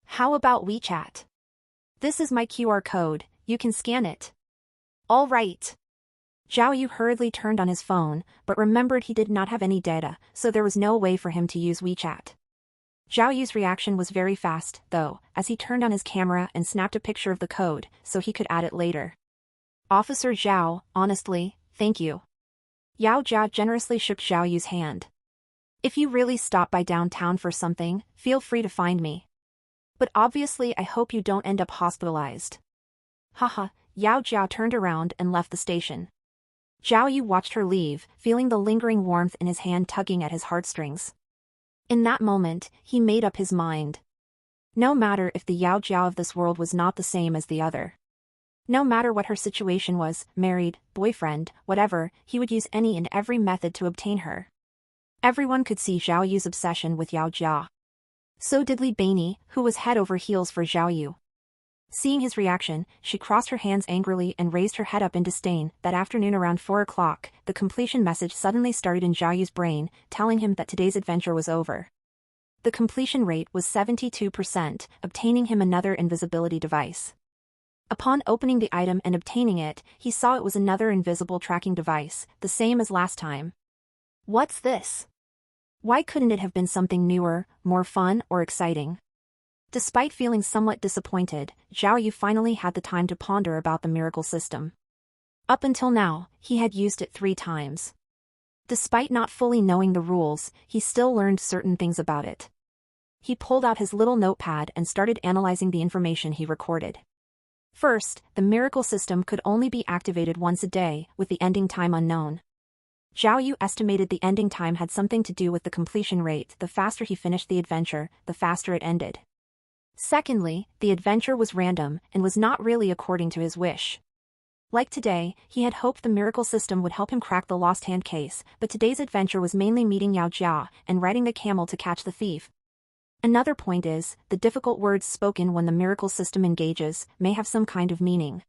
"How about WeChat? This is my QR code, you can scan it." "All right." Zhao Yu hurriedly turned on his phone, but remembered he did not have any data, so there was no way for him to use WeChat. Zhao Yu's reaction was very fast, though, as he turned on his camera and snapped a picture of the code, so he could add it later. "Officer Zhao, honestly, thank you." Yao Jia generously shook Zhao Yu's hand. "If you really stop by downtown for something, feel free to find me. But obviously I hope you don't end up hospitalized." Haha, Yao Jia turned around and left the station. Zhao Yu watched her leave, feeling the lingering warmth in his hand tugging at his heartstrings. In that moment, he made up his mind. No matter if the Yao Jia of this world was not the same as the other. No matter what her situation was, married, boyfriend, whatever, he would use any and every method to obtain her. Everyone could see Zhao Yu's obsession with Yao Jia. So did Li Baini, who was head over heels for Zhao Yu. Seeing his reaction, she crossed her hands angrily and raised her head up in disdain. That afternoon around 4 o'clock, the completion message suddenly started in Zhao Yu's brain, telling him that today's adventure was over. The completion rate was 72%, obtaining him another invisibility device. Upon opening the item and obtaining it, he saw it was another invisible tracking device, the same as last time. What's this? Why couldn't it have been something newer, more fun or exciting? Despite feeling somewhat disappointed, Zhao Yu finally had the time to ponder about the miracle system. Up until now, he had used it 3 times. Despite not fully knowing the rules, he still learned certain things about it. He pulled out his little notepad and started analyzing the information he recorded. First, the miracle system could only be activated once a day, with the ending time unknown. Zhao Yu estimated the ending time had something to do with the completion rate. The faster he finished the adventure, the faster it ended. Secondly, the adventure was random and was not really according to his wish. Like today, he had hoped the miracle system would help him crack the lost hand case, but today's adventure was mainly meeting Yao Jia and riding the camel to catch the thief. Another point is, the difficult words spoken when the miracle system engages may have some kind of meaning.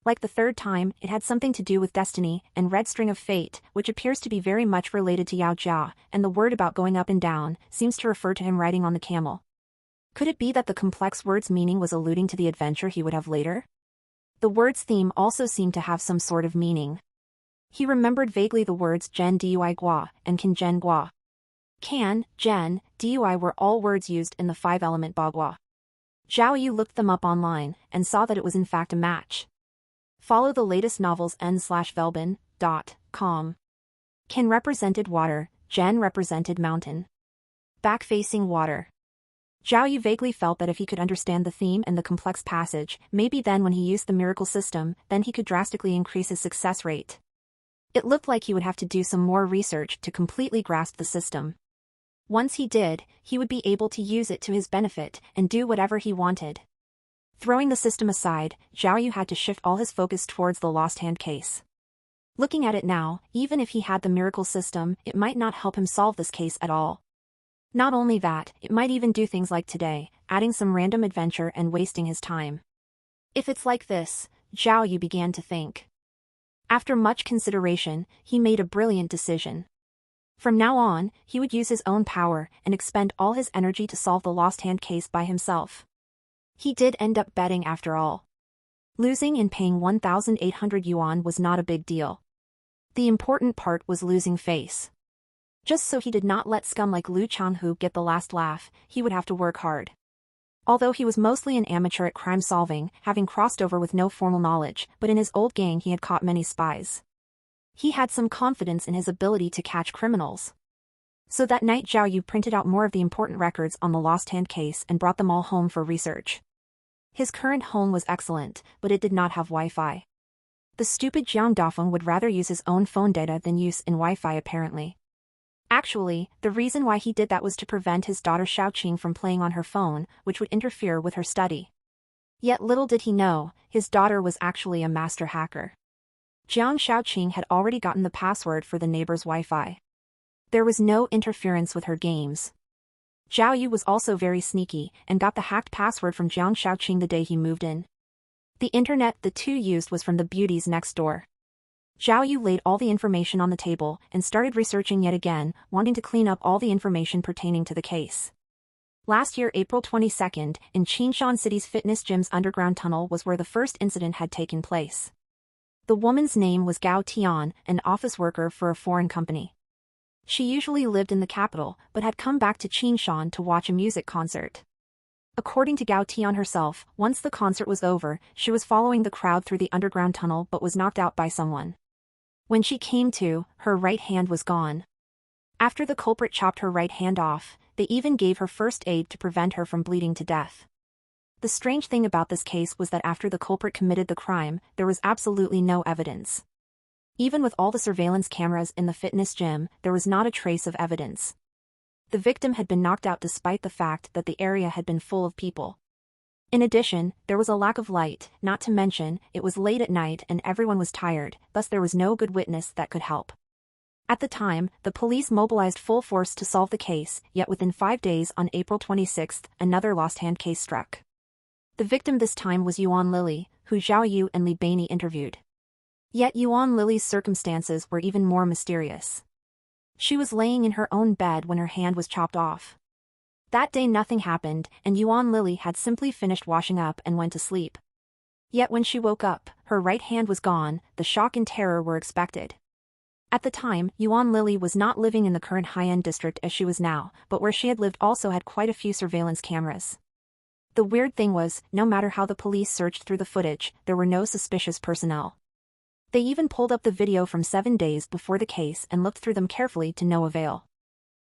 Like the third time, it had something to do with destiny and red string of fate, which appears to be very much related to Yao Jia, and the word about going up and down seems to refer to him riding on the camel. Could it be that the complex word's meaning was alluding to the adventure he would have later? The word's theme also seemed to have some sort of meaning. He remembered vaguely the words Zhen Dui Gua and Can Zhen Gua. Can, Zhen, Dui were all words used in the 5-element Bagua. Zhao Yu looked them up online and saw that it was in fact a match. Follow the latest novels n/velbin.com. Can represented water, Zhen represented mountain. Back-facing water. Zhao Yu vaguely felt that if he could understand the theme and the complex passage, maybe then when he used the miracle system, then he could drastically increase his success rate. It looked like he would have to do some more research to completely grasp the system. Once he did, he would be able to use it to his benefit and do whatever he wanted. Throwing the system aside, Zhao Yu had to shift all his focus towards the lost hand case. Looking at it now, even if he had the miracle system, it might not help him solve this case at all. Not only that, it might even do things like today, adding some random adventure and wasting his time. If it's like this, Zhao Yu began to think. After much consideration, he made a brilliant decision. From now on, he would use his own power and expend all his energy to solve the lost hand case by himself. He did end up betting after all. Losing and paying 1,800 yuan was not a big deal. The important part was losing face. Just so he did not let scum like Lu Changhu get the last laugh, he would have to work hard. Although he was mostly an amateur at crime solving, having crossed over with no formal knowledge, but in his old gang he had caught many spies. He had some confidence in his ability to catch criminals. So that night Zhao Yu printed out more of the important records on the lost hand case and brought them all home for research. His current home was excellent, but it did not have Wi-Fi. The stupid Jiang Dafeng would rather use his own phone data than use in Wi-Fi apparently. Actually, the reason why he did that was to prevent his daughter Xiaoqing from playing on her phone, which would interfere with her study. Yet little did he know, his daughter was actually a master hacker. Jiang Xiaoqing had already gotten the password for the neighbor's Wi-Fi. There was no interference with her games. Zhao Yu was also very sneaky and got the hacked password from Jiang Xiaoqing the day he moved in. The internet the two used was from the beauties next door. Zhao Yu laid all the information on the table and started researching yet again, wanting to clean up all the information pertaining to the case. Last year, April 22nd, in Qinshan City's fitness gym's underground tunnel was where the first incident had taken place. The woman's name was Gao Tian, an office worker for a foreign company. She usually lived in the capital, but had come back to Qinshan to watch a music concert. According to Gao Tian herself, once the concert was over, she was following the crowd through the underground tunnel but was knocked out by someone. When she came to, her right hand was gone. After the culprit chopped her right hand off, they even gave her first aid to prevent her from bleeding to death. The strange thing about this case was that after the culprit committed the crime, there was absolutely no evidence. Even with all the surveillance cameras in the fitness gym, there was not a trace of evidence. The victim had been knocked out despite the fact that the area had been full of people. In addition, there was a lack of light, not to mention, it was late at night and everyone was tired, thus there was no good witness that could help. At the time, the police mobilized full force to solve the case, yet within 5 days on April 26th, another lost hand case struck. The victim this time was Yuan Lily, who Zhao Yu and Li Baini interviewed. Yet Yuan Lily's circumstances were even more mysterious. She was laying in her own bed when her hand was chopped off. That day nothing happened, and Yuan Lily had simply finished washing up and went to sleep. Yet when she woke up, her right hand was gone. The shock and terror were expected. At the time, Yuan Lily was not living in the current high-end district as she was now, but where she had lived also had quite a few surveillance cameras. The weird thing was, no matter how the police searched through the footage, there were no suspicious personnel. They even pulled up the video from 7 days before the case and looked through them carefully to no avail.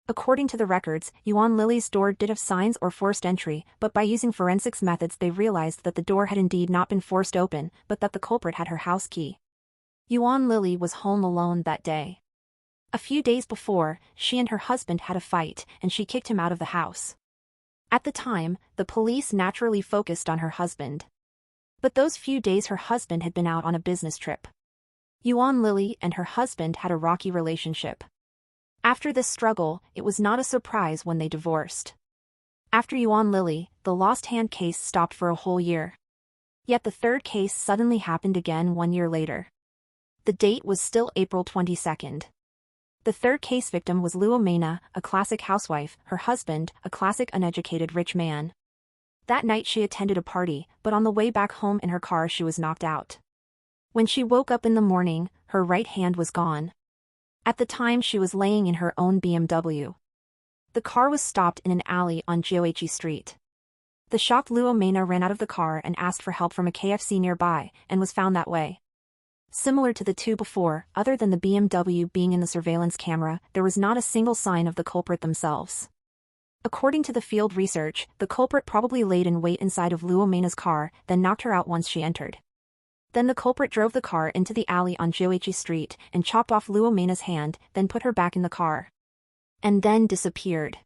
According to the records, Yuan Lily's door did have signs or forced entry, but by using forensics methods they realized that the door had indeed not been forced open, but that the culprit had her house key. Yuan Lily was home alone that day. A few days before, she and her husband had a fight, and she kicked him out of the house. At the time, the police naturally focused on her husband. But those few days her husband had been out on a business trip. Yuan Lily and her husband had a rocky relationship. After this struggle, it was not a surprise when they divorced. After Yuan Lily, the lost hand case stopped for a whole year. Yet the third case suddenly happened again 1 year later. The date was still April 22nd. The third case victim was Luo Mena, a classic housewife, her husband, a classic uneducated rich man. That night she attended a party, but on the way back home in her car she was knocked out. When she woke up in the morning, her right hand was gone. At the time she was laying in her own BMW. The car was stopped in an alley on Jioichi Street. The shocked Luo Mena ran out of the car and asked for help from a KFC nearby, and was found that way. Similar to the two before, other than the BMW being in the surveillance camera, there was not a single sign of the culprit themselves. According to the field research, the culprit probably laid in wait inside of Luo Mena's car, then knocked her out once she entered. Then the culprit drove the car into the alley on Jioichi Street and chopped off Luo Mena's hand, then put her back in the car. And then disappeared.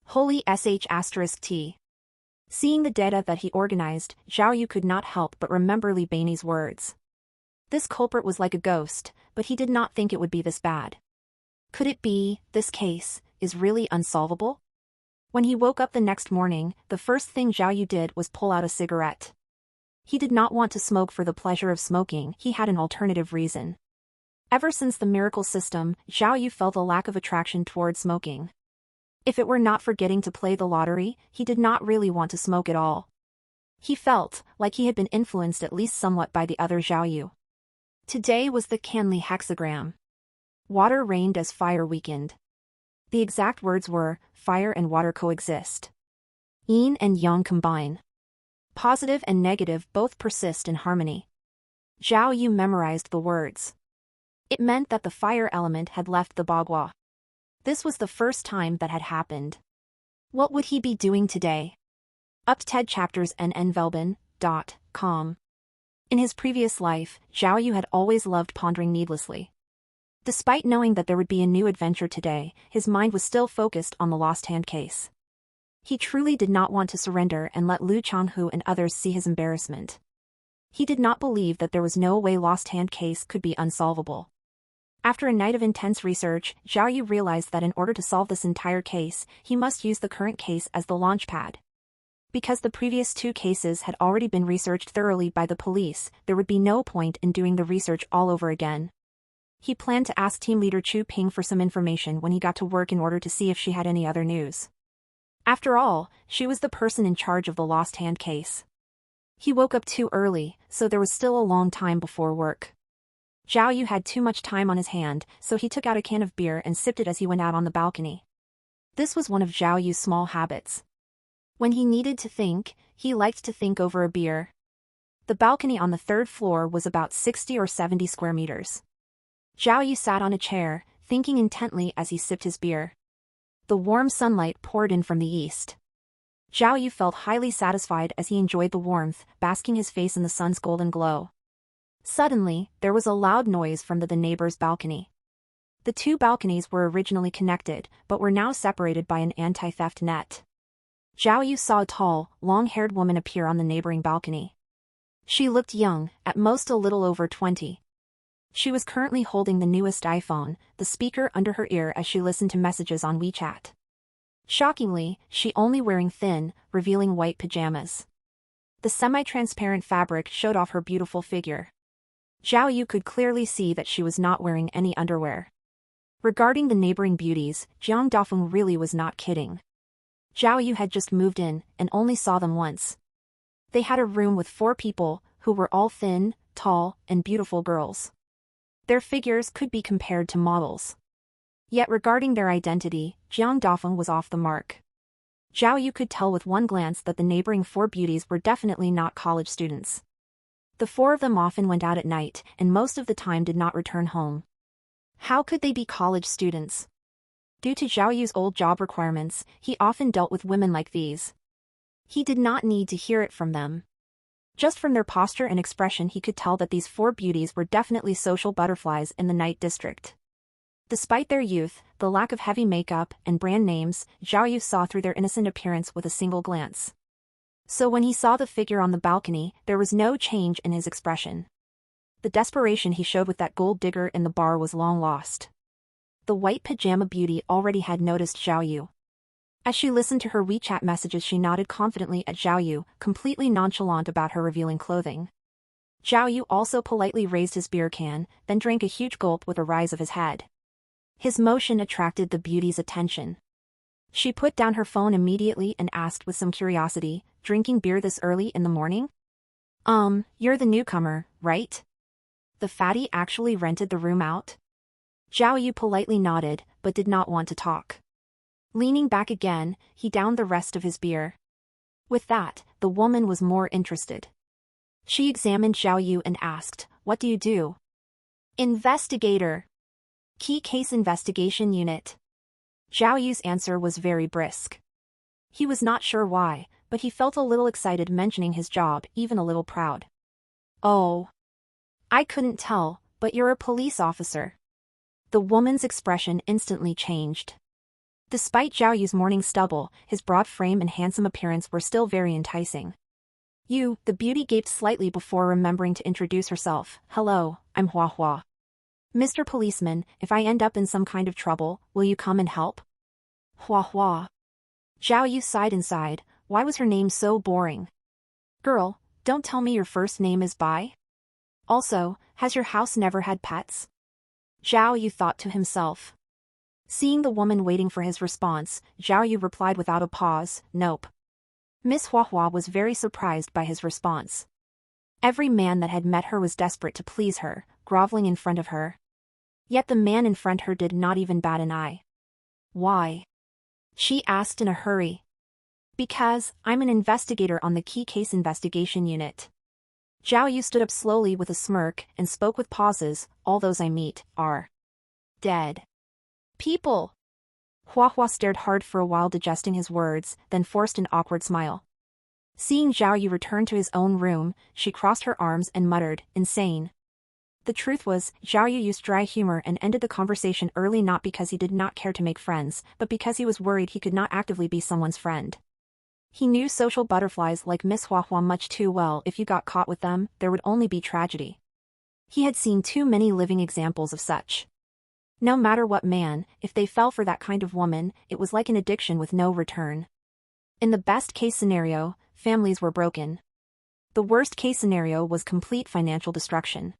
Holy sh*t. Seeing the data that he organized, Zhao Yu could not help but remember Li Bei's words. This culprit was like a ghost, but he did not think it would be this bad. Could it be, this case is really unsolvable? When he woke up the next morning, the first thing Zhao Yu did was pull out a cigarette. He did not want to smoke for the pleasure of smoking, he had an alternative reason. Ever since the miracle system, Zhao Yu felt a lack of attraction toward smoking. If it were not for getting to play the lottery, he did not really want to smoke at all. He felt like he had been influenced at least somewhat by the other Zhao Yu. Today was the Canli hexagram. Water reigned as fire weakened. The exact words were, fire and water coexist. Yin and yang combine. Positive and negative both persist in harmony. Zhao Yu memorized the words. It meant that the fire element had left the Bagua. This was the first time that had happened. What would he be doing today? UpTed chapters nnvelben.com. In his previous life, Zhao Yu had always loved pondering needlessly. Despite knowing that there would be a new adventure today, his mind was still focused on the lost hand case. He truly did not want to surrender and let Lu Changhu and others see his embarrassment. He did not believe that there was no way lost hand case could be unsolvable. After a night of intense research, Zhao Yu realized that in order to solve this entire case, he must use the current case as the launchpad. Because the previous two cases had already been researched thoroughly by the police, there would be no point in doing the research all over again. He planned to ask team leader Chu Ping for some information when he got to work in order to see if she had any other news. After all, she was the person in charge of the lost hand case. He woke up too early, so there was still a long time before work. Zhao Yu had too much time on his hand, so he took out a can of beer and sipped it as he went out on the balcony. This was one of Zhao Yu's small habits. When he needed to think, he liked to think over a beer. The balcony on the third floor was about 60 or 70 square meters. Zhao Yu sat on a chair, thinking intently as he sipped his beer. The warm sunlight poured in from the east. Zhao Yu felt highly satisfied as he enjoyed the warmth, basking his face in the sun's golden glow. Suddenly, there was a loud noise from the neighbor's balcony. The two balconies were originally connected, but were now separated by an anti-theft net. Zhao Yu saw a tall, long-haired woman appear on the neighboring balcony. She looked young, at most a little over 20. She was currently holding the newest iPhone, the speaker under her ear as she listened to messages on WeChat. Shockingly, she only wearing thin, revealing white pajamas. The semi-transparent fabric showed off her beautiful figure. Zhao Yu could clearly see that she was not wearing any underwear. Regarding the neighboring beauties, Jiang Dafeng really was not kidding. Zhao Yu had just moved in, and only saw them once. They had a room with 4 people, who were all thin, tall, and beautiful girls. Their figures could be compared to models. Yet regarding their identity, Jiang Dafeng was off the mark. Zhao Yu could tell with one glance that the neighboring four beauties were definitely not college students. The four of them often went out at night, and most of the time did not return home. How could they be college students? Due to Zhao Yu's old job requirements, he often dealt with women like these. He did not need to hear it from them. Just from their posture and expression he could tell that these four beauties were definitely social butterflies in the night district. Despite their youth, the lack of heavy makeup, and brand names, Zhao Yu saw through their innocent appearance with a single glance. So when he saw the figure on the balcony, there was no change in his expression. The desperation he showed with that gold digger in the bar was long lost. The white pajama beauty already had noticed Zhao Yu. As she listened to her WeChat messages she nodded confidently at Zhao Yu, completely nonchalant about her revealing clothing. Zhao Yu also politely raised his beer can, then drank a huge gulp with a rise of his head. His motion attracted the beauty's attention. She put down her phone immediately and asked with some curiosity, "Drinking beer this early in the morning? You're the newcomer, right? The fatty actually rented the room out?" Zhao Yu politely nodded, but did not want to talk. Leaning back again, he downed the rest of his beer. With that, the woman was more interested. She examined Zhao Yu and asked, "What do you do?" "Investigator. Key Case Investigation Unit." Zhao Yu's answer was very brisk. He was not sure why, but he felt a little excited mentioning his job, even a little proud. "Oh. I couldn't tell, but you're a police officer." The woman's expression instantly changed. Despite Zhao Yu's morning stubble, his broad frame and handsome appearance were still very enticing. The beauty gaped slightly before remembering to introduce herself. "Hello, I'm Hua Hua. Mr. Policeman, if I end up in some kind of trouble, will you come and help?" Hua Hua. Zhao Yu sighed inside. Why was her name so boring? "Girl, don't tell me your first name is Bai? Also, has your house never had pets?" Zhao Yu thought to himself. Seeing the woman waiting for his response, Zhao Yu replied without a pause, "Nope." Miss Hua Hua was very surprised by his response. Every man that had met her was desperate to please her, groveling in front of her. Yet the man in front of her did not even bat an eye. "Why?" she asked in a hurry. "Because I'm an investigator on the Key Case Investigation Unit." Zhao Yu stood up slowly with a smirk and spoke with pauses. "All those I meet are dead people." Hua Hua stared hard for a while digesting his words, then forced an awkward smile. Seeing Zhao Yu return to his own room, she crossed her arms and muttered, "Insane." The truth was, Zhao Yu used dry humor and ended the conversation early not because he did not care to make friends, but because he was worried he could not actively be someone's friend. He knew social butterflies like Miss Hua Hua much too well. If you got caught with them, there would only be tragedy. He had seen too many living examples of such. No matter what man, if they fell for that kind of woman, it was like an addiction with no return. In the best-case scenario, families were broken. The worst-case scenario was complete financial destruction.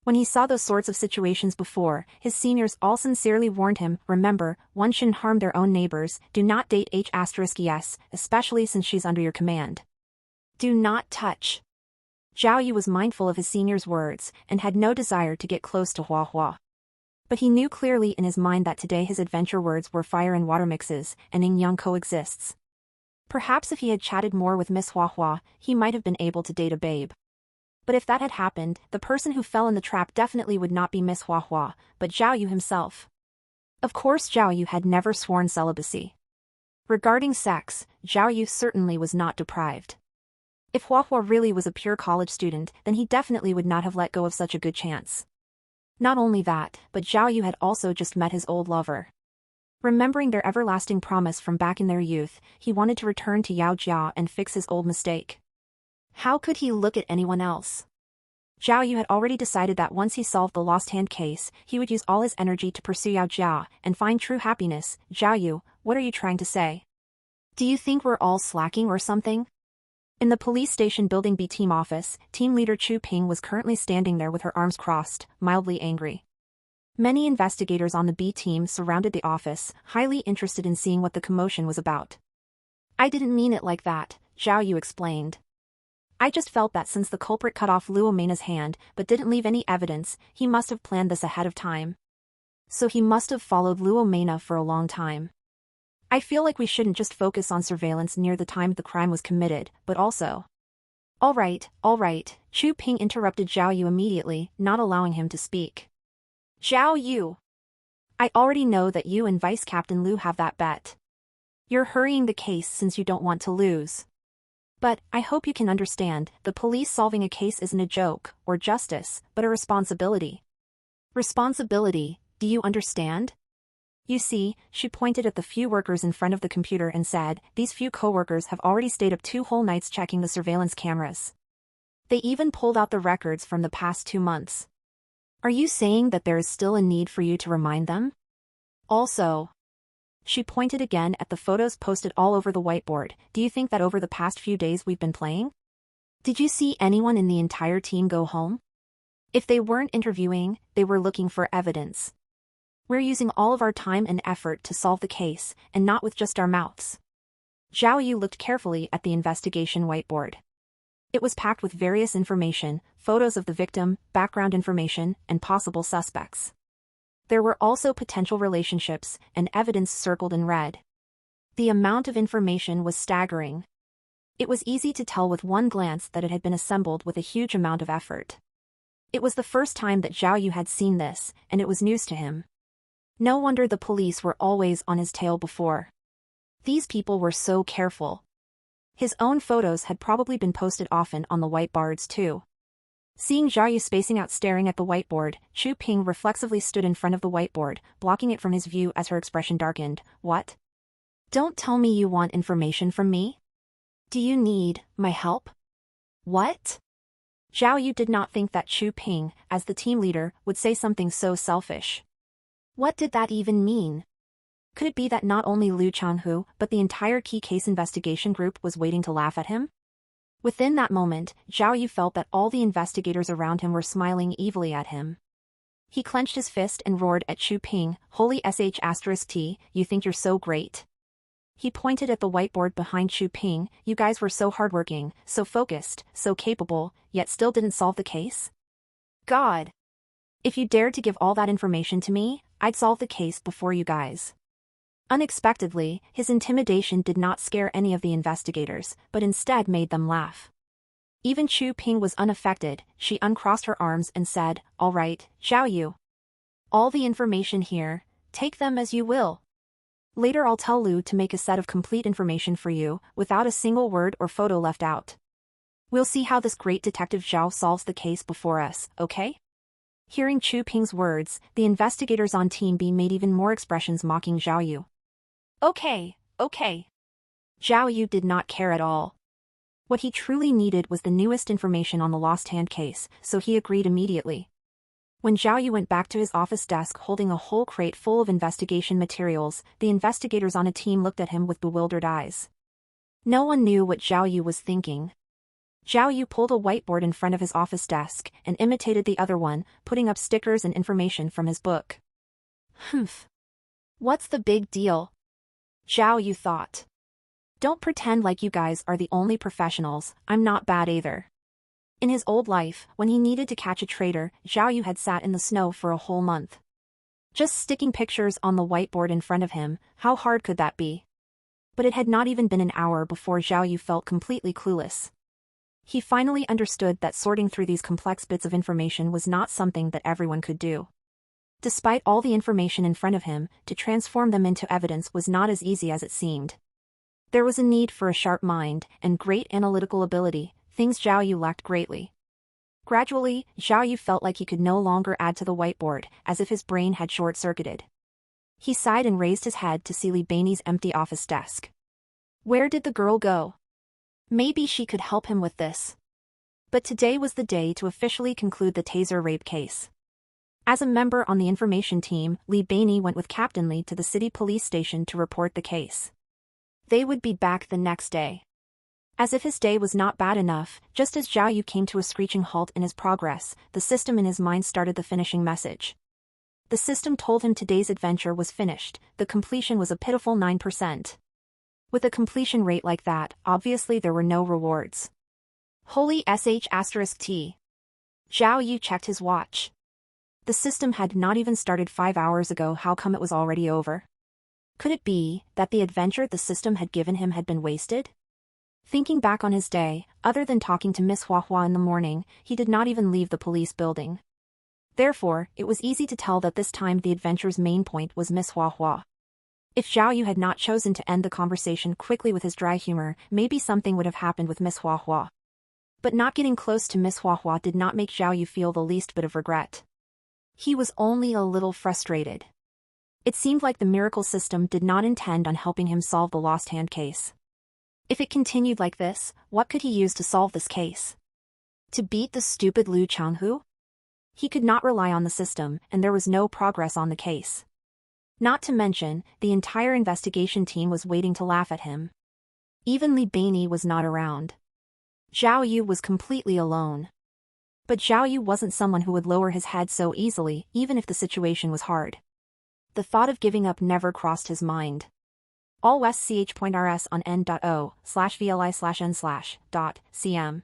When he saw those sorts of situations before, his seniors all sincerely warned him, "Remember, one shouldn't harm their own neighbors, do not date H**s, especially since she's under your command. Do not touch." Zhao Yu was mindful of his seniors' words, and had no desire to get close to Hua Hua. But he knew clearly in his mind that today his adventure words were fire and water mixes, and yin-yang coexists. Perhaps if he had chatted more with Miss Hua Hua, he might have been able to date a babe. But if that had happened, the person who fell in the trap definitely would not be Miss Hua Hua, but Zhao Yu himself. Of course Zhao Yu had never sworn celibacy. Regarding sex, Zhao Yu certainly was not deprived. If Hua Hua really was a pure college student, then he definitely would not have let go of such a good chance. Not only that, but Zhao Yu had also just met his old lover. Remembering their everlasting promise from back in their youth, he wanted to return to Yao Jia and fix his old mistake. How could he look at anyone else? Zhao Yu had already decided that once he solved the lost hand case, he would use all his energy to pursue Yao Jia and find true happiness. "Zhao Yu, what are you trying to say? Do you think we're all slacking or something?" In the police station building B team office, team leader Chu Ping was currently standing there with her arms crossed, mildly angry. Many investigators on the B team surrounded the office, highly interested in seeing what the commotion was about. "I didn't mean it like that," Zhao Yu explained. I just felt that since the culprit cut off Luo Mena's hand but didn't leave any evidence, he must have planned this ahead of time. So he must have followed Luo Mena for a long time. I feel like we shouldn't just focus on surveillance near the time the crime was committed, but also... All right, Chu Ping interrupted Zhao Yu immediately, not allowing him to speak. Zhao Yu. I already know that you and Vice Captain Liu have that bet. You're hurrying the case since you don't want to lose. But, I hope you can understand, the police solving a case isn't a joke, or justice, but a responsibility. Responsibility, do you understand? You see, she pointed at the few workers in front of the computer and said, these few co-workers have already stayed up 2 whole nights checking the surveillance cameras. They even pulled out the records from the past 2 months. Are you saying that there is still a need for you to remind them? Also, she pointed again at the photos posted all over the whiteboard. Do you think that over the past few days we've been playing? Did you see anyone in the entire team go home? If they weren't interviewing, they were looking for evidence. We're using all of our time and effort to solve the case, and not with just our mouths. Zhao Yu looked carefully at the investigation whiteboard. It was packed with various information, photos of the victim, background information, and possible suspects. There were also potential relationships and evidence circled in red. The amount of information was staggering. It was easy to tell with one glance that it had been assembled with a huge amount of effort. It was the first time that Zhao Yu had seen this, and it was news to him. No wonder the police were always on his tail before. These people were so careful. His own photos had probably been posted often on the whiteboards too. Seeing Zhao Yu spacing out staring at the whiteboard, Chu Ping reflexively stood in front of the whiteboard, blocking it from his view as her expression darkened. What? Don't tell me you want information from me? Do you need my help? What? Zhao Yu did not think that Chu Ping, as the team leader, would say something so selfish. What did that even mean? Could it be that not only Liu Changhu, but the entire key case investigation group was waiting to laugh at him? Within that moment, Zhao Yu felt that all the investigators around him were smiling evilly at him. He clenched his fist and roared at Chu Ping, "Holy sh*T, you think you're so great?" He pointed at the whiteboard behind Chu Ping. You guys were so hardworking, so focused, so capable, yet still didn't solve the case? God! If you dared to give all that information to me, I'd solve the case before you guys. Unexpectedly, his intimidation did not scare any of the investigators, but instead made them laugh. Even Chu Ping was unaffected. She uncrossed her arms and said, "All right, Zhao Yu. All the information here, take them as you will. Later I'll tell Liu to make a set of complete information for you, without a single word or photo left out. We'll see how this great detective Zhao solves the case before us, okay?" Hearing Chu Ping's words, the investigators on Team B made even more expressions mocking Zhao Yu. Okay. Zhao Yu did not care at all. What he truly needed was the newest information on the lost hand case, so he agreed immediately. When Zhao Yu went back to his office desk holding a whole crate full of investigation materials, the investigators on a team looked at him with bewildered eyes. No one knew what Zhao Yu was thinking. Zhao Yu pulled a whiteboard in front of his office desk and imitated the other one, putting up stickers and information from his book. Humph. What's the big deal? Zhao Yu thought. Don't pretend like you guys are the only professionals, I'm not bad either. In his old life, when he needed to catch a traitor, Zhao Yu had sat in the snow for a whole month. Just sticking pictures on the whiteboard in front of him, how hard could that be? But it had not even been an hour before Zhao Yu felt completely clueless. He finally understood that sorting through these complex bits of information was not something that everyone could do. Despite all the information in front of him, to transform them into evidence was not as easy as it seemed. There was a need for a sharp mind and great analytical ability, things Zhao Yu lacked greatly. Gradually, Zhao Yu felt like he could no longer add to the whiteboard, as if his brain had short-circuited. He sighed and raised his head to see Li Bei's empty office desk. Where did the girl go? Maybe she could help him with this. But today was the day to officially conclude the Taser rape case. As a member on the information team, Li Bei went with Captain Li to the city police station to report the case. They would be back the next day. As if his day was not bad enough, just as Zhao Yu came to a screeching halt in his progress, the system in his mind started the finishing message. The system told him today's adventure was finished, the completion was a pitiful 9%. With a completion rate like that, obviously there were no rewards. Holy sh*t. Zhao Yu checked his watch. The system had not even started 5 hours ago. How come it was already over? Could it be that the adventure the system had given him had been wasted? Thinking back on his day, other than talking to Miss Hua Hua in the morning, he did not even leave the police building. Therefore, it was easy to tell that this time the adventure's main point was Miss Hua Hua. If Zhao Yu had not chosen to end the conversation quickly with his dry humor, maybe something would have happened with Miss Hua Hua. But not getting close to Miss Hua Hua did not make Zhao Yu feel the least bit of regret. He was only a little frustrated. It seemed like the miracle system did not intend on helping him solve the lost hand case. If it continued like this, what could he use to solve this case? To beat the stupid Lu Changhu? He could not rely on the system, and there was no progress on the case. Not to mention, the entire investigation team was waiting to laugh at him. Even Li Beinei was not around. Zhao Yu was completely alone. But Zhao Yu wasn't someone who would lower his head so easily, even if the situation was hard. The thought of giving up never crossed his mind. All west ch.rs on n.o/vli/n/.cm.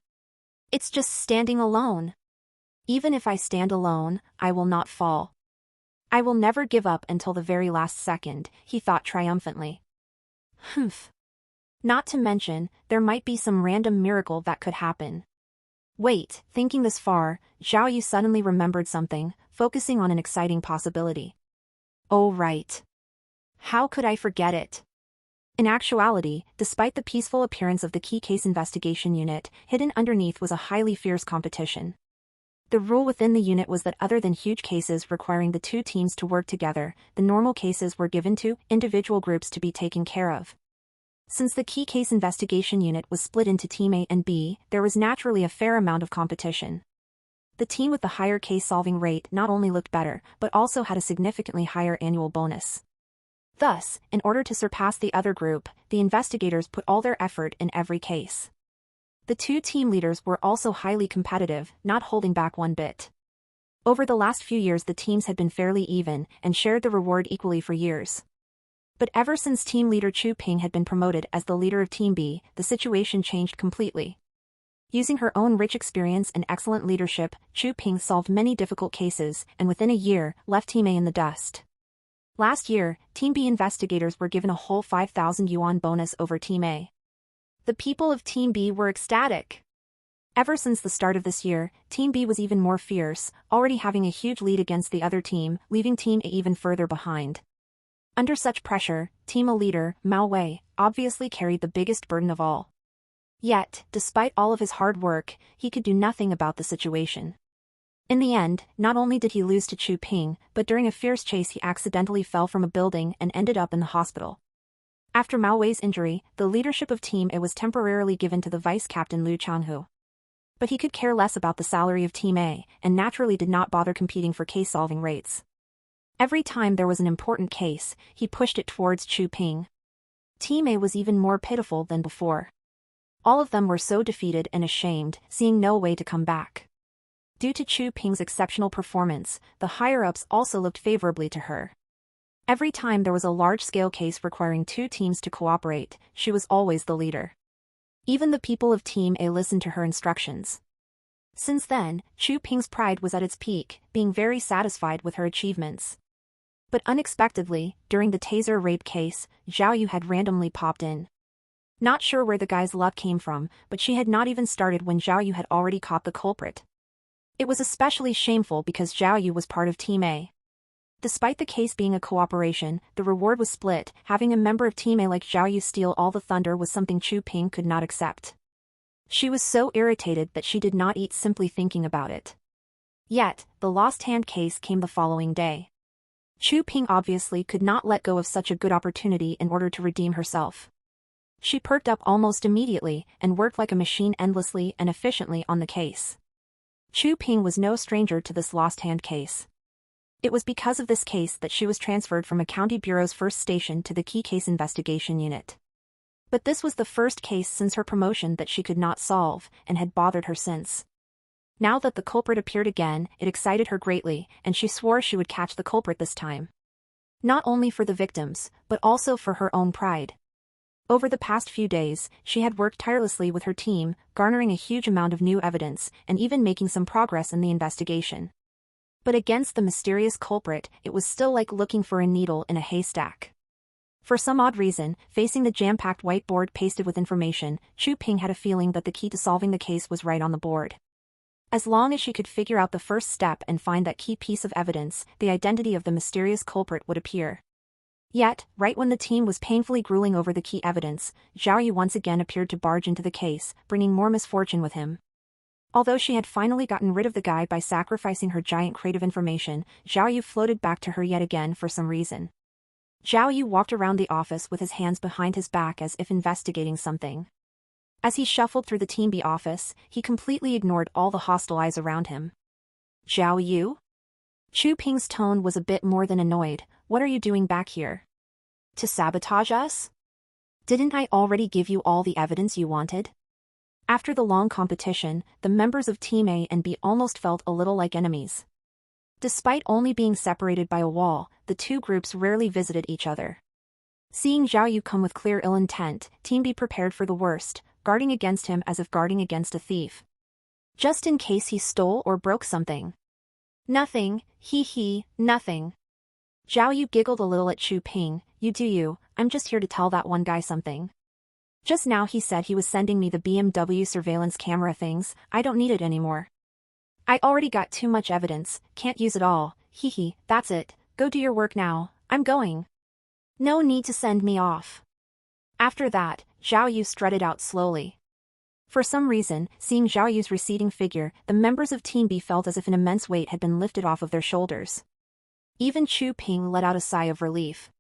It's just standing alone. Even if I stand alone, I will not fall. I will never give up until the very last second, he thought triumphantly. Humph. Not to mention, there might be some random miracle that could happen. Wait, thinking this far, Zhao Yu suddenly remembered something, focusing on an exciting possibility. Oh right. How could I forget it? In actuality, despite the peaceful appearance of the key case investigation unit, hidden underneath was a highly fierce competition. The rule within the unit was that other than huge cases requiring the two teams to work together, the normal cases were given to individual groups to be taken care of. Since the key case investigation unit was split into Team A and B, there was naturally a fair amount of competition. The team with the higher case-solving rate not only looked better, but also had a significantly higher annual bonus. Thus, in order to surpass the other group, the investigators put all their effort in every case. The two team leaders were also highly competitive, not holding back one bit. Over the last few years the teams had been fairly even, and shared the reward equally for years. But ever since team leader Chu Ping had been promoted as the leader of Team B, the situation changed completely. Using her own rich experience and excellent leadership, Chu Ping solved many difficult cases, and within a year, left Team A in the dust. Last year, Team B investigators were given a whole 5,000 yuan bonus over Team A. The people of Team B were ecstatic. Ever since the start of this year, Team B was even more fierce, already having a huge lead against the other team, leaving Team A even further behind. Under such pressure, Team A leader, Mao Wei, obviously carried the biggest burden of all. Yet, despite all of his hard work, he could do nothing about the situation. In the end, not only did he lose to Chu Ping, but during a fierce chase he accidentally fell from a building and ended up in the hospital. After Mao Wei's injury, the leadership of Team A was temporarily given to the vice-captain Lu Changhu. But he could care less about the salary of Team A, and naturally did not bother competing for case-solving rates. Every time there was an important case, he pushed it towards Chu Ping. Team A was even more pitiful than before. All of them were so defeated and ashamed, seeing no way to come back. Due to Chu Ping's exceptional performance, the higher-ups also looked favorably to her. Every time there was a large-scale case requiring two teams to cooperate, she was always the leader. Even the people of Team A listened to her instructions. Since then, Chu Ping's pride was at its peak, being very satisfied with her achievements. But unexpectedly, during the taser rape case, Zhao Yu had randomly popped in. Not sure where the guy's luck came from, but she had not even started when Zhao Yu had already caught the culprit. It was especially shameful because Zhao Yu was part of Team A. Despite the case being a cooperation, the reward was split. Having a member of Team A like Zhao Yu steal all the thunder was something Chu Ping could not accept. She was so irritated that she did not eat simply thinking about it. Yet, the lost hand case came the following day. Chu Ping obviously could not let go of such a good opportunity in order to redeem herself. She perked up almost immediately and worked like a machine endlessly and efficiently on the case. Chu Ping was no stranger to this lost hand case. It was because of this case that she was transferred from a county bureau's first station to the key case investigation unit. But this was the first case since her promotion that she could not solve, and had bothered her since. Now that the culprit appeared again, it excited her greatly, and she swore she would catch the culprit this time. Not only for the victims, but also for her own pride. Over the past few days, she had worked tirelessly with her team, garnering a huge amount of new evidence and even making some progress in the investigation. But against the mysterious culprit, it was still like looking for a needle in a haystack. For some odd reason, facing the jam-packed whiteboard pasted with information, Chu Ping had a feeling that the key to solving the case was right on the board. As long as she could figure out the first step and find that key piece of evidence, the identity of the mysterious culprit would appear. Yet, right when the team was painfully grueling over the key evidence, Zhao Yu once again appeared to barge into the case, bringing more misfortune with him. Although she had finally gotten rid of the guy by sacrificing her giant crate of information, Zhao Yu floated back to her yet again for some reason. Zhao Yu walked around the office with his hands behind his back as if investigating something. As he shuffled through the Team B office, he completely ignored all the hostile eyes around him. Zhao Yu? Chu Ping's tone was a bit more than annoyed. What are you doing back here? To sabotage us? Didn't I already give you all the evidence you wanted? After the long competition, the members of Team A and B almost felt a little like enemies. Despite only being separated by a wall, the two groups rarely visited each other. Seeing Zhao Yu come with clear ill intent, Team B prepared for the worst, guarding against him as if guarding against a thief. Just in case he stole or broke something. Nothing, nothing. Zhao Yu giggled a little at Chu Ping. You do you, I'm just here to tell that one guy something. Just now he said he was sending me the BMW surveillance camera things. I don't need it anymore. I already got too much evidence, can't use it all. That's it, go do your work now, I'm going. No need to send me off. After that, Zhao Yu strutted out slowly. For some reason, seeing Zhao Yu's receding figure, the members of Team B felt as if an immense weight had been lifted off of their shoulders. Even Chu Ping let out a sigh of relief.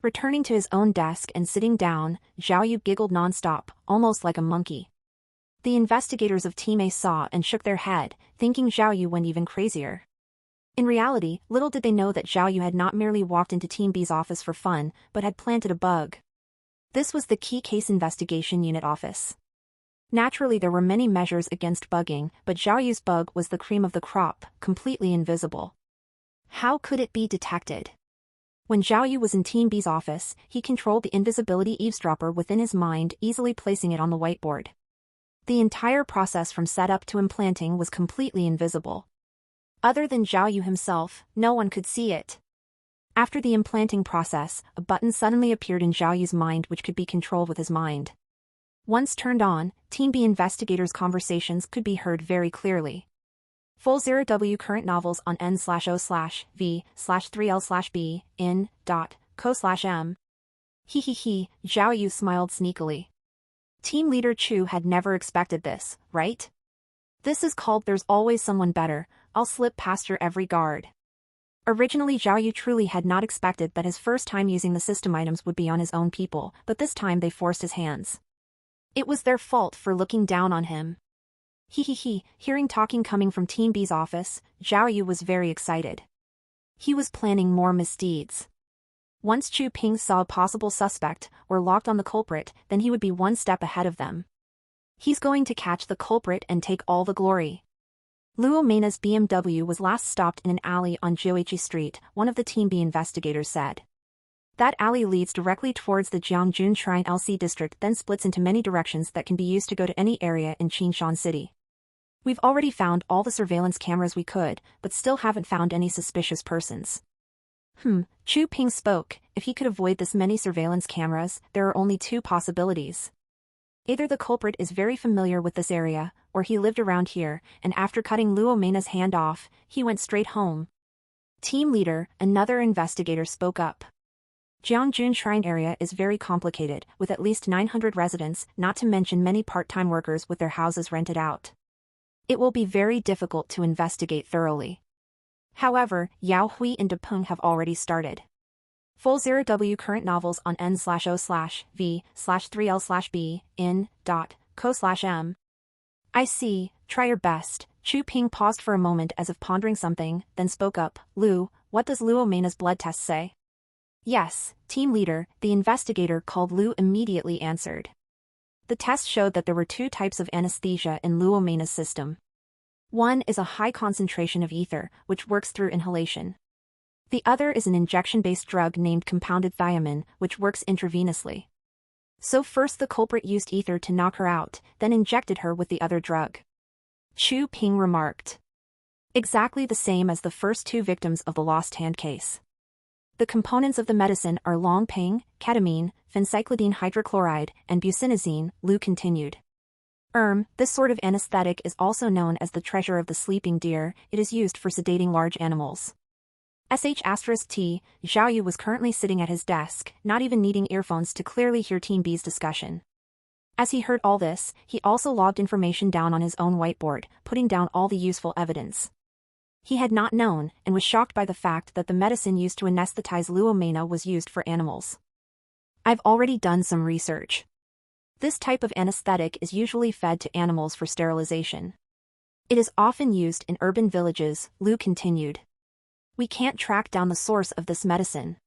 Returning to his own desk and sitting down, Zhao Yu giggled non-stop, almost like a monkey. The investigators of Team A saw and shook their head, thinking Zhao Yu went even crazier. In reality, little did they know that Zhao Yu had not merely walked into Team B's office for fun, but had planted a bug. This was the Key Case Investigation Unit office. Naturally there were many measures against bugging, but Zhao Yu's bug was the cream of the crop, completely invisible. How could it be detected? When Zhao Yu was in Team B's office, he controlled the invisibility eavesdropper within his mind, easily placing it on the whiteboard. The entire process from setup to implanting was completely invisible. Other than Zhao Yu himself, no one could see it. After the implanting process, a button suddenly appeared in Zhao Yu's mind which could be controlled with his mind. Once turned on, Team B investigators' conversations could be heard very clearly. Full 0W current novels on n/o/v/3l/b in.co/m. Zhao Yu smiled sneakily. Team leader Chu had never expected this, right? This is called there's always someone better, I'll slip past your every guard. Originally Zhao Yu truly had not expected that his first time using the system items would be on his own people, but this time they forced his hands. It was their fault for looking down on him. Hearing talking coming from Team B's office, Zhao Yu was very excited. He was planning more misdeeds. Once Chu Ping saw a possible suspect, or locked on the culprit, then he would be one step ahead of them. He's going to catch the culprit and take all the glory. Luo Mena's BMW was last stopped in an alley on Jiueqi Street, one of the Team B investigators said. That alley leads directly towards the Jiangjun Shrine LC district, then splits into many directions that can be used to go to any area in Qingshan City. We've already found all the surveillance cameras we could, but still haven't found any suspicious persons. Chu Ping spoke. If he could avoid this many surveillance cameras, there are only two possibilities. Either the culprit is very familiar with this area, or he lived around here, and after cutting Luo Mena's hand off, he went straight home. Team leader, another investigator spoke up. Jiangjun Shrine area is very complicated, with at least 900 residents, not to mention many part-time workers with their houses rented out. It will be very difficult to investigate thoroughly. However, Yao Hui and De Peng have already started. Full 0W current novels on n/o/v/3l/b in.co/m. I see, try your best. Chu Ping paused for a moment as if pondering something, then spoke up. Lu, what does Luo Mena's blood test say? Yes, team leader, the investigator called Lu immediately answered. The test showed that there were two types of anesthesia in Luo Mena's system. One is a high concentration of ether, which works through inhalation. The other is an injection-based drug named compounded thiamine, which works intravenously. So first the culprit used ether to knock her out, then injected her with the other drug. Chu Ping remarked. Exactly the same as the first two victims of the lost hand case. The components of the medicine are Long Ping, ketamine, phencyclidine hydrochloride, and bucinazine, Liu continued. This sort of anesthetic is also known as the treasure of the sleeping deer. It is used for sedating large animals. T. Zhao Yu was currently sitting at his desk, not even needing earphones to clearly hear Team B's discussion. As he heard all this, he also logged information down on his own whiteboard, putting down all the useful evidence. He had not known, and was shocked by the fact that the medicine used to anesthetize Luo Mena was used for animals. I've already done some research. This type of anesthetic is usually fed to animals for sterilization. It is often used in urban villages, Liu continued. We can't track down the source of this medicine.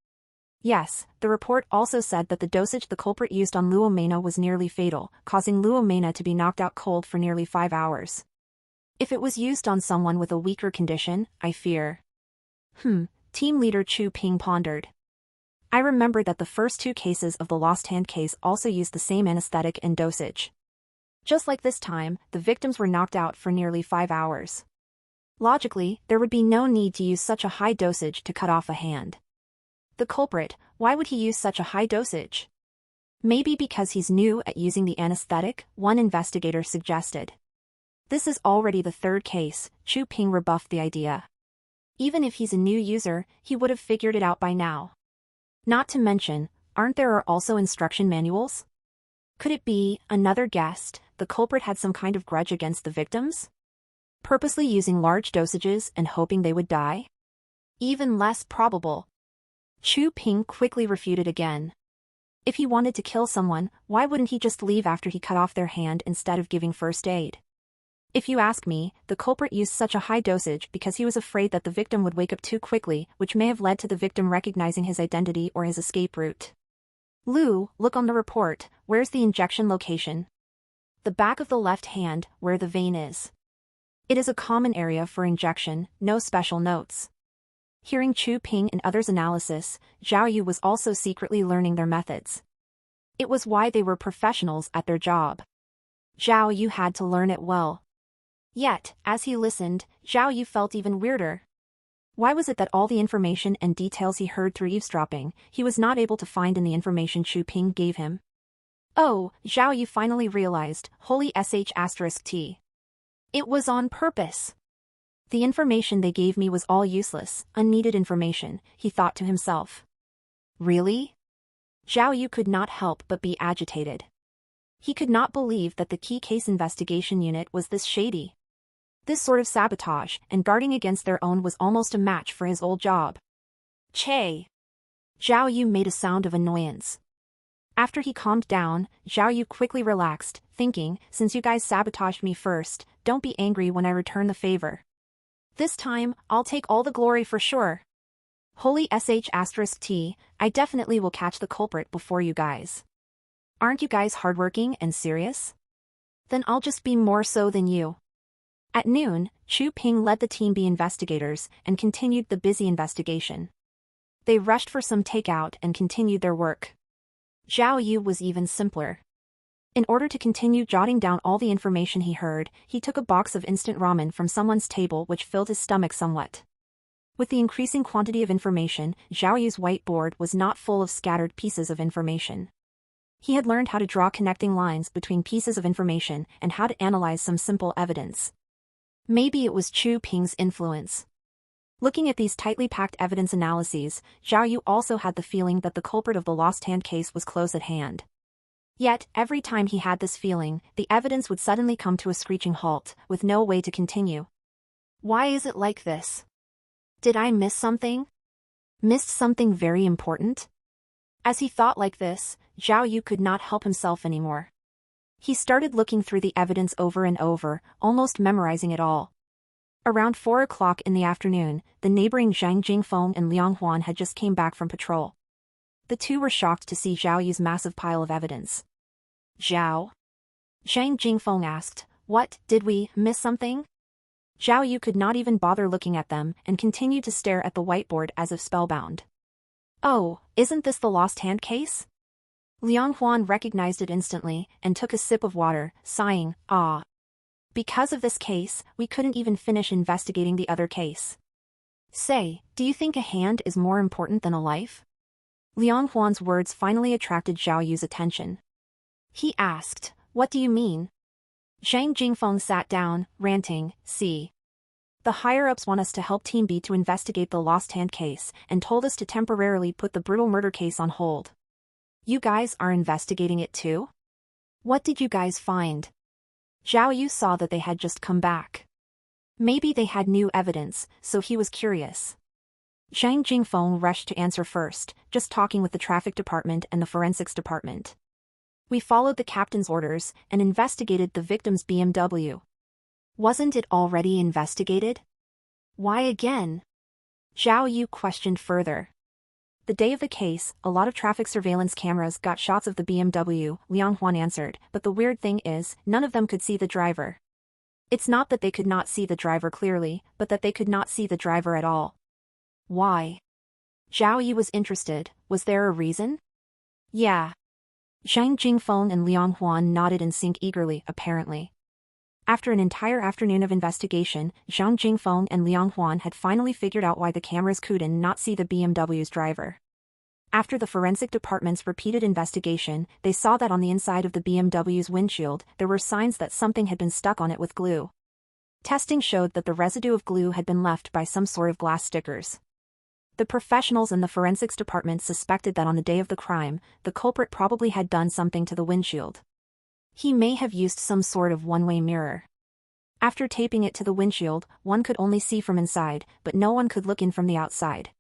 Yes, the report also said that the dosage the culprit used on Luo Mena was nearly fatal, causing Luo Mena to be knocked out cold for nearly 5 hours. If it was used on someone with a weaker condition, I fear. Team leader Chu Ping pondered. I remember that the first two cases of the lost hand case also used the same anesthetic and dosage. Just like this time, the victims were knocked out for nearly 5 hours. Logically, there would be no need to use such a high dosage to cut off a hand. The culprit, why would he use such a high dosage? Maybe because he's new at using the anesthetic, one investigator suggested. This is already the third case, Chu Ping rebuffed the idea. Even if he's a new user, he would have figured it out by now. Not to mention, aren't there also instruction manuals? Could it be, another guessed, the culprit had some kind of grudge against the victims? Purposely using large dosages and hoping they would die? Even less probable. Chu Ping quickly refuted again. If he wanted to kill someone, why wouldn't he just leave after he cut off their hand instead of giving first aid? If you ask me, the culprit used such a high dosage because he was afraid that the victim would wake up too quickly, which may have led to the victim recognizing his identity or his escape route. Liu, look on the report, where's the injection location? The back of the left hand, where the vein is. It is a common area for injection, no special notes. Hearing Chu Ping and others' analysis, Zhao Yu was also secretly learning their methods. It was why they were professionals at their job. Zhao Yu had to learn it well. Yet, as he listened, Zhao Yu felt even weirder. Why was it that all the information and details he heard through eavesdropping, he was not able to find in the information Chu Ping gave him? Oh, Zhao Yu finally realized, holy sh*t. It was on purpose. The information they gave me was all useless, unneeded information, he thought to himself. Really? Zhao Yu could not help but be agitated. He could not believe that the key case investigation unit was this shady. This sort of sabotage and guarding against their own was almost a match for his old job. Che! Zhao Yu made a sound of annoyance. After he calmed down, Zhao Yu quickly relaxed, thinking, since you guys sabotaged me first, don't be angry when I return the favor. This time, I'll take all the glory for sure. Holy sh*t, I definitely will catch the culprit before you guys. Aren't you guys hardworking and serious? Then I'll just be more so than you. At noon, Chu Ping led the Team B investigators and continued the busy investigation. They rushed for some takeout and continued their work. Zhao Yu was even simpler. In order to continue jotting down all the information he heard, he took a box of instant ramen from someone's table which filled his stomach somewhat. With the increasing quantity of information, Zhao Yu's whiteboard was not full of scattered pieces of information. He had learned how to draw connecting lines between pieces of information and how to analyze some simple evidence. Maybe it was Chu Ping's influence. Looking at these tightly packed evidence analyses, Zhao Yu also had the feeling that the culprit of the lost hand case was close at hand. Yet, every time he had this feeling, the evidence would suddenly come to a screeching halt, with no way to continue. Why is it like this? Did I miss something? Missed something very important? As he thought like this, Zhao Yu could not help himself anymore. He started looking through the evidence over and over, almost memorizing it all. Around 4 o'clock in the afternoon, the neighboring Zhang Jingfeng and Liang Huan had just came back from patrol. The two were shocked to see Zhao Yu's massive pile of evidence. Zhao? Zhang Jingfeng asked, what, did we miss something? Zhao Yu could not even bother looking at them and continued to stare at the whiteboard as if spellbound. Oh, isn't this the lost hand case? Liang Huan recognized it instantly and took a sip of water, sighing, "Ah. Because of this case, we couldn't even finish investigating the other case." "Say, do you think a hand is more important than a life?" Liang Huan's words finally attracted Zhao Yu's attention. He asked, "What do you mean?" Zhang Jingfeng sat down, ranting, "See. The higher-ups want us to help Team B to investigate the lost hand case and told us to temporarily put the brutal murder case on hold. You guys are investigating it too? What did you guys find?" Zhao Yu saw that they had just come back. Maybe they had new evidence, so he was curious. Zhang Jingfeng rushed to answer first, just talking with the traffic department and the forensics department. "We followed the captain's orders and investigated the victim's BMW. Wasn't it already investigated? Why again?" Zhao Yu questioned further. "The day of the case, a lot of traffic surveillance cameras got shots of the BMW," Liang Huan answered, "but the weird thing is, none of them could see the driver. It's not that they could not see the driver clearly, but that they could not see the driver at all." "Why?" Zhao Yu was interested. "Was there a reason?" "Yeah." Zhang Jingfeng and Liang Huan nodded in sync eagerly, apparently. After an entire afternoon of investigation, Zhang Jingfeng and Liang Huan had finally figured out why the cameras couldn't not see the BMW's driver. After the forensic department's repeated investigation, they saw that on the inside of the BMW's windshield, there were signs that something had been stuck on it with glue. Testing showed that the residue of glue had been left by some sort of glass stickers. The professionals in the forensics department suspected that on the day of the crime, the culprit probably had done something to the windshield. He may have used some sort of one-way mirror. After taping it to the windshield, one could only see from inside, but no one could look in from the outside.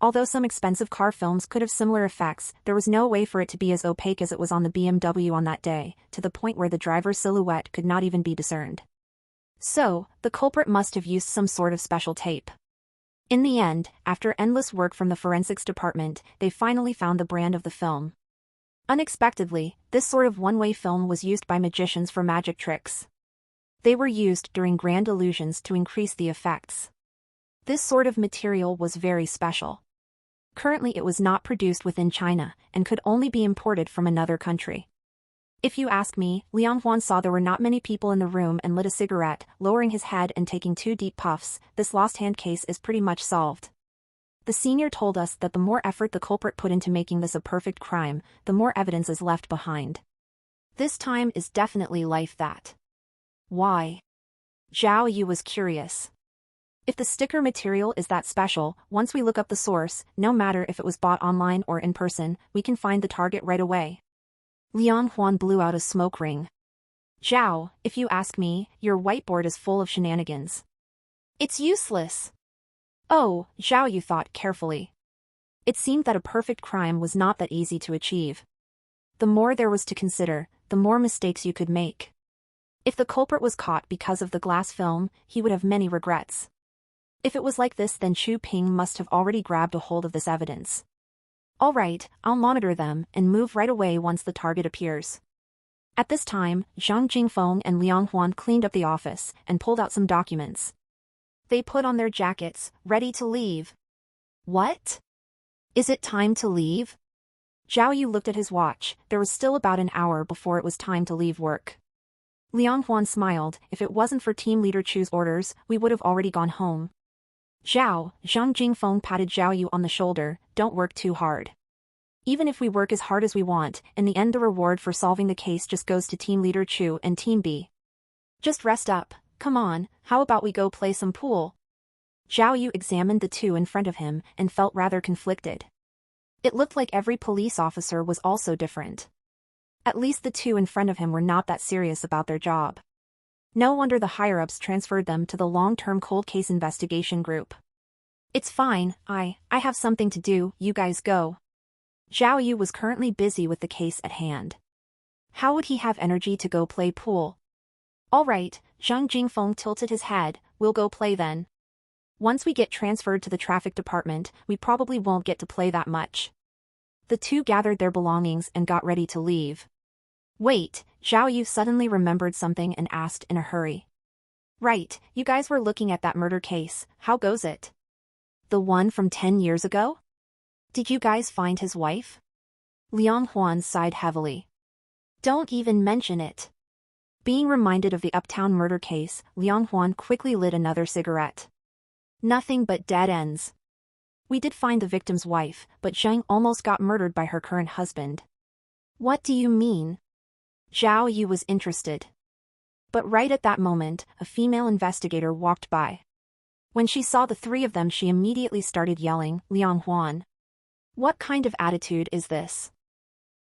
Although some expensive car films could have similar effects, there was no way for it to be as opaque as it was on the BMW on that day, to the point where the driver's silhouette could not even be discerned. So, the culprit must have used some sort of special tape. In the end, after endless work from the forensics department, they finally found the brand of the film. Unexpectedly, this sort of one-way film was used by magicians for magic tricks. They were used during grand illusions to increase the effects. This sort of material was very special. Currently it was not produced within China, and could only be imported from another country. If you ask me, Liang Huan saw there were not many people in the room and lit a cigarette, lowering his head and taking 2 deep puffs. "This lost hand case is pretty much solved. The senior told us that the more effort the culprit put into making this a perfect crime, the more evidence is left behind. This time is definitely life that." "Why?" Zhao Yu was curious. "If the sticker material is that special, once we look up the source, no matter if it was bought online or in person, we can find the target right away." Liang Huan blew out a smoke ring. "Zhao, if you ask me, your whiteboard is full of shenanigans. It's useless." "Oh," Zhao Yu thought carefully. It seemed that a perfect crime was not that easy to achieve. The more there was to consider, the more mistakes you could make. If the culprit was caught because of the glass film, he would have many regrets. If it was like this, then Chu Ping must have already grabbed a hold of this evidence. "All right, I'll monitor them and move right away once the target appears." At this time, Zhang Jingfeng and Liang Huan cleaned up the office and pulled out some documents. They put on their jackets, ready to leave. "What? Is it time to leave?" Zhao Yu looked at his watch. There was still about an hour before it was time to leave work. Liang Huan smiled. "If it wasn't for Team Leader Chu's orders, we would have already gone home." Zhang Jingfeng patted Zhao Yu on the shoulder. "Don't work too hard. Even if we work as hard as we want, in the end the reward for solving the case just goes to Team Leader Chu and Team B. Just rest up. Come on, how about we go play some pool?" Zhao Yu examined the two in front of him and felt rather conflicted. It looked like every police officer was also different. At least the two in front of him were not that serious about their job. No wonder the higher-ups transferred them to the long-term cold case investigation group. "It's fine, I have something to do, you guys go." Zhao Yu was currently busy with the case at hand. How would he have energy to go play pool? "All right," Zhang Jingfeng tilted his head, "we'll go play then. Once we get transferred to the traffic department, we probably won't get to play that much." The two gathered their belongings and got ready to leave. "Wait," Zhao Yu suddenly remembered something and asked in a hurry. "Right, you guys were looking at that murder case, how goes it? The one from 10 years ago? Did you guys find his wife?" Liang Huan sighed heavily. Don't even mention it. Being reminded of the Uptown murder case, Liang Huan quickly lit another cigarette. Nothing but dead ends. We did find the victim's wife, but Zhang almost got murdered by her current husband. What do you mean? Zhao Yu was interested. But right at that moment, a female investigator walked by. When she saw the three of them, she immediately started yelling, Liang Huan. What kind of attitude is this?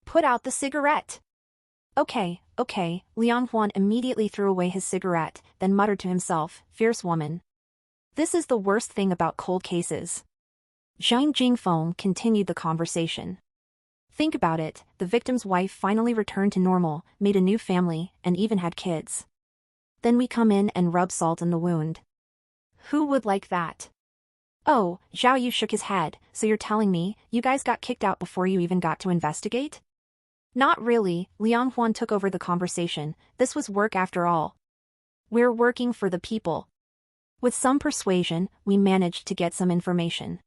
Put out the cigarette. Okay, Liang Huan immediately threw away his cigarette, then muttered to himself, fierce woman. This is the worst thing about cold cases. Zhang Jingfeng continued the conversation. Think about it, the victim's wife finally returned to normal, made a new family, and even had kids. Then we come in and rub salt in the wound. Who would like that? Oh, Zhao Yu shook his head, so you're telling me, you guys got kicked out before you even got to investigate? Not really, Liang Huan took over the conversation, this was work after all. We're working for the people. With some persuasion, we managed to get some information.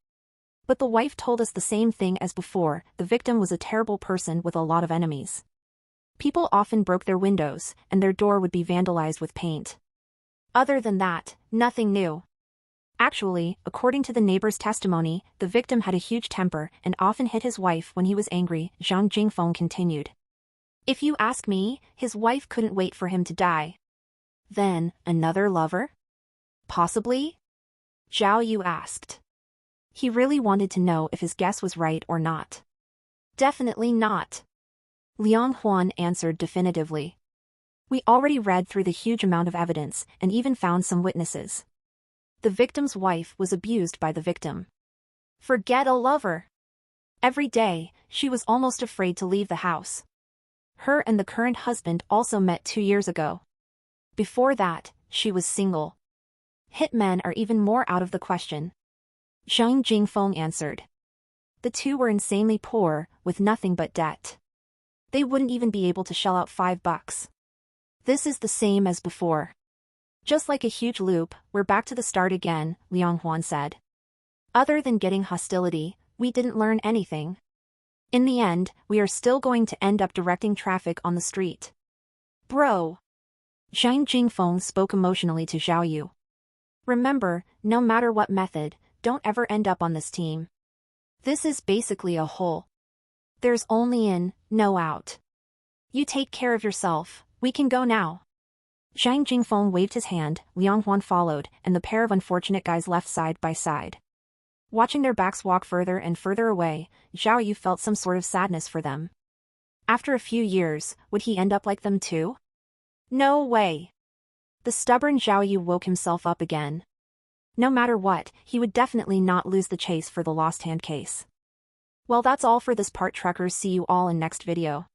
But the wife told us the same thing as before, the victim was a terrible person with a lot of enemies. People often broke their windows, and their door would be vandalized with paint. Other than that, nothing new. Actually, according to the neighbor's testimony, the victim had a huge temper and often hit his wife when he was angry, Zhang Jingfeng continued. If you ask me, his wife couldn't wait for him to die. Then, another lover? Possibly? Zhao Yu asked. He really wanted to know if his guess was right or not. Definitely not. Liang Huan answered definitively. We already read through the huge amount of evidence and even found some witnesses. The victim's wife was abused by the victim. Forget a lover. Every day, she was almost afraid to leave the house. Her and the current husband also met 2 years ago. Before that, she was single. Hitmen are even more out of the question. Zhang Jingfeng answered. The two were insanely poor, with nothing but debt. They wouldn't even be able to shell out $5. This is the same as before. Just like a huge loop, we're back to the start again, Liang Huan said. Other than getting hostility, we didn't learn anything. In the end, we are still going to end up directing traffic on the street. Bro. Zhang Jingfeng spoke emotionally to Zhao Yu. Remember, no matter what method, don't ever end up on this team. This is basically a hole. There's only in, no out. You take care of yourself, we can go now. Zhang Jingfeng waved his hand, Liang Huan followed, and the pair of unfortunate guys left side by side. Watching their backs walk further and further away, Zhao Yu felt some sort of sadness for them. After a few years, would he end up like them too? No way. The stubborn Zhao Yu woke himself up again. No matter what, he would definitely not lose the chase for the lost hand case. Well, that's all for this part, truckers. See you all in next video.